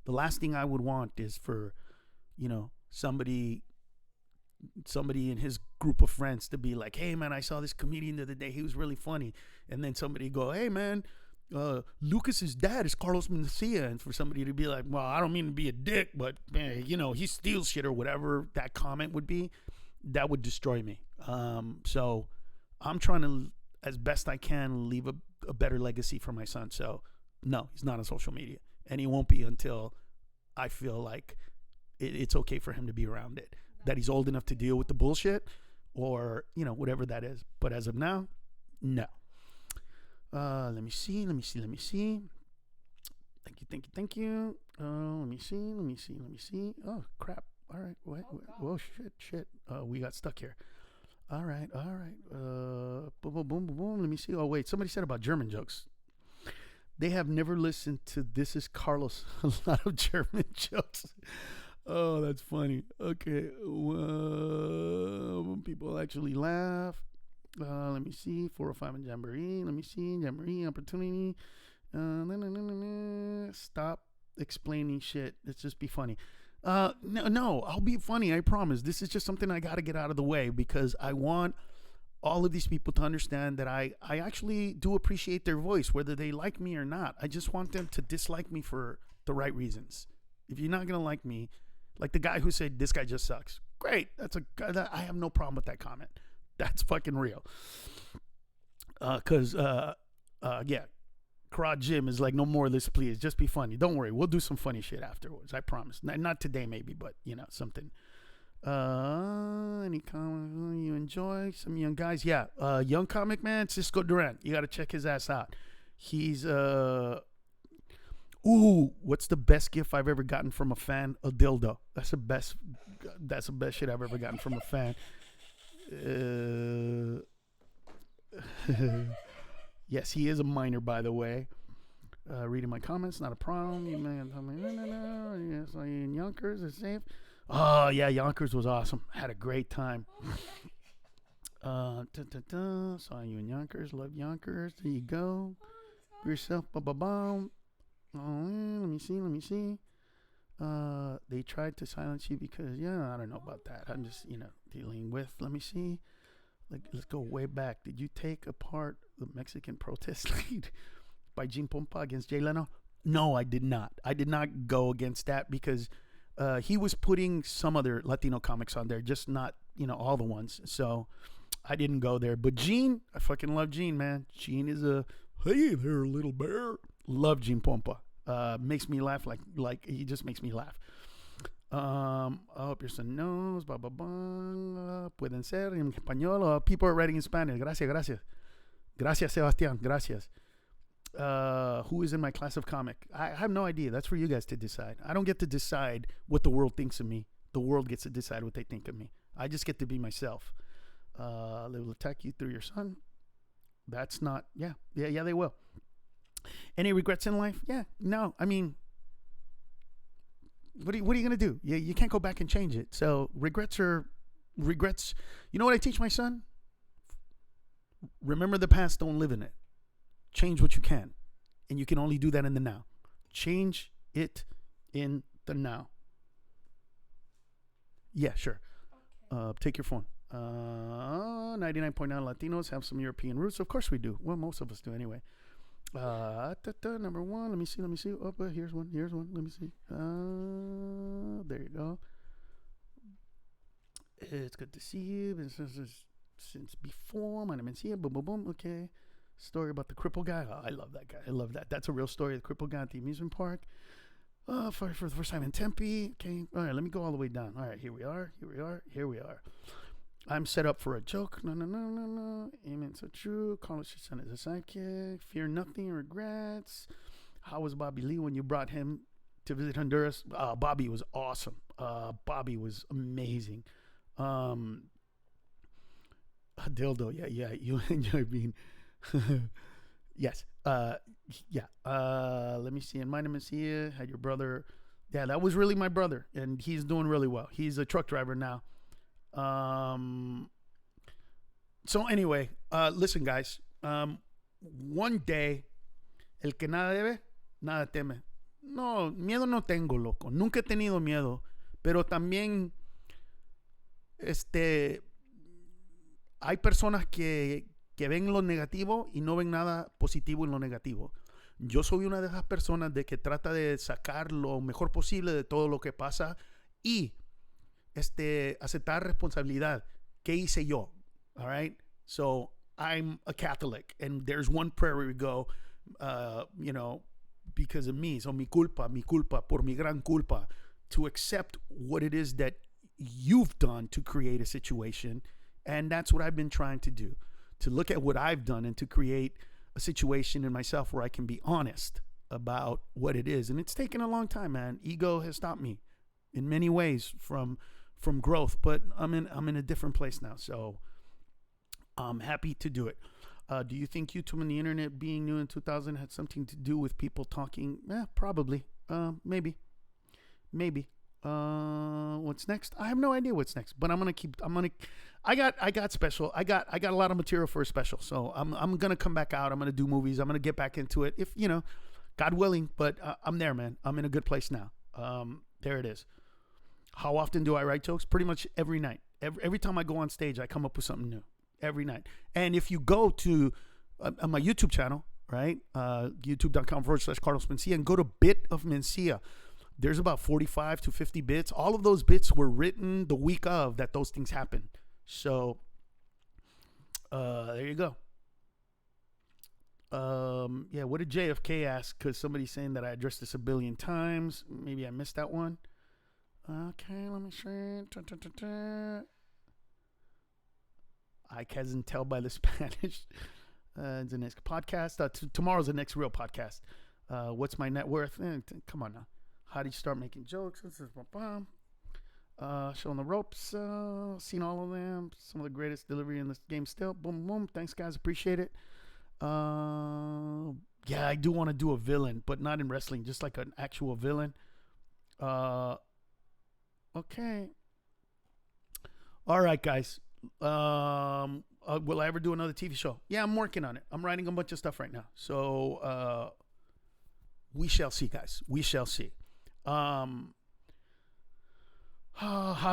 The last thing I would want is for, somebody in his group of friends to be like, hey, man, I saw this comedian the other day. He was really funny. And then somebody go, hey, man, Lucas's dad is Carlos Mencia. And for somebody to be like, well, I don't mean to be a dick, but, man, he steals shit, or whatever that comment would be, that would destroy me. So I'm trying to, as best I can, leave a better legacy for my son. So, no, he's not on social media. And he won't be until I feel like it's okay for him to be around it. That he's old enough to deal with the bullshit, or, whatever that is. But as of now, no. Let me see. Thank you. Let me see. Oh, crap. All right. Whoa, shit. We got stuck here. All right. Boom, boom, boom, boom, boom. Let me see. Oh, wait. Somebody said about German jokes. They have never listened to This Is Carlos. A lot of German jokes. Oh, that's funny. Okay. People actually laugh. Let me see. 405 in Jamboree. Let me see. Jamboree opportunity. Stop explaining shit. Let's just be funny. No, I'll be funny. I promise. This is just something I got to get out of the way because I want all of these people to understand that I actually do appreciate their voice, whether they like me or not. I just want them to dislike me for the right reasons. If you're not going to like me, like the guy who said, this guy just sucks. Great. I have no problem with that comment. That's fucking real. Yeah. Karate Jim is like, no more of this, please. Just be funny. Don't worry. We'll do some funny shit afterwards. I promise. Not today, maybe, but, something. Any comments you enjoy? Some young guys? Yeah. Young comic, man, Cisco Durant. You got to check his ass out. He's, what's the best gift I've ever gotten from a fan? A dildo. That's the best shit I've ever gotten from a fan. Yes, he is a minor, by the way. Reading my comments, not a problem. You may tell me, no. Yes, are you in Yonkers? Is it safe? Oh, yeah, Yonkers was awesome. Had a great time. Saw you in Yonkers. Love Yonkers. There you go. Be yourself. Ba-ba-bum. Oh, let me see. They tried to silence you because, I don't know about that. I'm just, dealing with. Let me see. Let's go way back. Did you take apart the Mexican protest lead by Gene Pompa against Jay Leno? No, I did not. I did not go against that because he was putting some other Latino comics on there, just not, all the ones. So I didn't go there. But Gene, I fucking love Gene, man. Gene is hey there, little bear. Love Gene Pompa. Makes me laugh like he just makes me laugh. I hope your son knows. Pueden ser en español. People are writing in Spanish. Gracias, Sebastián. Gracias. Who is in my class of comic? I have no idea. That's for you guys to decide. I don't get to decide what the world thinks of me. The world gets to decide what they think of me. I just get to be myself. They will attack you through your son. That's not. Yeah, they will. Any regrets in life? Yeah. No. I mean, what are you going to do? You can't go back and change it. So regrets. You know what I teach my son? Remember the past, don't live in it. Change what you can. And you can only do that in the now. Change it in the now. Yeah, sure. Okay. Take your phone. 99.9 Latinos have some European roots. Of course we do. Well, most of us do anyway. Number one. Let me see. Oh, here's one. Let me see. There you go. It's good to see you. Since before. My name is here. Boom, boom, boom. Okay. Story about the cripple guy. Oh, I love that guy. I love that. That's a real story. The cripple guy at the amusement park. For the first time in Tempe. Okay. All right. Let me go all the way down. All right. Here we are. I'm set up for a joke. No. Amen. So true. Carlos, your son is a sidekick. Fear nothing. Regrets. How was Bobby Lee when you brought him to visit Honduras? Bobby was awesome. Bobby was amazing. Dildo. Yeah. You enjoy being. Yes. Yeah. Let me see. And my name is here. Had your brother. Yeah, that was really my brother, and he's doing really well. He's a truck driver now. So anyway, listen, guys. One day, el que nada debe, nada teme. No, miedo no tengo, loco. Nunca he tenido miedo, pero también, hay personas que ven lo negativo y no ven nada positivo en lo negativo. Yo soy una de esas personas de que trata de sacar lo mejor posible de todo lo que pasa y aceptar responsabilidad. ¿Qué hice yo? All right? So I'm a Catholic, and there's one prayer where we go, because of me. So mi culpa, por mi gran culpa, to accept what it is that you've done to create a situation. And that's what I've been trying to do, to look at what I've done and to create a situation in myself where I can be honest about what it is. And it's taken a long time, man. Ego has stopped me. in many ways from growth, but I'm in a different place now. So I'm happy to do it. Do you think YouTube and the internet being new in 2000 had something to do with people talking? Probably. Maybe. What's next? I have no idea what's next, but I got special. I got a lot of material for a special. So I'm going to come back out. I'm going to do movies. I'm going to get back into it if, God willing, but I'm there, man. I'm in a good place now. There it is. How often do I write jokes? Pretty much every night. Every time I go on stage, I come up with something new every night. And if you go to my YouTube channel, right? youtube.com/Carlos Mencia, and go to Bit of Mencia. There's about 45 to 50 bits. All of those bits were written the week of that those things happened. So there you go. What did JFK ask? Because somebody's saying that I addressed this a billion times. Maybe I missed that one. Okay, let me see. I can't tell by the Spanish. It's the next podcast. Tomorrow's the next real podcast. What's my net worth? Come on now. How did you start making jokes? This is showing the ropes. Seen all of them. Some of the greatest delivery in this game still. Boom, boom. Thanks, guys. Appreciate it. I do want to do a villain, but not in wrestling. Just like an actual villain. Okay. All right, guys. Will I ever do another TV show? Yeah, I'm working on it. I'm writing a bunch of stuff right now. So we shall see, guys. We shall see. How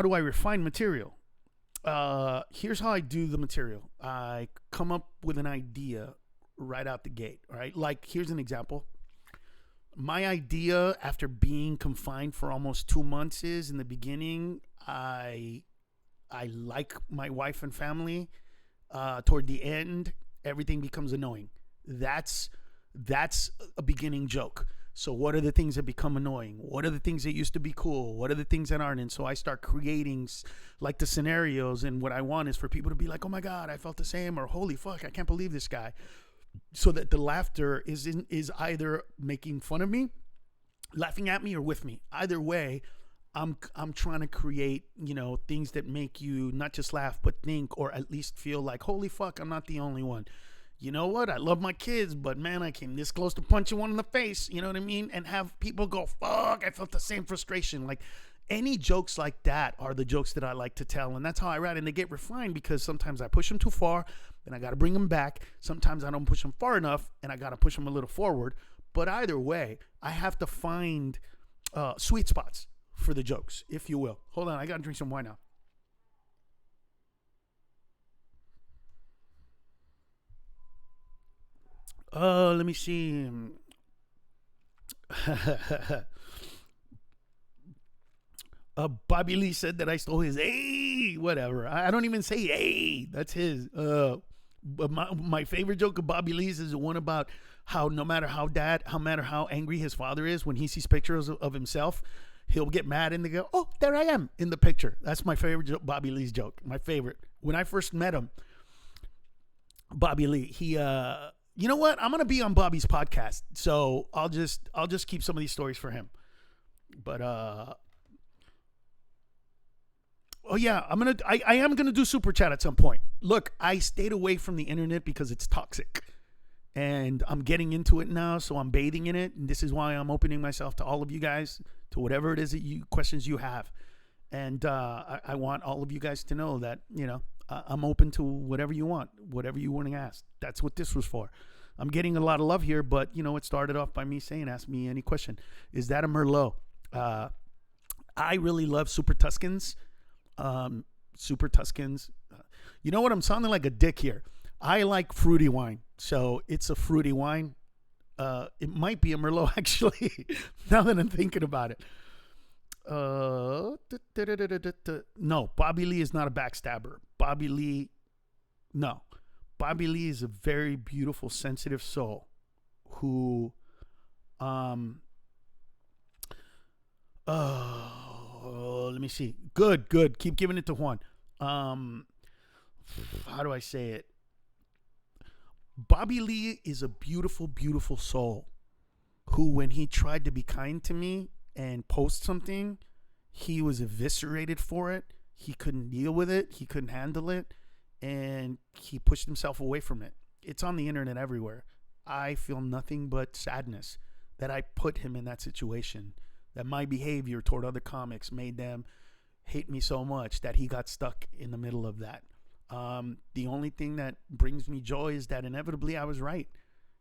do I refine material? Here's how I do the material. I come up with an idea right out the gate. All right. Like, here's an example. My idea after being confined for almost 2 months is, in the beginning, I like my wife and family. Toward the end, everything becomes annoying. That's a beginning joke. So what are the things that become annoying? What are the things that used to be cool? What are the things that aren't? And so I start creating like the scenarios, and what I want is for people to be like, oh my God, I felt the same, or holy fuck, I can't believe this guy. So that the laughter is either making fun of me, laughing at me, or with me. Either way, I'm trying to create, things that make you not just laugh, but think, or at least feel like, holy fuck, I'm not the only one. You know what? I love my kids, but man, I came this close to punching one in the face. You know what I mean? And have people go, fuck, I felt the same frustration. Like, any jokes like that are the jokes that I like to tell. And that's how I write. And they get refined because sometimes I push them too far and I got to bring them back. Sometimes I don't push them far enough and I got to push them a little forward. But either way, I have to find sweet spots for the jokes, if you will. Hold on, I got to drink some wine now. Let me see. Bobby Lee said that I stole his whatever. I don't even say that's his. But my favorite joke of Bobby Lee's is the one about how no matter how angry his father is, when he sees pictures of himself, he'll get mad and they go, oh, there I am in the picture. That's my favorite joke, Bobby Lee's joke. My favorite. When I first met him, Bobby Lee, he you know what? I'm gonna be on Bobby's podcast, so I'll just keep some of these stories for him. But oh yeah, I am gonna do super chat at some point. Look, I stayed away from the internet because it's toxic, and I'm getting into it now, so I'm bathing in it, and this is why I'm opening myself to all of you guys, to whatever it is that questions you have, and I want all of you guys to know that I'm open to whatever you want to ask. That's what this was for. I'm getting a lot of love here, but it started off by me saying, ask me any question. Is that a Merlot? I really love Super Tuscans. Super Tuscans. You know what? I'm sounding like a dick here. I like fruity wine. So it's a fruity wine. It might be a Merlot, actually, now that I'm thinking about it. No, Bobby Lee is not a backstabber. Bobby Lee is a very beautiful, sensitive soul who, let me see. Good. Keep giving it to Juan. How do I say it? Bobby Lee is a beautiful, beautiful soul who, when he tried to be kind to me and post something, he was eviscerated for it. He couldn't deal with it. He couldn't handle it. And he pushed himself away from it. It's on the internet everywhere. I feel nothing but sadness that I put him in that situation, that my behavior toward other comics made them hate me so much that he got stuck in the middle of that. The only thing that brings me joy is that inevitably I was right.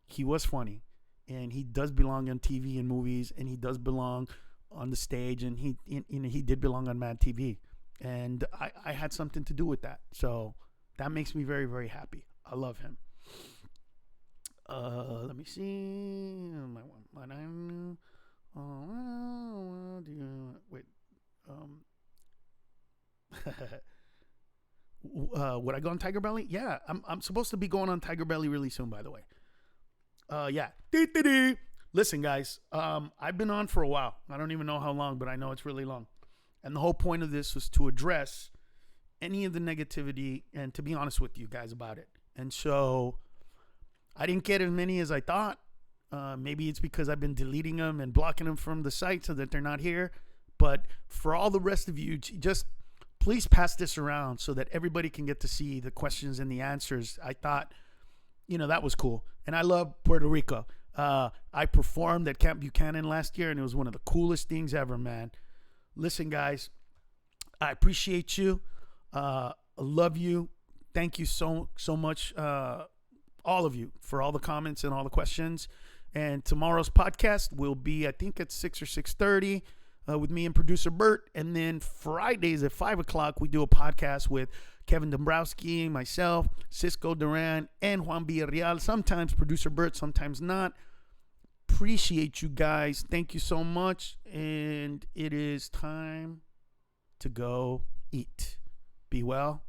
He was funny, and he does belong on TV and movies, and he does belong on the stage, and he did belong on Mad TV, and I had something to do with that. So that makes me very, very happy. I love him. Let me see. Wait. Would I go on Tiger Belly? Yeah, I'm supposed to be going on Tiger Belly really soon, by the way. Yeah. Listen, guys, I've been on for a while. I don't even know how long, but I know it's really long. And the whole point of this was to address any of the negativity and to be honest with you guys about it. And so I didn't get as many as I thought. Maybe it's because I've been deleting them and blocking them from the site so that they're not here. But for all the rest of you, just please pass this around so that everybody can get to see the questions and the answers. I thought, that was cool. And I love Puerto Rico. I performed at Camp Buchanan last year, and it was one of the coolest things ever, man. Listen, guys, I appreciate you. I love you. Thank you so much, all of you, for all the comments and all the questions. And tomorrow's podcast will be, I think, at 6 or 6:30 with me and producer Bert. And then Fridays at 5 o'clock, we do a podcast with Kevin Dombrowski, myself, Cisco Duran, and Juan Villarreal. Sometimes producer Bert, sometimes not. Appreciate you guys. Thank you so much. And it is time to go eat. Be well.